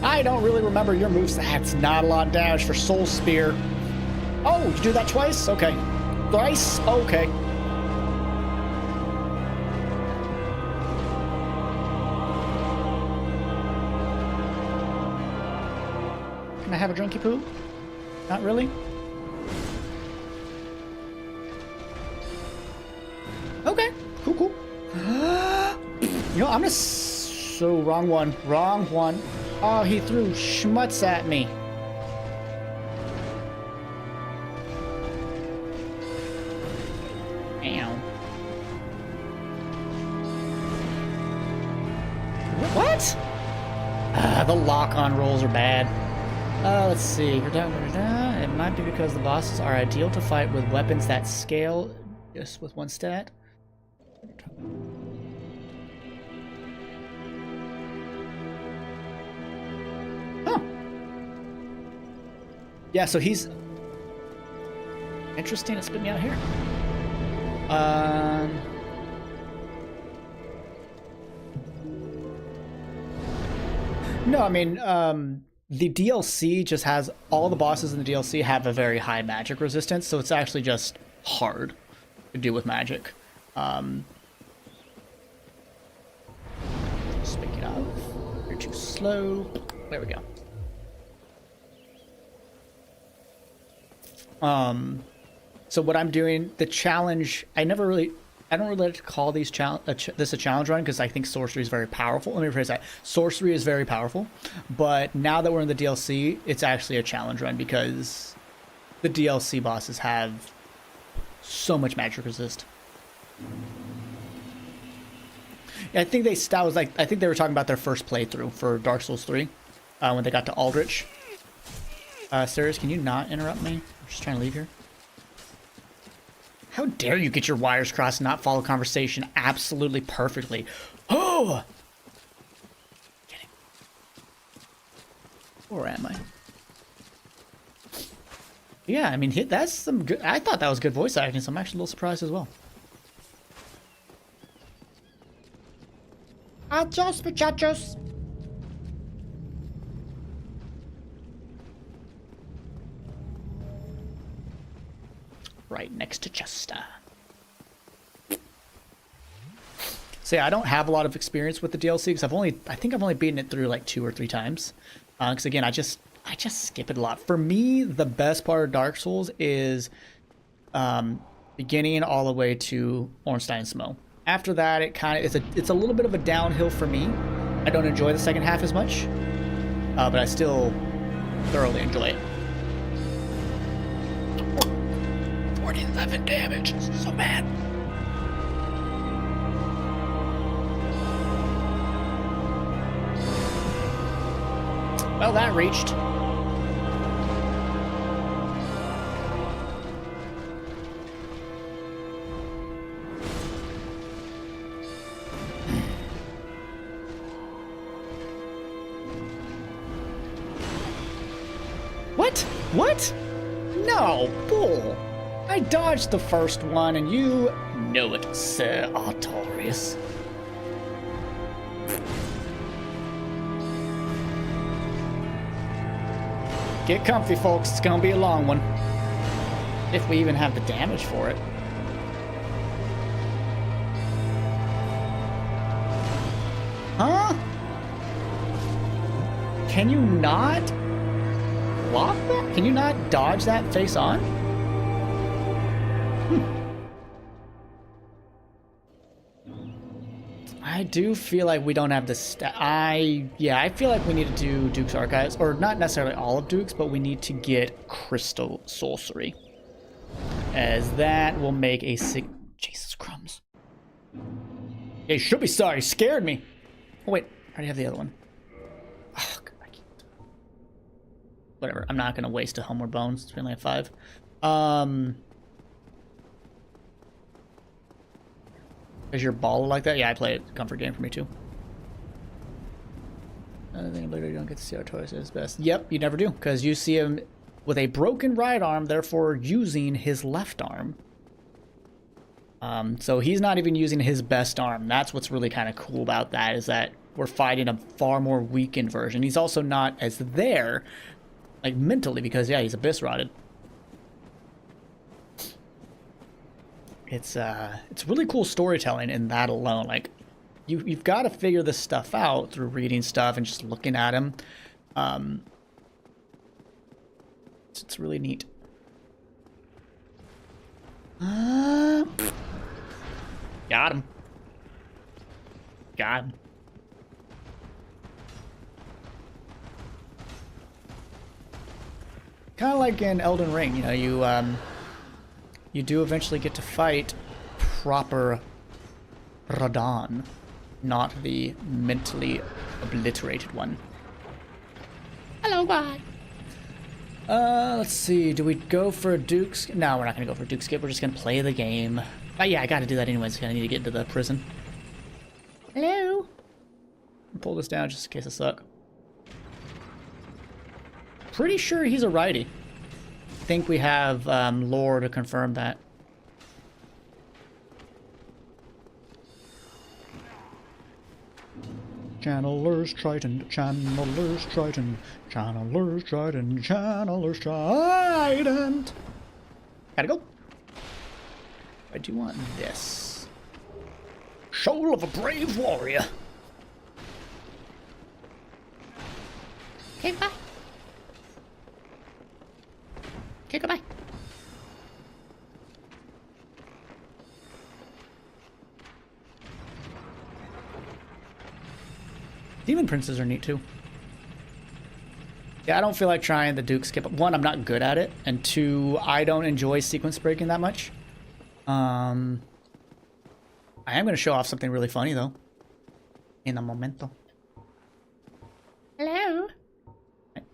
I don't really remember your moves. That's not a lot of damage for Soul Spear. Oh, you do that twice? Okay. Thrice? Okay. Can I have a drinky poo? Not really? Okay, cool. You know, I'm just... So, wrong one. Oh, he threw schmutz at me. Ow. What? The lock-on rolls are bad. Let's see. It might be because the bosses are ideal to fight with weapons that scale just with one stat. Huh. Yeah, so he's interesting. It's spit me out here. No, I mean, the DLC just has all the bosses in the DLC have a very high magic resistance, so it's actually just hard to do with magic. Speaking of, you're too slow. There we go. So what I'm doing, the challenge, I don't really like to call these this a challenge run because I think sorcery is very powerful. Let me rephrase that. Sorcery is very powerful, but now that we're in the DLC, it's actually a challenge run because the DLC bosses have so much magic resist. Yeah, I think I think they were talking about their first playthrough for Dark Souls 3 when they got to Aldrich. Sirius, can you not interrupt me? I'm just trying to leave here. How dare you get your wires crossed and not follow conversation absolutely perfectly? Oh! Get it. Where am I? Yeah, I mean, that's some good... I thought that was good voice acting, so I'm actually a little surprised as well. Adios, muchachos. Right next to Chester. So yeah, I don't have a lot of experience with the DLC because I think I've only beaten it through like 2 or 3 times. Because again, I just skip it a lot. For me, the best part of Dark Souls is beginning all the way to Ornstein Smough. After that, it's a little bit of a downhill for me. I don't enjoy the second half as much, but I still thoroughly enjoy it. 11 damage. So bad. Well, that reached. What? No, bull. I dodged the first one, and you know it, Sir Artorias. Get comfy, folks. It's gonna be a long one. If we even have the damage for it. Huh? Can you not block that? Can you not dodge that face on? I do feel like we don't have the I feel like we need to do Duke's Archives, or not necessarily all of Duke's, but we need to get Crystal Sorcery, as that will make a Jesus crumbs. Yeah, you should be sorry. You scared me. Oh wait, I already have the other one. Oh, I can't. Whatever. I'm not gonna waste a Homeward Bones. It's only at 5. Is your ball like that? Yeah, I play it. Comfort game for me too. Another thing, later you don't get to see Artorias at his best. Yep, you never do, because you see him with a broken right arm, therefore using his left arm. So he's not even using his best arm. That's what's really kind of cool about that, is that we're fighting a far more weakened version. He's also not as there, like mentally, because yeah, he's abyss rotted. It's really cool storytelling in that alone. Like, you've got to figure this stuff out through reading stuff and just looking at him. It's really neat. Got him. Got him. Kind of like in Elden Ring, you know, you do eventually get to fight proper Radahn, not the mentally obliterated one. Hello, bye. Let's see. Do we go for a Duke's? No, we're not gonna go for a Duke's skip. We're just gonna play the game. Yeah, I gotta do that anyways. I need to get into the prison. Hello. Pull this down just in case I suck. Pretty sure he's a righty. I think we have lore to confirm that. Channelers Triton, Channelers Triton, Channelers Triton, Channelers Trident. Gotta go. I do want this. Soul of a brave warrior. Okay, bye. Okay, goodbye. Demon Princes are neat too. Yeah, I don't feel like trying the Duke skip. One, I'm not good at it, and two, I don't enjoy sequence breaking that much. I am going to show off something really funny though. In a momento. Hello.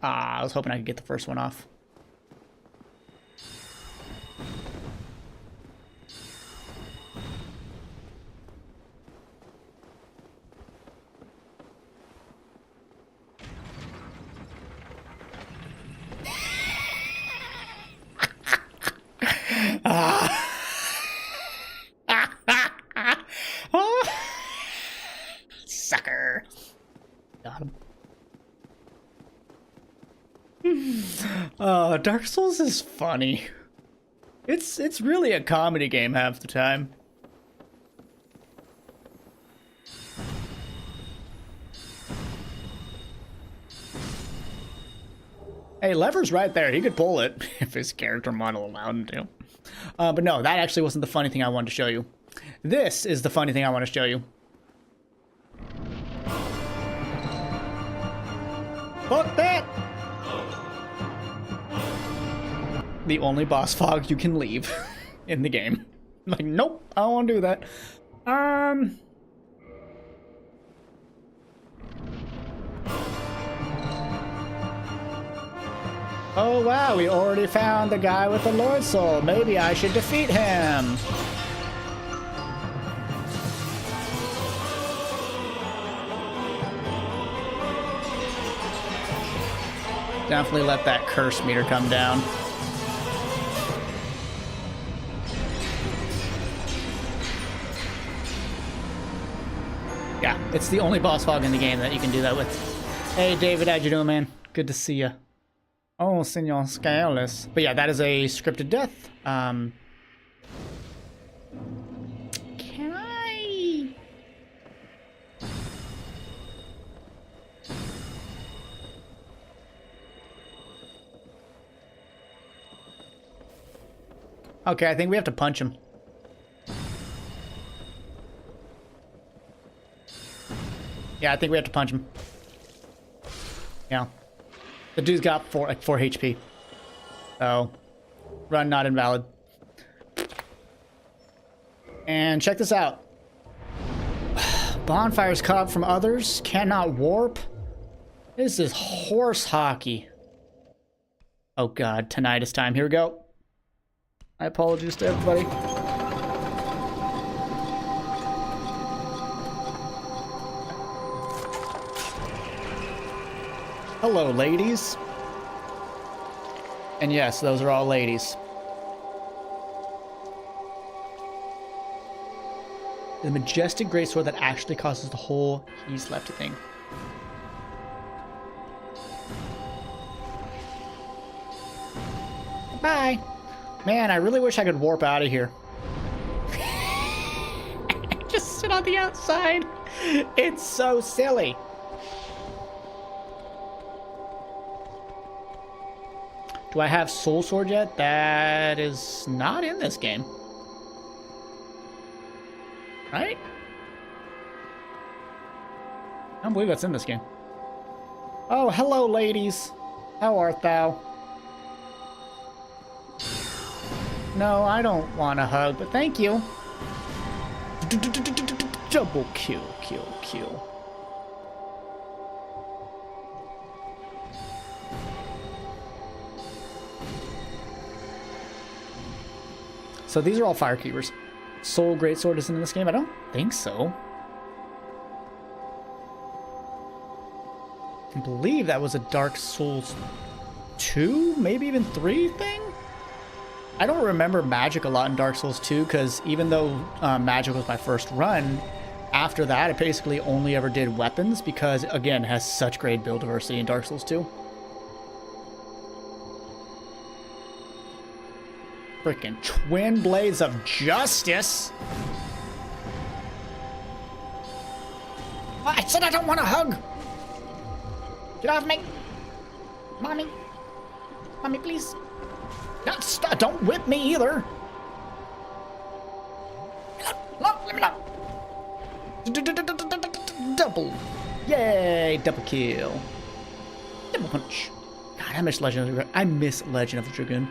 I was hoping I could get the first one off. Sucker. Got him. Dark Souls is funny. It's really a comedy game half the time. Hey, Lever's right there. He could pull it if his character model allowed him to. But no, that actually wasn't the funny thing I wanted to show you. This is the funny thing I want to show you. Fuck that! The only boss fog you can leave in the game. Like, nope, I don't want to do that. Oh wow, we already found the guy with the Lord Soul. Maybe I should defeat him. Definitely let that curse meter come down. Yeah, it's the only boss fog in the game that you can do that with. Hey David, how you doing, man? Good to see ya. Oh, Senor Scaleless. But yeah, that is a scripted death. Can I... Okay, I think we have to punch him. Yeah, I think we have to punch him. Yeah. The dude's got 4 HP. So, run not invalid. And check this out. Bonfires cut up from others, cannot warp. This is horse hockey. Oh god, tinnitus time. Here we go. My apologies to everybody. Hello, ladies. And yes, those are all ladies. The majestic greatsword that actually causes the whole he's left thing. Bye. Man, I really wish I could warp out of here. Just sit on the outside. It's so silly. Do I have Soul Sword yet? That is not in this game. Right? I don't believe that's in this game. Oh, hello, ladies. How art thou? No, I don't want a hug, but thank you. Double kill, kill, kill. So these are all Firekeepers. Soul Greatsword isn't in this game? I don't think so. I believe that was a Dark Souls 2, maybe even 3 thing? I don't remember magic a lot in Dark Souls 2, because even though magic was my first run, after that I basically only ever did weapons, because again, it has such great build diversity in Dark Souls 2. Freaking Twin Blades of Justice! I said I don't want a hug! Get off me! Mommy! Mommy, please! Don't whip me either! Let me know! Double! Yay! Double kill! Double punch! God, I miss Legend of the Dragoon. I miss Legend of the Dragoon.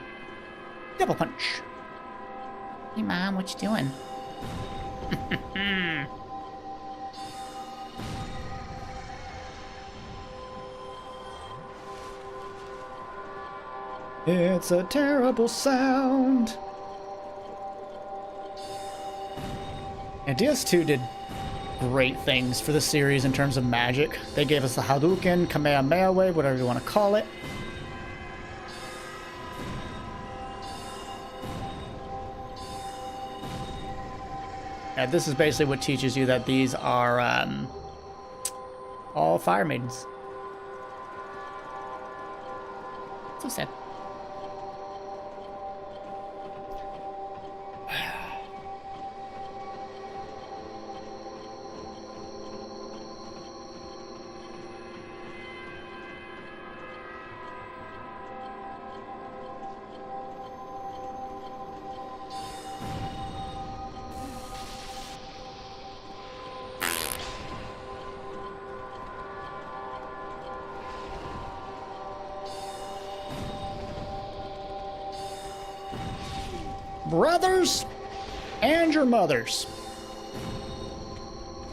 Double punch! Hey, Mom, what you doing? It's a terrible sound. And DS2 did great things for the series in terms of magic. They gave us the Hadouken, Kamehameha Wave, whatever you want to call it. And this is basically what teaches you that these are all Fire Maidens. So sad. Brothers and your mothers.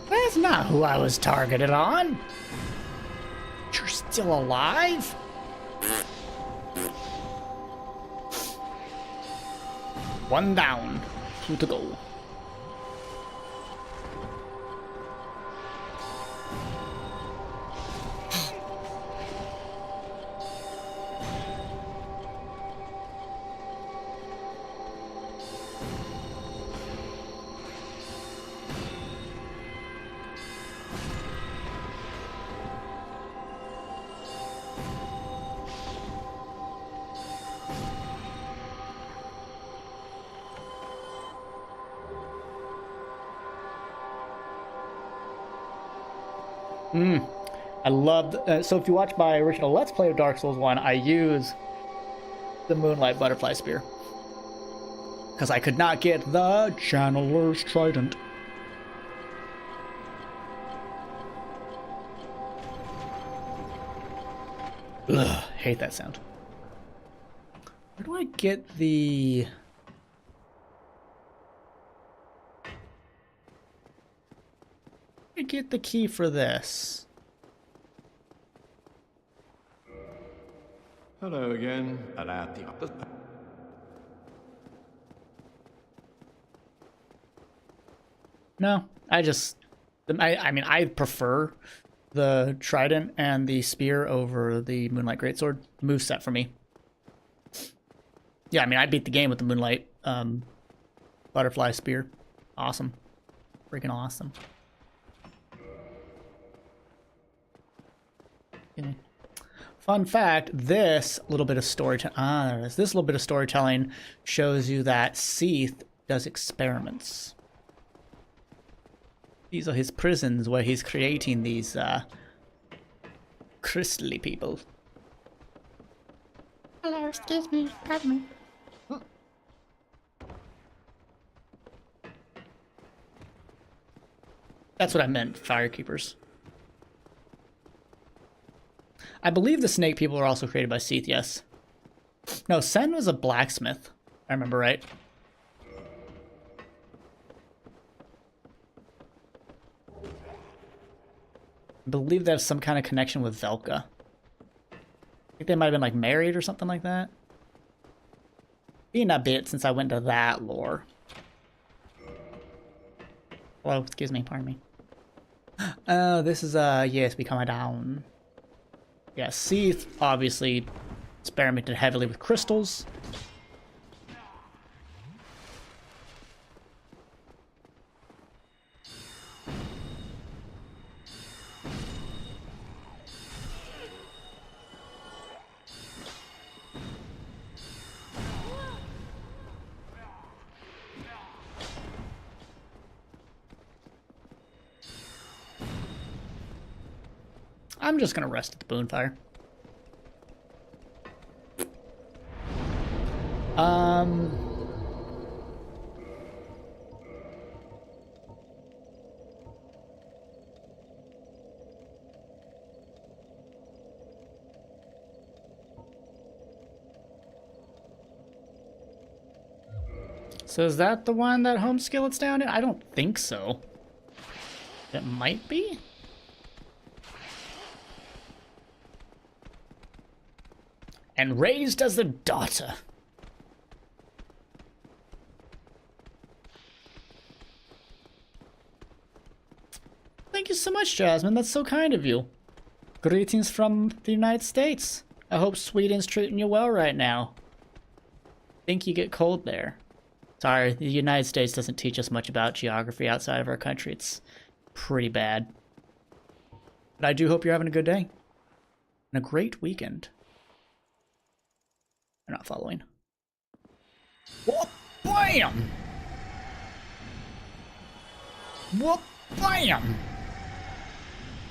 That's not who I was targeted on. You're still alive? One down, 2 to go. I love, so if you watch my original Let's Play of Dark Souls 1, I use the Moonlight Butterfly Spear. Because I could not get the Channeler's Trident. Ugh, hate that sound. Where do I get the... get the key for this? Hello again. No, I mean, I prefer the Trident and the Spear over the Moonlight Greatsword. Moveset for me. Yeah, I mean, I beat the game with the Moonlight Butterfly Spear. Awesome. Freaking awesome. Okay. Fun fact, this little bit of storytelling, there it is. This little bit of storytelling shows you that Seath does experiments. These are his prisons where he's creating these crystally people. Hello, excuse me, pardon me. That's what I meant, Firekeepers. I believe the snake people are also created by Seath, yes. No, Sen was a blacksmith. I remember right. I believe they have some kind of connection with Velka. I think they might have been like married or something like that. Been a bit since I went to that lore. Hello, excuse me, pardon me. Oh, this is, yes, we come down. Yeah, Seath obviously experimented heavily with crystals. I'm just gonna rest at the bonfire. So is that the one that home skillet's down in? I don't think so. It might be? And raised as the daughter. Thank you so much, Jasmine. That's so kind of you. Greetings from the United States. I hope Sweden's treating you well right now. Think you get cold there. Sorry, the United States doesn't teach us much about geography outside of our country. It's pretty bad. But I do hope you're having a good day. And a great weekend. They're not following. Whoop! Bam! Whoop! Bam!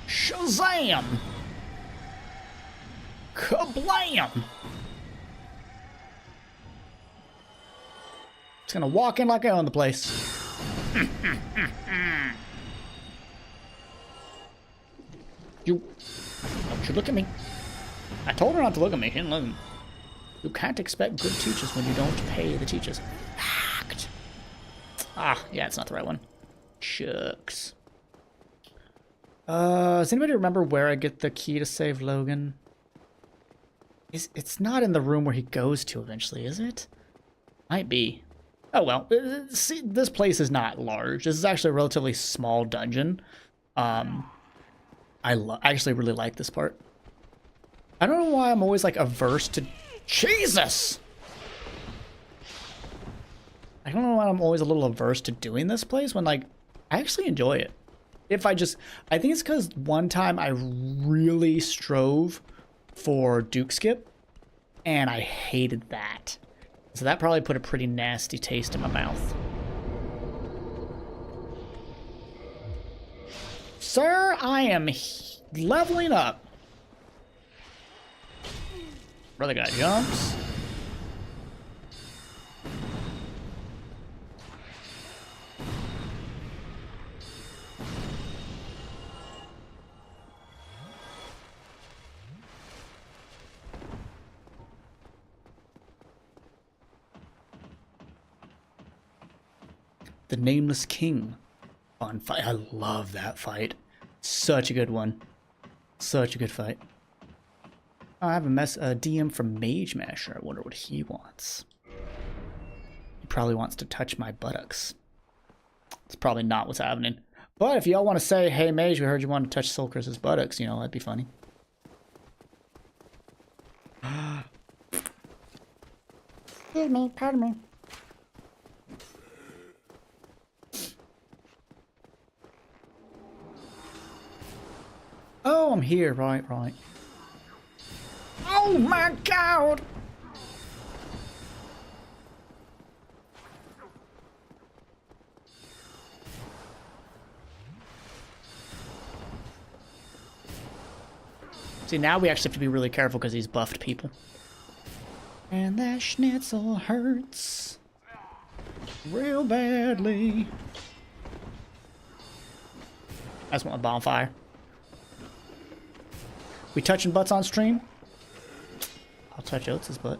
Shazam! Kablam! Just gonna walk in like I own the place. You... Don't you look at me. I told her not to look at me. She didn't look at me. You can't expect good teachers when you don't pay the teachers. Fact. Ah, yeah, it's not the right one. Shucks. Does anybody remember where I get the key to save Logan? It's not in the room where he goes to eventually, is it? Might be. Oh well. See, this place is not large. This is actually a relatively small dungeon. I actually really like this part. I don't know why I'm always like averse to... Jesus! I don't know why I'm always a little averse to doing this place when, like, I actually enjoy it. I think it's because one time I really strove for Duke Skip, and I hated that. So that probably put a pretty nasty taste in my mouth. Sir, I am leveling up. Brother guy jumps. The Nameless King. Fun fight. I love that fight. Such a good one. Such a good fight. I have a DM from Mage Masher. I wonder what he wants. He probably wants to touch my buttocks. It's probably not what's happening. But if y'all want to say, hey Mage, we heard you want to touch Soul Curse's buttocks, you know, that'd be funny. Excuse me, pardon me. Oh, I'm here. Right. Oh my god! See, now we actually have to be really careful because he's buffed people. And that schnitzel hurts real badly. I just want a bonfire. We touching butts on stream? I'll touch Oates' butt.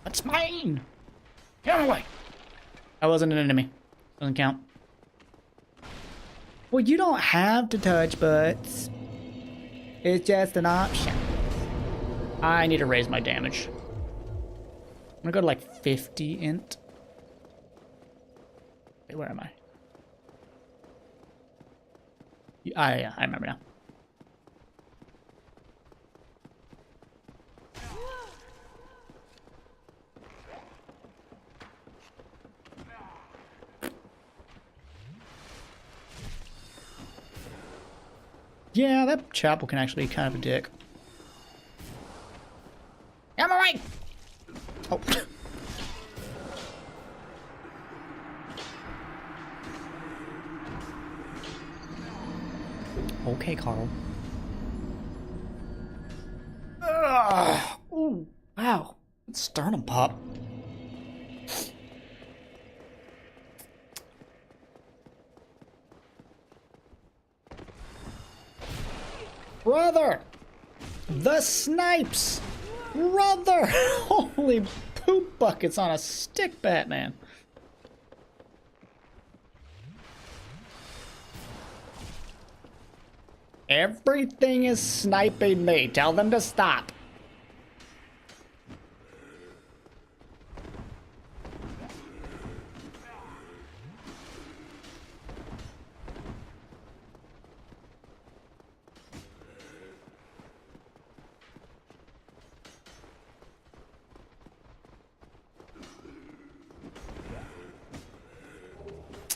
That's mine! Get away! I wasn't an enemy. Doesn't count. Well, you don't have to touch butts. It's just an option. I need to raise my damage. I'm gonna go to like 50 int. Wait, where am I? Yeah, I remember now. Yeah, that chapel can actually be kind of a dick. I'm alright! Oh. Okay, Carl. Ooh, wow. Sternum pop. Brother! The snipes! Brother! Holy poop buckets on a stick, Batman. Everything is sniping me. Tell them to stop.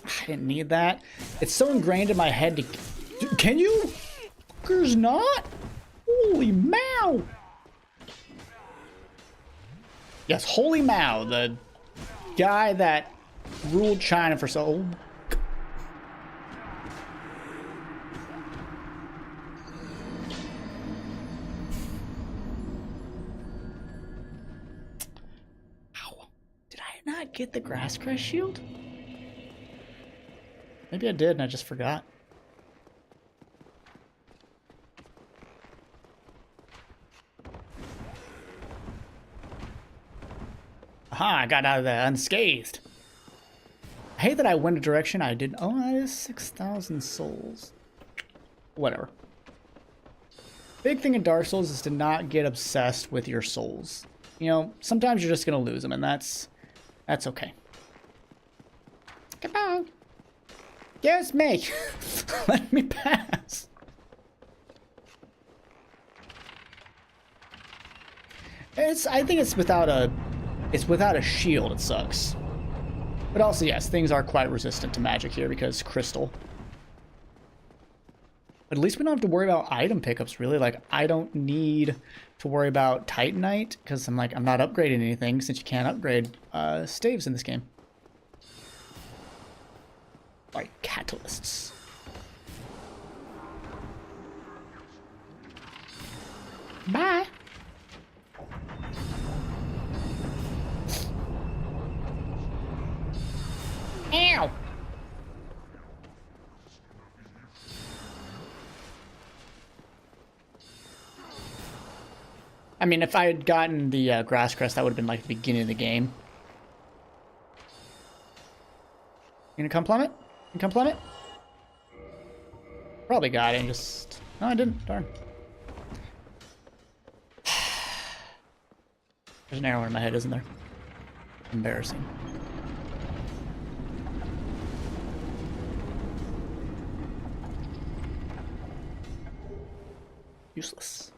I didn't need that. It's so ingrained in my head to... Can you? Fuckers not? Holy Mao! Yes, Holy Mao, the guy that ruled China for so... Ow. Did I not get the Grass Crest shield? Maybe I did and I just forgot. Aha, I got out of there unscathed. I hate that I went a direction I didn't. Oh, that is 6,000 souls. Whatever. Big thing in Dark Souls is to not get obsessed with your souls. You know, sometimes you're just gonna lose them, and that's okay. Goodbye. Excuse me. Let me pass. I think it's without a shield, it sucks. But also, yes, things are quite resistant to magic here because crystal. But at least we don't have to worry about item pickups, really. Like, I don't need to worry about Titanite because I'm not upgrading anything since you can't upgrade staves in this game. Like catalysts. Bye. Ow. I mean, if I had gotten the Grass Crest, that would have been like the beginning of the game. You gonna come plummet? You come plummet? Probably got it and just... No, I didn't. Darn. There's an arrow in my head, isn't there? Embarrassing. Useless.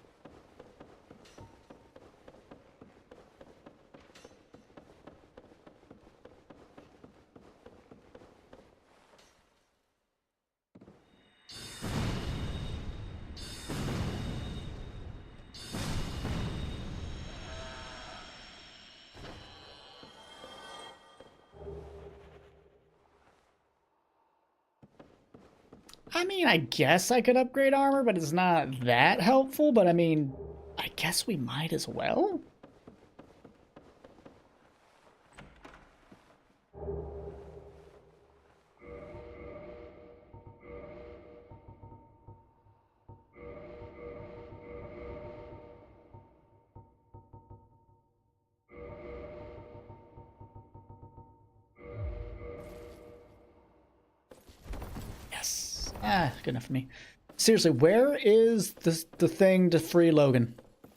I mean, I guess I could upgrade armor, but it's not that helpful. But I mean, I guess we might as well. Good enough for me. Seriously, where is the thing to free Logan?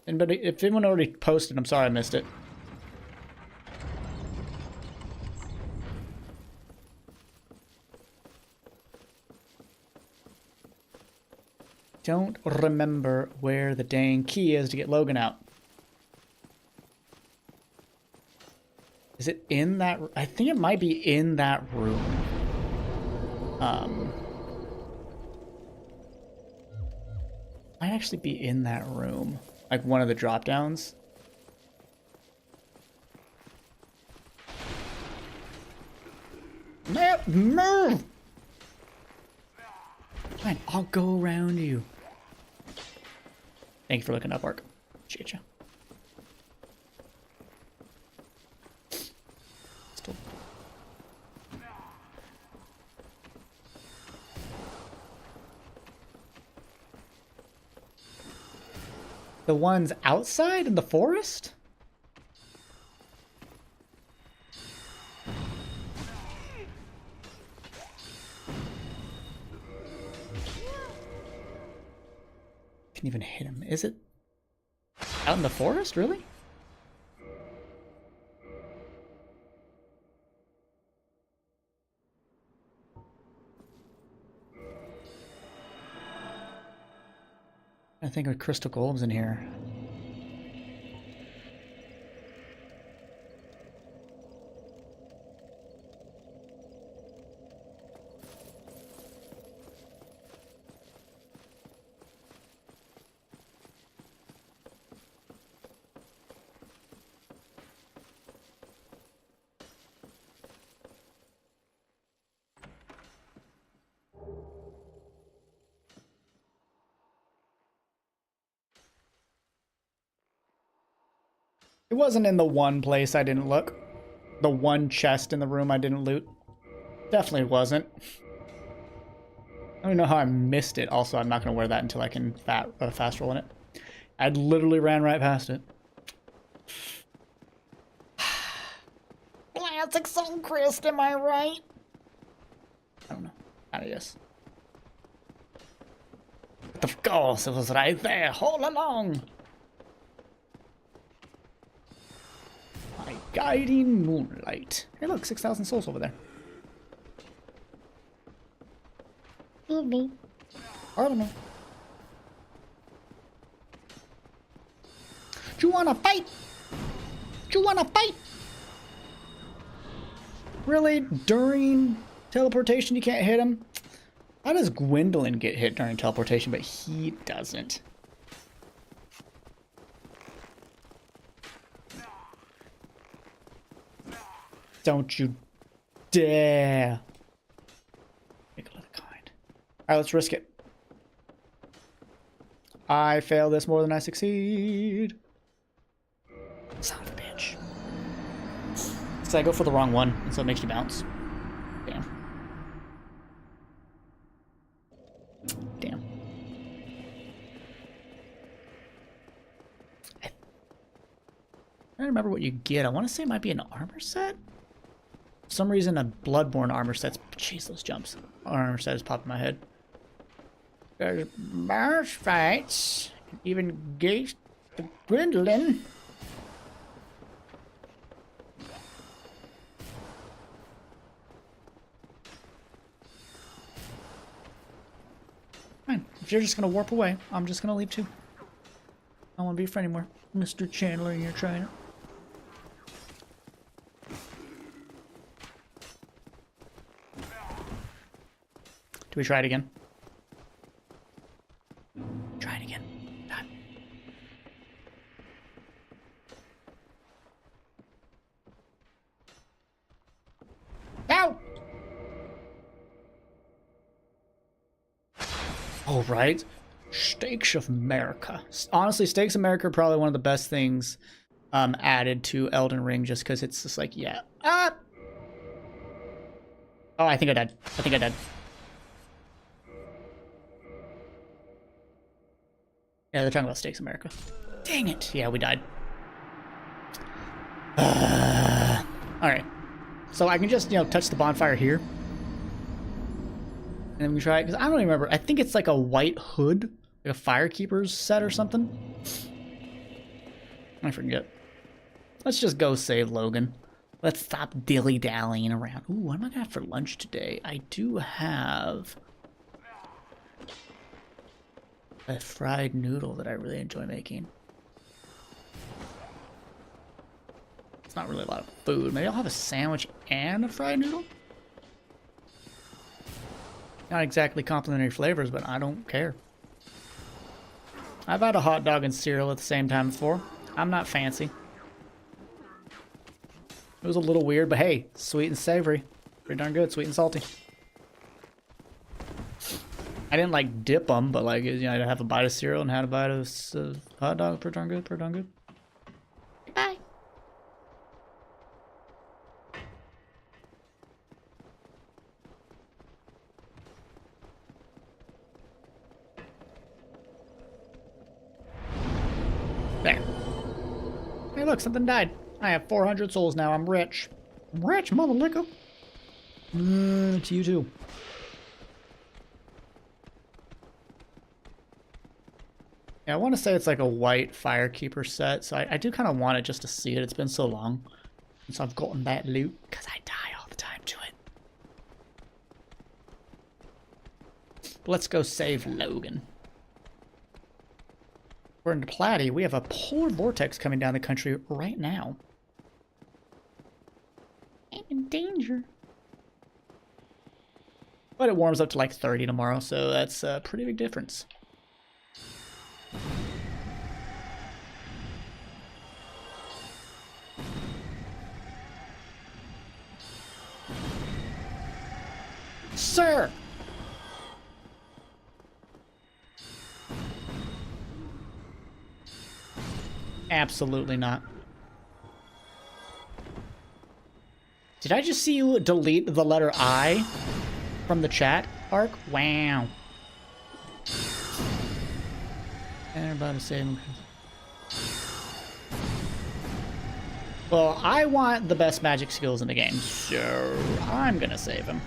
Anybody, if anyone already posted, I'm sorry I missed it. don't remember where the dang key is to get Logan out. Is it in that? I think it might be in that room. Might actually be in that room. Like one of the drop downs. Move! Fine, I'll go around you. Thank you for looking up, Ark. Appreciate you. Still. The ones outside in the forest? Can't even hit him. Is it out in the forest, really? I think a crystal golem's in here. It wasn't in the one place I didn't look. The one chest in the room I didn't loot. Definitely wasn't. I don't know how I missed it. Also, I'm not going to wear that until I can fast roll in it. I literally ran right past it. Classic Suncrest, am I right? I don't know. I guess. Of course, it was right there all along. My guiding moonlight. Hey, look, 6,000 souls over there. Evening. Pardon me. Do you wanna fight? Do you wanna fight? Really? During teleportation, you can't hit him? How does Gwendolyn get hit during teleportation, but he doesn't? Don't you dare. Make a little kind. Alright, let's risk it. I fail this more than I succeed. Son of a bitch. So I go for the wrong one, and so it makes you bounce. Damn. Damn. I don't remember what you get. I want to say it might be an armor set. For some reason, a Bloodborne armor set's... Jeez, those jumps. Armor set is popping in my head. There's boss fights. Even gate the Gwendolyn. Fine. If you're just gonna warp away, I'm just gonna leave too. I don't want to be your friend anymore. Mr. Chandler and your trainer. Do we try it again? Try it again. God. Ow! All right. Stakes of America. Honestly, Stakes of America are probably one of the best things added to Elden Ring, just because it's just like, yeah. Ah! Oh, I think I died. I think I died. Yeah, they're talking about Stakes America. Dang it. Yeah, we died. Alright. So I can just, touch the bonfire here. And then we try it, because I don't even remember. I think it's like a white hood. Like a Firekeeper's set or something. I forget. Let's just go save Logan. Let's stop dilly-dallying around. Ooh, what am I going to have for lunch today? I do have... a fried noodle that I really enjoy making. It's not really a lot of food. Maybe I'll have a sandwich and a fried noodle? Not exactly complementary flavors, but I don't care. I've had a hot dog and cereal at the same time before. I'm not fancy. It was a little weird, but hey, sweet and savory. Pretty darn good, sweet and salty. I didn't like dip them, but like, you know, I'd have a bite of cereal and had a bite of hot dog. Pretty darn good, pretty darn good. Bye. There. Hey, look, something died. I have 400 souls now. I'm rich. I'm rich, mother liquor. To you too. Yeah, I want to say it's like a white Firekeeper set, so I do kind of want it just to see it. It's been so long since I've gotten that loot, because I die all the time to it. But let's go save Logan. We're in Platy. We have a polar vortex coming down the country right now. I'm in danger. But it warms up to like 30 tomorrow, so that's a pretty big difference. Sir! Absolutely not. Did I just see you delete the letter I from the chat, Ark? Wow. Everybody save. Well, I want the best magic skills in the game, so I'm gonna save him.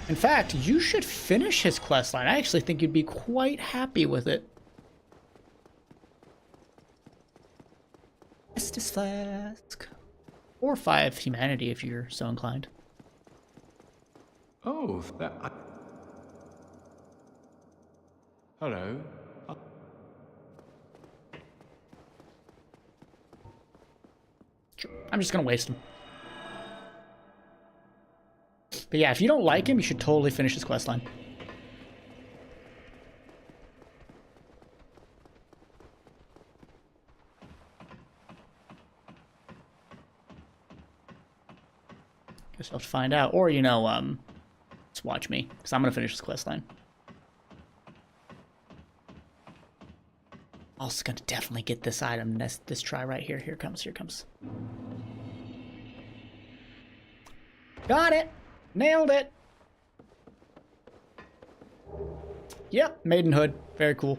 In fact, you should finish his questline. I actually think you'd be quite happy with it. Estus Flask. Or 5 humanity if you're so inclined. Oh, that... Hello. Sure. I'm just gonna waste him. But yeah, if you don't like him, you should totally finish his questline. Guess I'll have to find out. Or, you know, just watch me, because I'm gonna finish this questline. Also gonna definitely get this item this try right here. Here comes, here comes. Got it! Nailed it! Yep, Maidenhood. Very cool.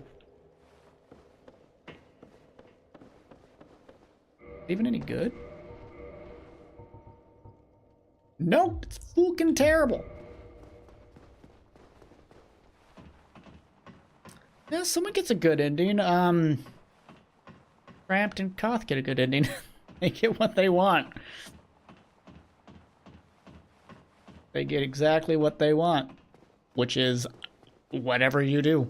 Even any good? Nope, it's fucking terrible. Yeah, someone gets a good ending. Cramped and Koth get a good ending. They get what they want. They get exactly what they want, which is whatever you do.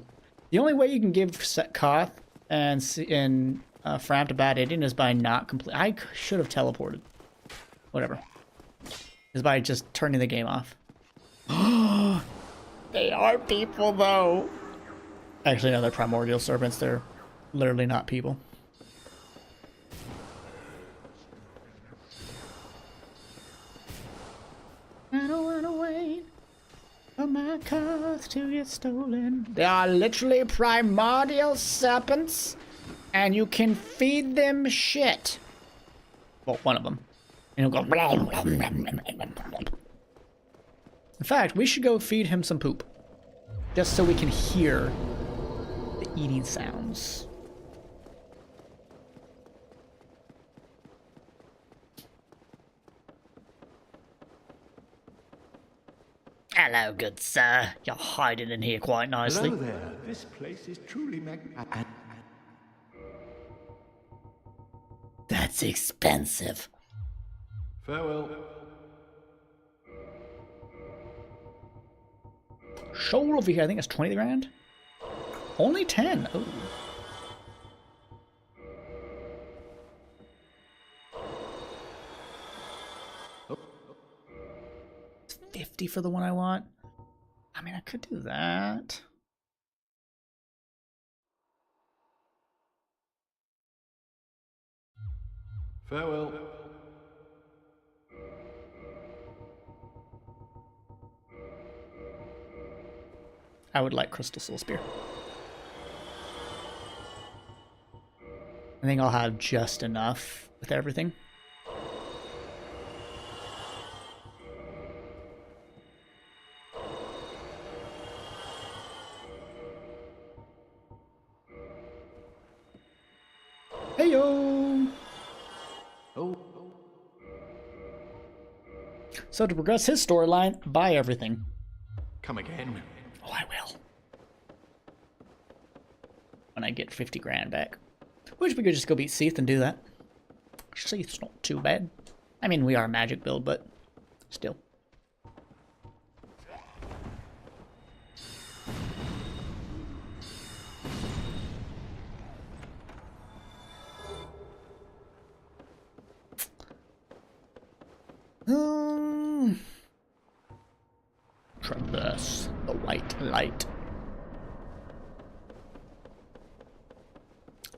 The only way you can give Koth and Frampt a bad ending is by not complete. I should have teleported. Whatever. Is by just turning the game off. They are people, though. Actually, no, they're primordial serpents. They're literally not people. I don't wanna wait for my Koth to get stolen. They are literally primordial serpents, and you can feed them shit. Well, one of them. And he'll go. In fact, we should go feed him some poop. Just so we can hear the eating sounds. Hello, good sir. You're hiding in here quite nicely. Hello there. This place is truly magnificent. That's expensive. Farewell. Shoal over here, I think it's 20 grand. Only 10. Oh. It's 50 for the one I want. I mean, I could do that. Farewell. I would like Crystal Soul Spear. I think I'll have just enough with everything. Heyo! Oh. So to progress his storyline, buy everything. Come again. Oh, I will. When I get 50 grand back. Which we could just go beat Seath and do that. Seath's not too bad. I mean, we are a magic build, but still. Traverse the white light.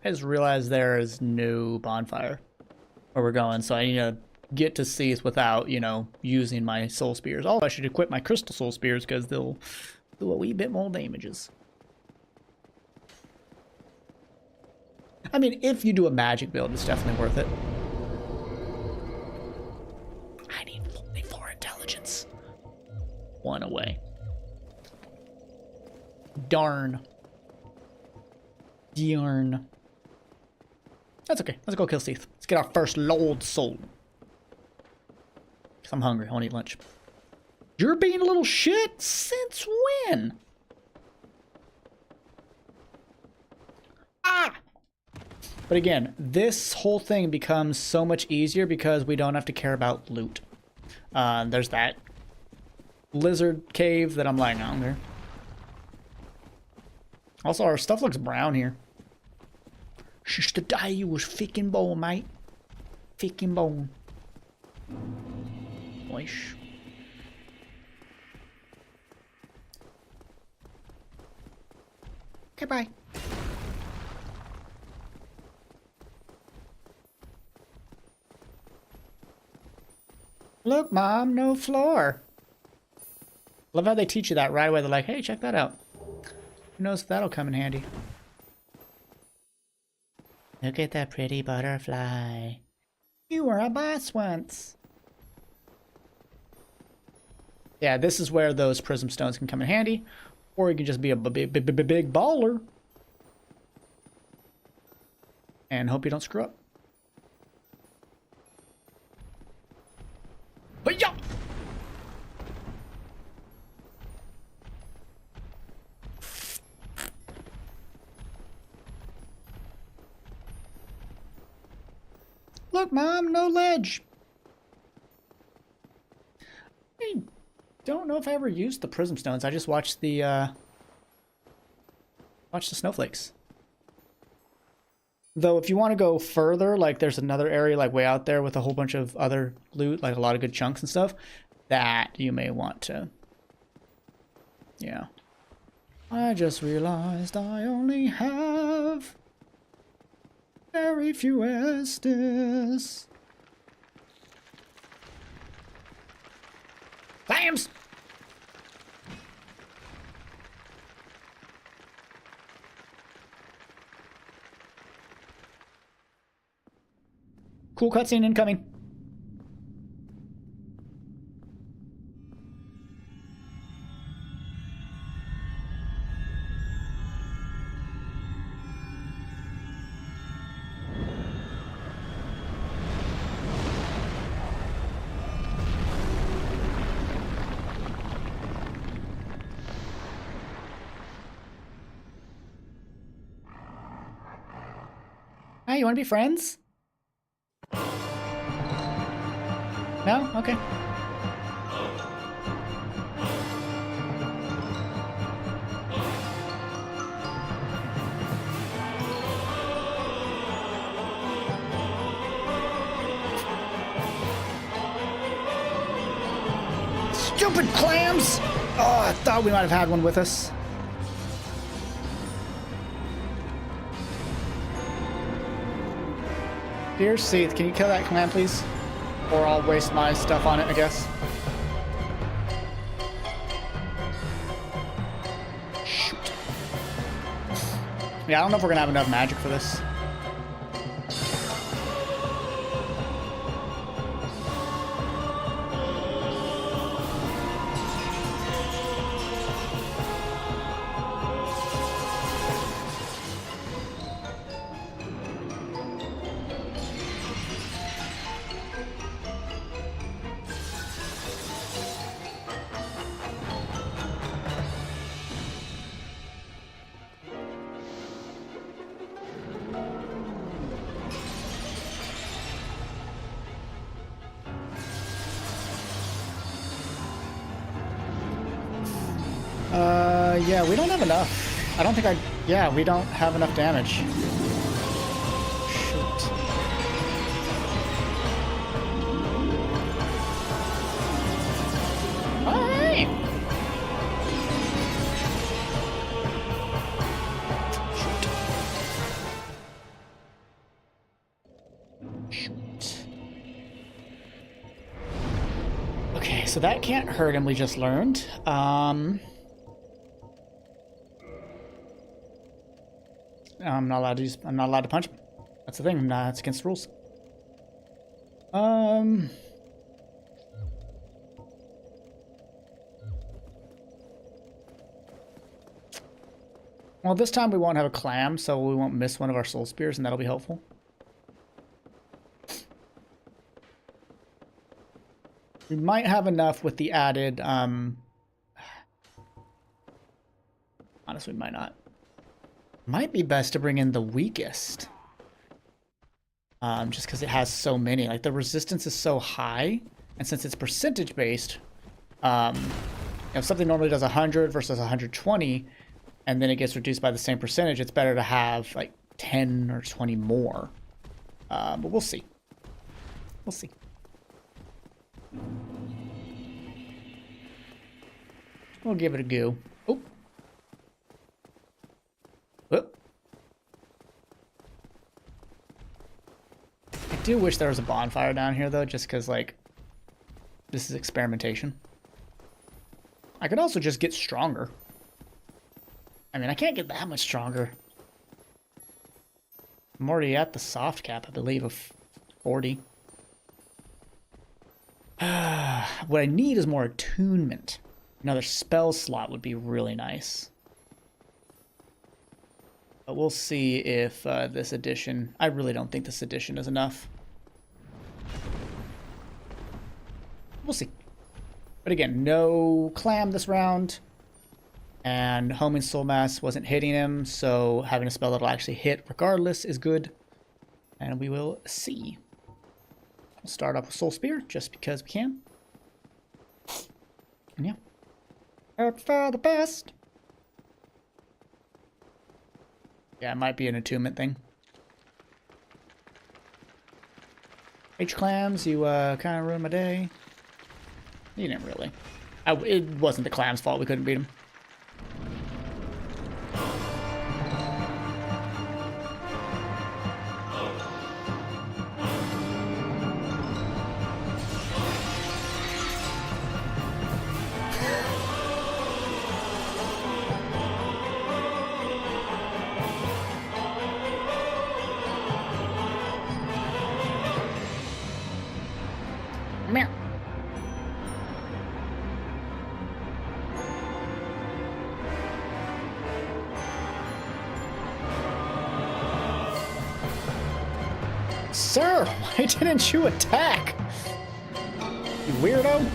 I just realized there is no bonfire where we're going, so I need to get to Seath without, you know, using my soul spears. Oh, I should equip my crystal soul spears because they'll do a wee bit more damages. I mean, if you do a magic build, it's definitely worth it. I need 44 intelligence. One away. Darn. Darn. That's okay. Let's go kill Seath. Let's get our first Lord Soul. Cause I'm hungry. I want to eat lunch. You're being a little shit? Since when? Ah! But again, this whole thing becomes so much easier because we don't have to care about loot. There's that lizard cave that I'm lying on there. Also, our stuff looks brown here. Just the day you was thick and bone, mate. Thick and bone. Oish. Okay, bye. Look, Mom, no floor. Love how they teach you that right away. They're like, hey, check that out. Who knows if that'll come in handy. Look at that pretty butterfly. You were a boss once. Yeah, this is where those prism stones can come in handy. Or you can just be a big baller. And hope you don't screw up. But yeah. Look, Mom, no ledge. I don't know if I ever used the prism stones. I just watched the snowflakes. Though if you want to go further, like there's another area like way out there with a whole bunch of other loot, like a lot of good chunks and stuff, that you may want to. Yeah. I just realized I only have very few Estus. Clams! Cool cutscene incoming. Hey, you want to be friends? No? Okay. Stupid clams! Oh, I thought we might have had one with us. Dear Seath, can you kill that clam, please? Or I'll waste my stuff on it, I guess. Shoot. Yeah, I don't know if we're gonna have enough magic for this. Yeah, we don't have enough. I don't think yeah, we don't have enough damage. Shoot. Alright! Shoot. Okay, so that can't hurt him, we just learned. I'm not allowed to punch him. That's the thing. It's against the rules. Well, this time we won't have a clam, so we won't miss one of our soul spears, and that'll be helpful. We might have enough with the added, honestly, we might not. Might be best to bring in the weakest. Just because it has so many. Like, the resistance is so high, and since it's percentage-based, if something normally does 100 versus 120, and then it gets reduced by the same percentage, it's better to have, like, 10 or 20 more. But we'll see. We'll see. We'll give it a go. Oh. Whoop. I do wish there was a bonfire down here, though, just because, like, this is experimentation. I could also just get stronger. I mean, I can't get that much stronger. I'm already at the soft cap, I believe, of 40. What I need is more attunement. Another spell slot would be really nice. But we'll see if this edition... I really don't think this edition is enough. We'll see. But again, no clam this round. And homing soul mass wasn't hitting him, so having a spell that'll actually hit regardless is good. And we will see. We'll start off with Soul Spear, just because we can. And yeah. Hope for the best. Yeah, it might be an attunement thing. H-clams, you kind of ruined my day. You didn't really. It wasn't the clam's fault we couldn't beat him. Sir, why didn't you attack? You weirdo.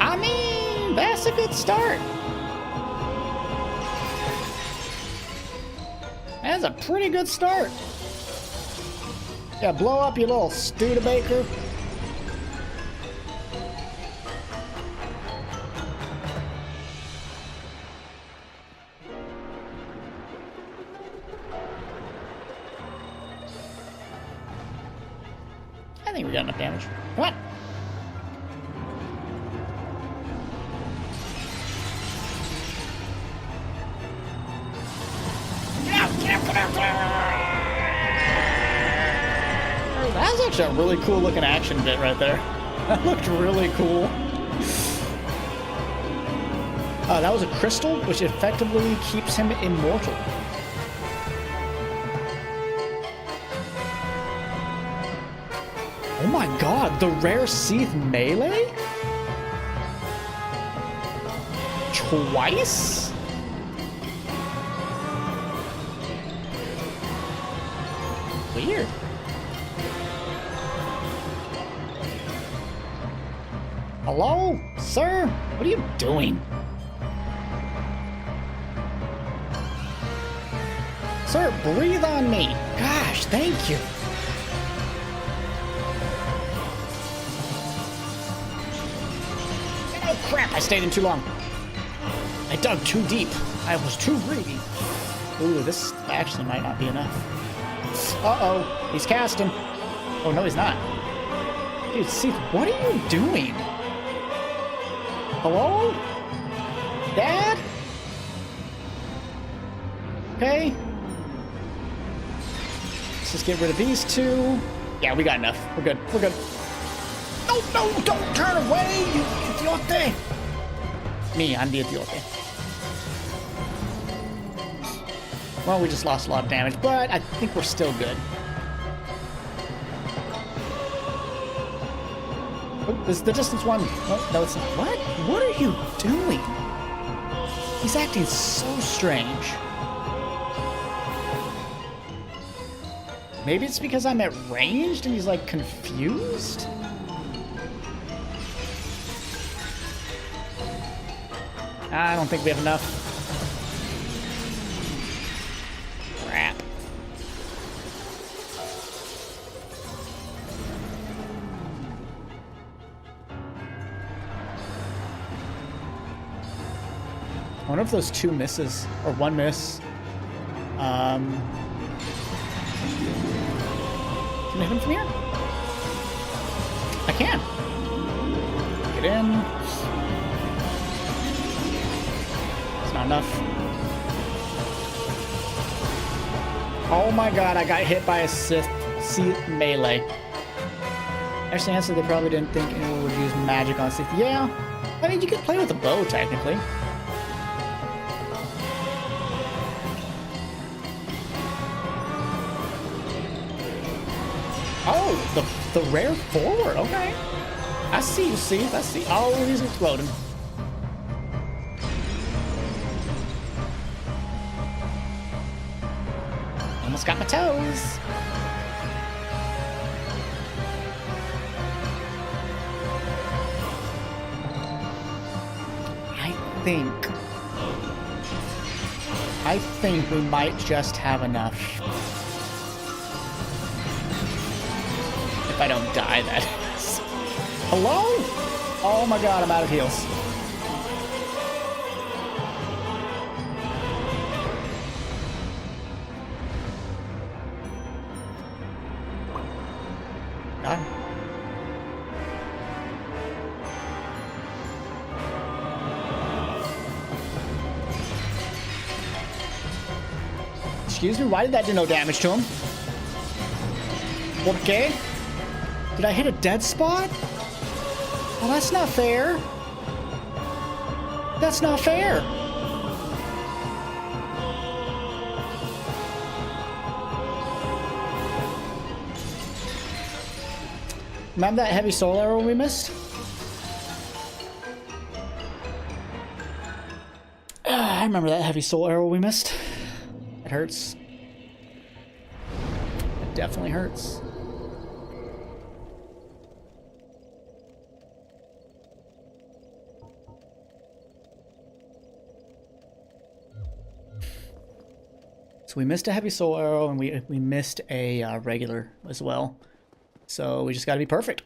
I mean, that's a good start. That's a pretty good start. Yeah, blow up, you little Studebaker. think we got enough damage. Come on. Get out, get out, get out, get out. That was actually a really cool looking action bit right there. That looked really cool. That was a crystal, which effectively keeps him immortal. Oh my god, the rare Seath melee? Twice? Weird. Hello? Sir? What are you doing? Sir, breathe on me. Gosh, thank you. Oh crap, I stayed in too long. I dug too deep. I was too greedy. Ooh, this actually might not be enough. Uh-oh, he's casting. Oh, no, he's not. Dude, Seath, what are you doing? Hello? Dad? Okay. Let's just get rid of these two. Yeah, we got enough. We're good. We're good. No, no, don't turn away, you idiote! Me, I'm the idiote. Well, we just lost a lot of damage, but I think we're still good. Oh, this is the distance one. Oh, no, it's not. What? What are you doing? He's acting so strange. Maybe it's because I'm at ranged and he's like confused? I don't think we have enough. Crap. I wonder if those two misses, or one miss. Can I hit him from here? I can. Get in. It's not enough. Oh my god, I got hit by a Seath melee. Actually, answer, they probably didn't think anyone would use magic on Seath. Yeah, I mean, you could play with a bow, technically. Oh, the rare forward, okay. I see you, Seath, I see. Oh, he's exploding. Almost got my toes. I think we might just have enough. If I don't die, that is. Hello? Oh my god, I'm out of heals. God. Excuse me, why did that do no damage to him? ¿Por qué? Did I hit a dead spot? Well, that's not fair. That's not fair. Remember that heavy soul arrow we missed? I remember that heavy soul arrow we missed. It hurts. It definitely hurts. So we missed a heavy soul arrow, and we missed a regular as well. So we just got to be perfect.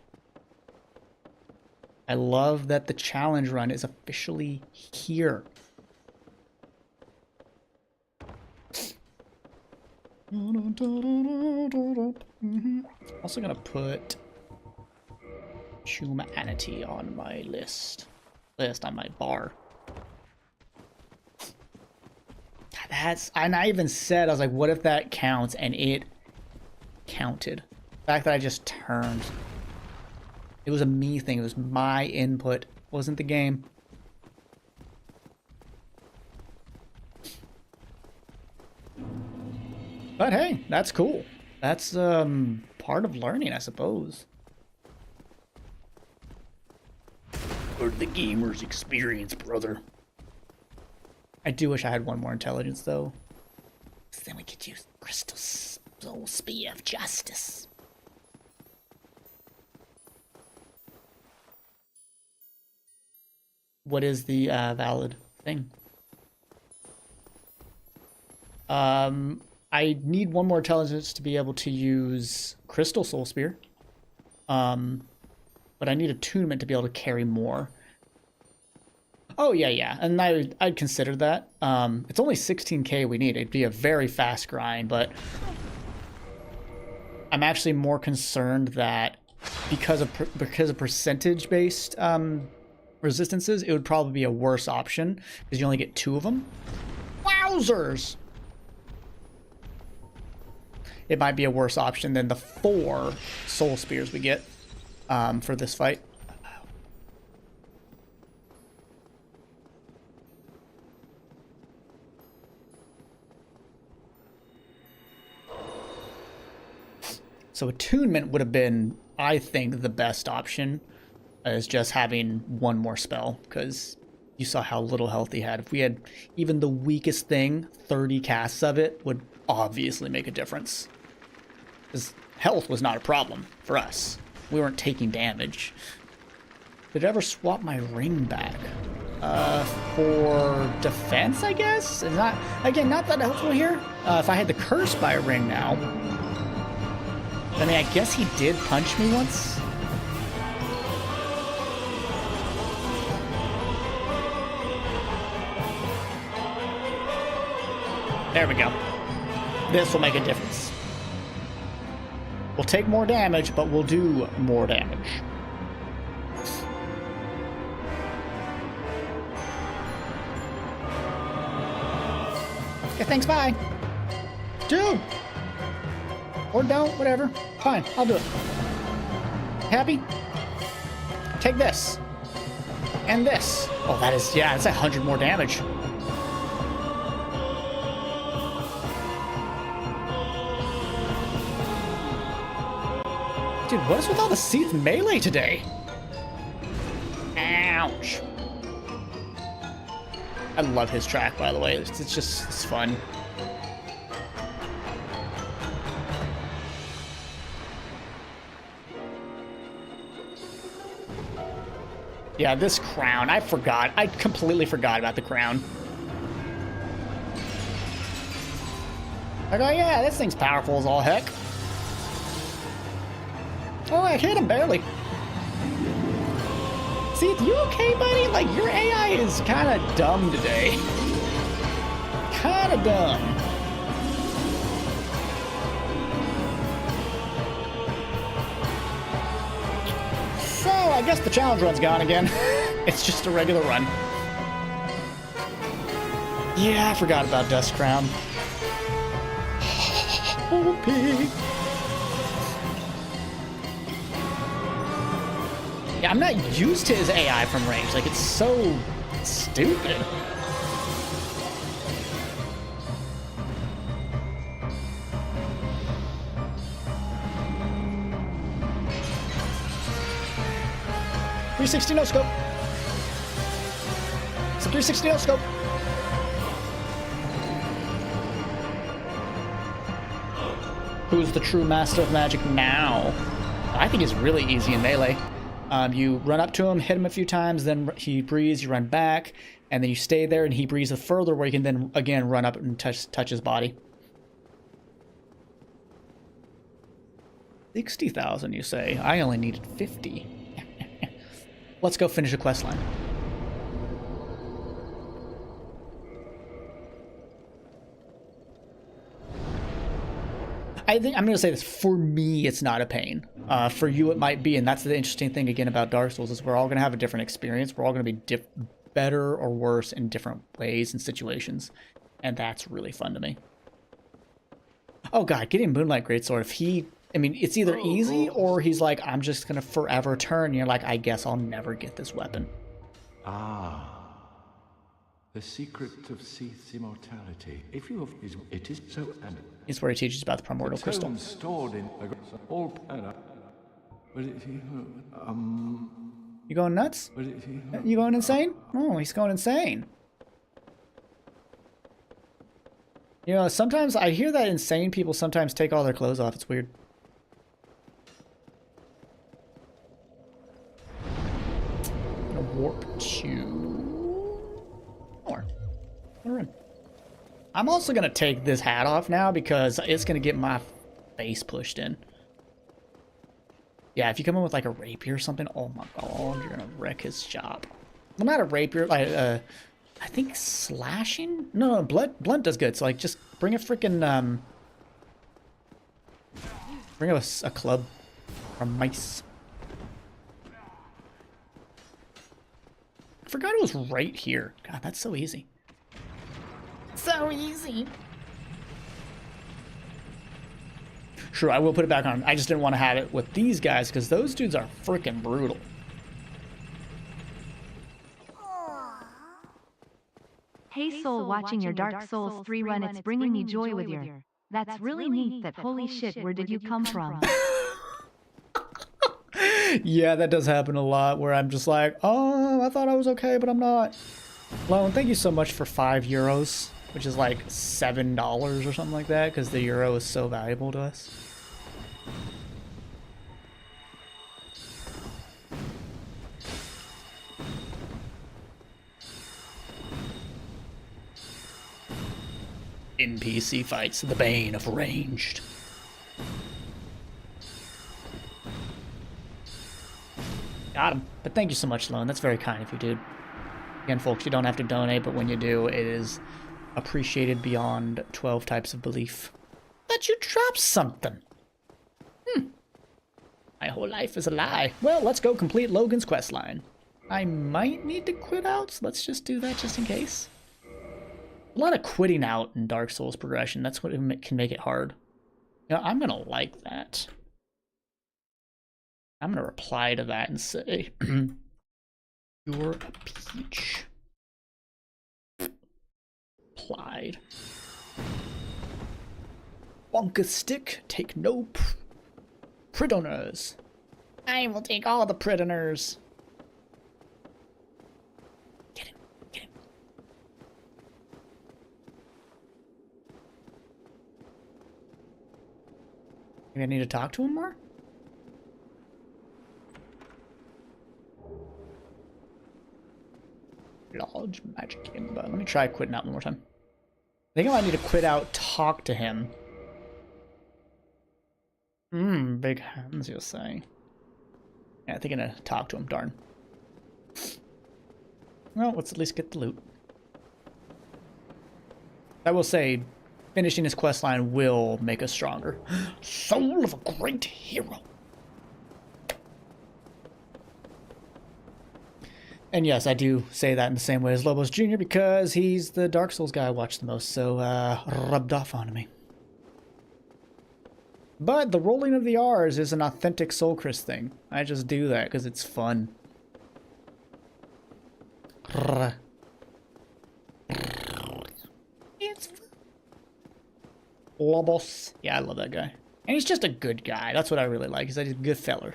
I love that the challenge run is officially here. Also gonna put Humanity on my list. On my bar. And I even said, I was like, what if that counts? And it counted. The fact that I just turned. It was a me thing. It was my input. It wasn't the game. But hey, that's cool. That's part of learning, I suppose. Part of the gamer's experience, brother. I do wish I had one more intelligence, though. So then we could use Crystal Soul Spear of Justice. What is the valid thing? I need one more intelligence to be able to use Crystal Soul Spear. But I need attunement to be able to carry more. Oh, yeah. And I'd consider that. It's only 16k we need. It'd be a very fast grind, but I'm actually more concerned that because of percentage-based resistances, it would probably be a worse option because you only get 2 of them. Wowzers! It might be a worse option than the 4 Soul Spears we get for this fight. So attunement would have been, I think, the best option, is just having one more spell, because you saw how little health he had. If we had even the weakest thing, 30 casts of it would obviously make a difference. Because health was not a problem for us. We weren't taking damage. Did I ever swap my ring back? For defense, I guess? It's not, again, not that helpful here. If I had the curse by a ring now, I mean, I guess he did punch me once. There we go. This will make a difference. We'll take more damage, but we'll do more damage. Okay, thanks, bye. Dude! Or don't, whatever. Fine, I'll do it. Happy? Take this. And this. Oh, that is, yeah, that's 100 more damage. Dude, what is with all the Seath melee today? Ouch. I love his track, by the way. It's just, it's fun. Yeah, this crown, I forgot. I completely forgot about the crown. I go, yeah, this thing's powerful as all heck. Oh, I hit him barely. See, you okay, buddy? Like, your AI is kind of dumb today. Kind of dumb. So, I guess the challenge run's gone again. It's just a regular run. Yeah, I forgot about Dust Crown. OP. Yeah, I'm not used to his AI from range. Like, it's so stupid. .360 no scope. It's a 360 no scope. Who's the true master of magic now? I think it's really easy in melee. You run up to him, hit him a few times, then he breathes, you run back, and then you stay there and he breathes further where you can then again run up and touch his body. 60,000, you say? I only needed 50. Let's go finish a quest line. I think I'm going to say this. For me, it's not a pain. For you, it might be, and that's the interesting thing again about Dark Souls is we're all going to have a different experience. We're all going to be better or worse in different ways and situations, and that's really fun to me. Oh god, getting Moonlight Greatsword. If he, I mean, it's either easy or he's like, I'm just going to forever turn. And you're like, I guess I'll never get this weapon. Ah. The secret of Seath's immortality. If you have, it is so. And it's where he teaches about the primordial crystal. Stored in all power. But if you, You going nuts? You going insane? Oh, he's going insane. You know, sometimes I hear that insane people sometimes take all their clothes off. It's weird. A warp to more. I'm also gonna take this hat off now because it's gonna get my face pushed in. Yeah, if you come in with like a rapier or something, oh my god, you're gonna wreck his shop. Well, not a rapier, like I think slashing? No, blunt does good. So like just bring a freaking bring a club or mice. I forgot it was right here. God, that's so easy. So easy. Sure, I will put it back on. I just didn't want to have it with these guys because those dudes are freaking brutal. Hey Soul, watching your Dark Souls 3 run, it's bringing me joy with your... That's really neat that holy shit, where did you come from? Yeah, that does happen a lot where I'm just like, oh, I thought I was okay, but I'm not. Lone, thank you so much for €5, which is like $7 or something like that, because the euro is so valuable to us. NPC fights, the bane of ranged. Got him. But thank you so much, Lone. That's very kind of you, dude. Again, folks, you don't have to donate, but when you do, it is appreciated beyond 12 types of belief. But you dropped something. My whole life is a lie. Well, let's go complete Logan's questline. I might need to quit out, so let's just do that just in case. A lot of quitting out in Dark Souls progression. That's what can make it hard. You know, I'm gonna like that. I'm gonna reply to that and say, "You're a peach." Applied. Bonka stick, take no prisoners. I will take all the prisoners. Maybe I need to talk to him more? Large magic ember. Let me try quitting out one more time. I think I might need to quit out, talk to him. Big hands, you'll say. Yeah, I think I'm gonna talk to him, darn. Well, let's at least get the loot. I will say, finishing his questline will make us stronger. Soul of a great hero. And yes, I do say that in the same way as Lobos Jr. because he's the Dark Souls guy I watch the most, so rubbed off on me. But the rolling of the R's is an authentic Soul Chris thing. I just do that because it's fun. It's fun. Lobos. Yeah, I love that guy. And he's just a good guy. That's what I really like. He's a good feller.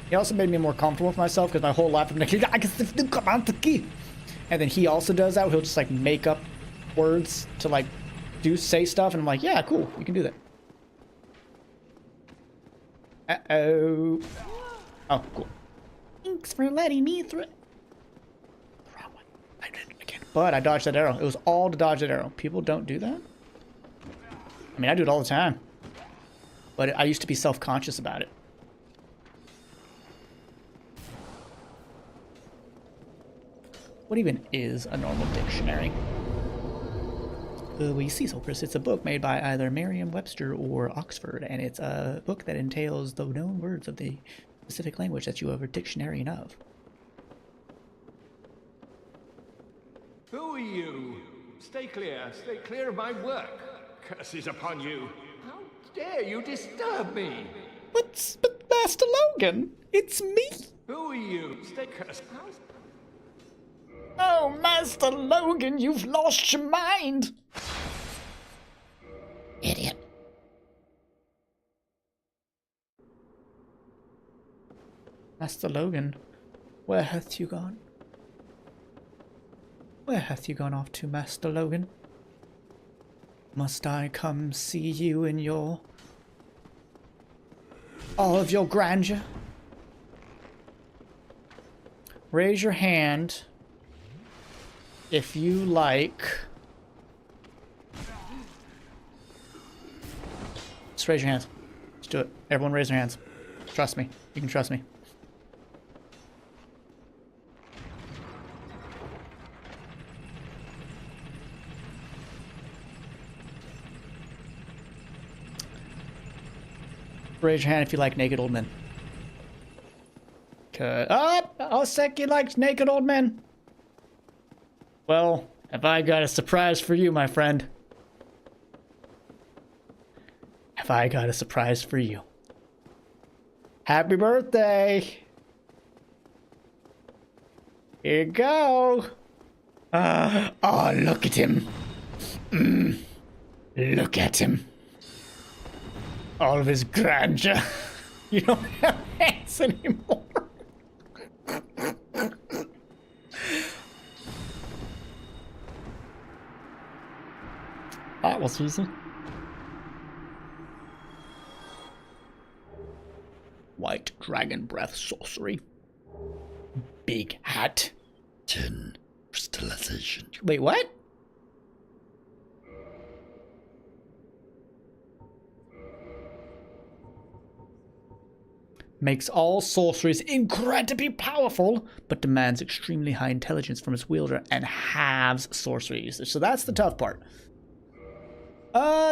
He also made me more comfortable with myself because my whole life I'm like, and then he also does that. He'll just like make up words to like say stuff, and I'm like, yeah, cool, you can do that. Uh-oh. Oh, cool. Thanks for letting me through. I did again, but I dodged that arrow. It was all to dodge that arrow. People don't do that. I mean, I do it all the time, but I used to be self-conscious about it. What even is a normal dictionary? Well, you see, so Chris, it's a book made by either Merriam-Webster or Oxford, and it's a book that entails the known words of the specific language that you have a dictionary of. Who are you? Stay clear of my work. Curses upon you. How dare you disturb me? But Master Logan, it's me. Who are you? Stay cursed. Oh, Master Logan, you've lost your mind. Idiot. Master Logan, where hath you gone? Where hath you gone off to, Master Logan? Must I come see you in your... all of your grandeur? Raise your hand if you like... Just raise your hands. Just do it. Everyone raise their hands. Trust me. You can trust me. Raise your hand if you like naked old men. Oseki likes naked old men. Well, have I got a surprise for you, my friend? Have I got a surprise for you? Happy birthday! Here you go! Oh, look at him. Look at him. All of his grandeur. You don't have hands anymore. That was easy. White dragon breath sorcery. Big hat. 10 crystallization. Wait, what? Makes all sorceries incredibly powerful, but demands extremely high intelligence from its wielder and halves sorcery usage. So that's the tough part.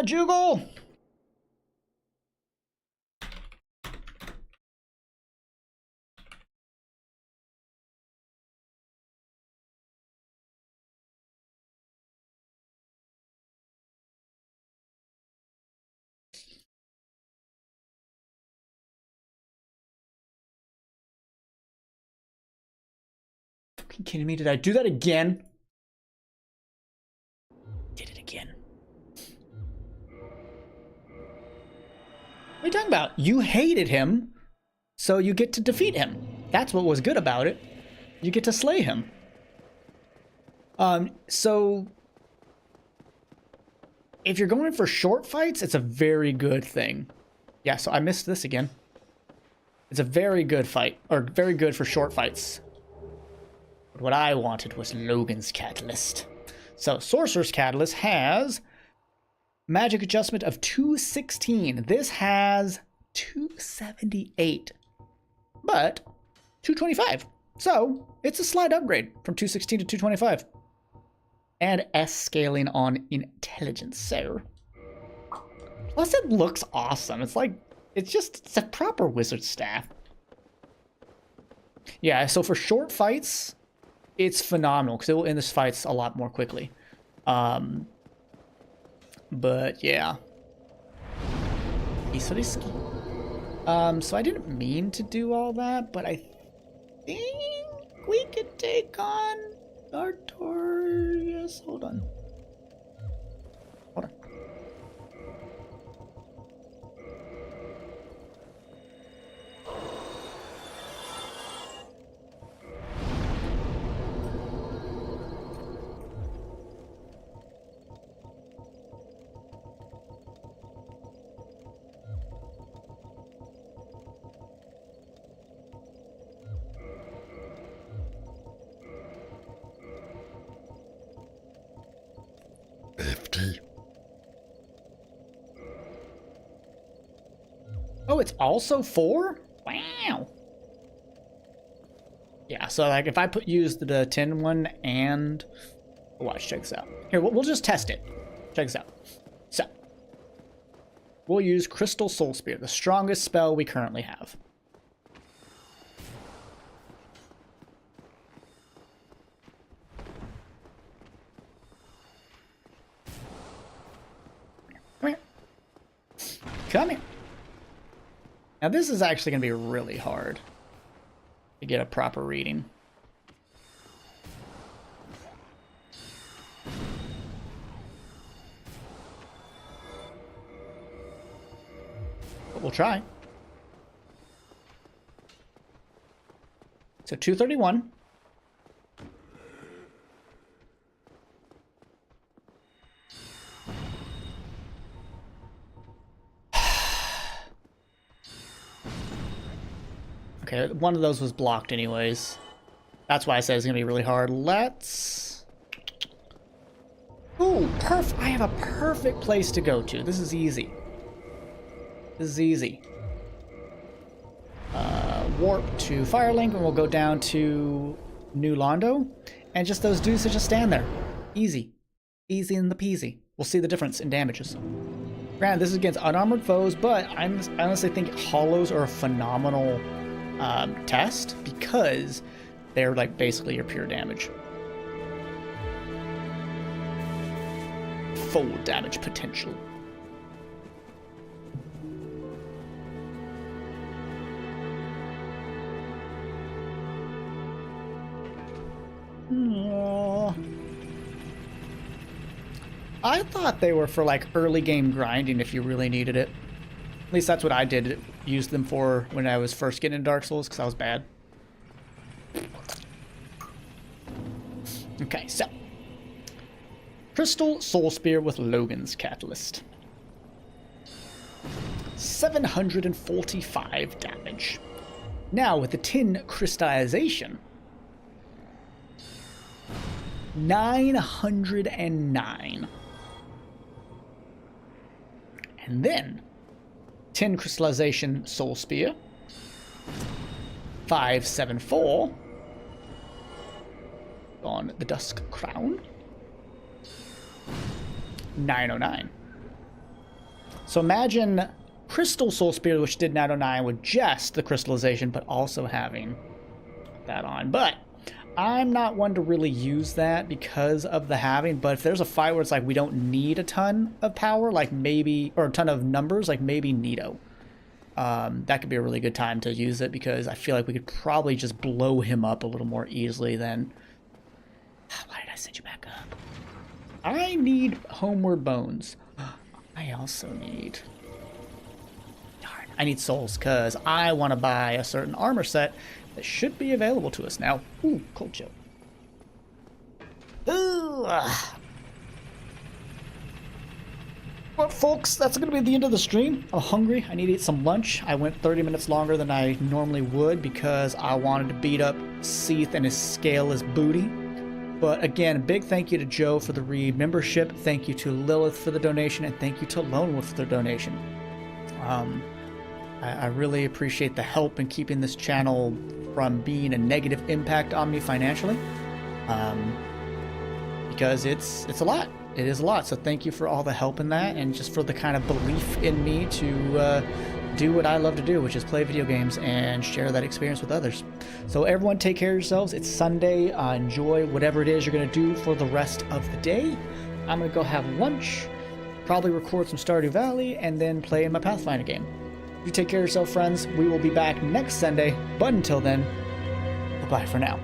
Jugal! Are you kidding me? Did I do that again? Did it again. What are you talking about? You hated him, so you get to defeat him. That's what was good about it. You get to slay him. So if you're going for short fights, it's a very good thing. Yeah, so I missed this again. It's a very good fight, or very good for short fights. But what I wanted was Logan's Catalyst. So Sorcerer's Catalyst has magic adjustment of 216. This has 278, but 225. So it's a slight upgrade from 216 to 225. And S scaling on intelligence, so. Plus it looks awesome. It's like, it's a proper wizard staff. Yeah, so for short fights, it's phenomenal because it will end this fights a lot more quickly. But yeah. Isoriski. So I didn't mean to do all that, but I think we could take on Artorias. Hold on. Hold on. Oh, it's also 4? Wow. Yeah, so like if I use the 10 one and watch, check this out. Here, we'll just test it. check this out. So, we'll use Crystal Soul Spear, the strongest spell we currently have. Come here. Come here. Now this is actually going to be really hard to get a proper reading. But we'll try. So 231. Okay, one of those was blocked anyways. That's why I said it's gonna be really hard. Let's... Ooh, perfect. I have a perfect place to go to. This is easy. This is easy. Warp to Firelink, and we'll go down to New Londo. And just those dudes that just stand there. Easy. Easy in the peasy. We'll see the difference in damages. Granted, this is against unarmored foes, but I honestly think hollows are a phenomenal test because they're like basically your pure damage. Full damage potential. I thought they were for like early game grinding if you really needed it. At least that's what I did use them for when I was first getting into Dark Souls, because I was bad. Okay, so. Crystal Soul Spear with Logan's Catalyst. 745 damage. Now with the tin crystallization. 909. And then 10 crystallization Soul Spear. 574 on the Dusk Crown. 909. So imagine Crystal Soul Spear, which did 909 with just the crystallization, but also having that on. But I'm not one to really use that because of the halving, but if there's a fight where it's like we don't need a ton of power, like maybe, or a ton of numbers, like maybe Nito. That could be a really good time to use it because I feel like we could probably just blow him up a little more easily than... Why did I set you back up? I need Homeward Bones. I also need... Darn, I need souls because I want to buy a certain armor set that should be available to us now. Ooh, cold chill. Ooh. Well, folks, that's going to be the end of the stream. I'm hungry. I need to eat some lunch. I went 30 minutes longer than I normally would because I wanted to beat up Seath and his scaleless booty. But again, a big thank you to Joe for the membership. Thank you to Lilith for the donation. And thank you to Lone Wolf for their donation. I really appreciate the help in keeping this channel from being a negative impact on me financially. Because it's a lot. It is a lot. So thank you for all the help in that and just for the kind of belief in me to do what I love to do, which is play video games and share that experience with others. So everyone take care of yourselves. It's Sunday. Enjoy whatever it is you're going to do for the rest of the day. I'm going to go have lunch, probably record some Stardew Valley, and then play in my Pathfinder game. You take care of yourself, friends. We will be back next Sunday. But until then, bye-bye for now.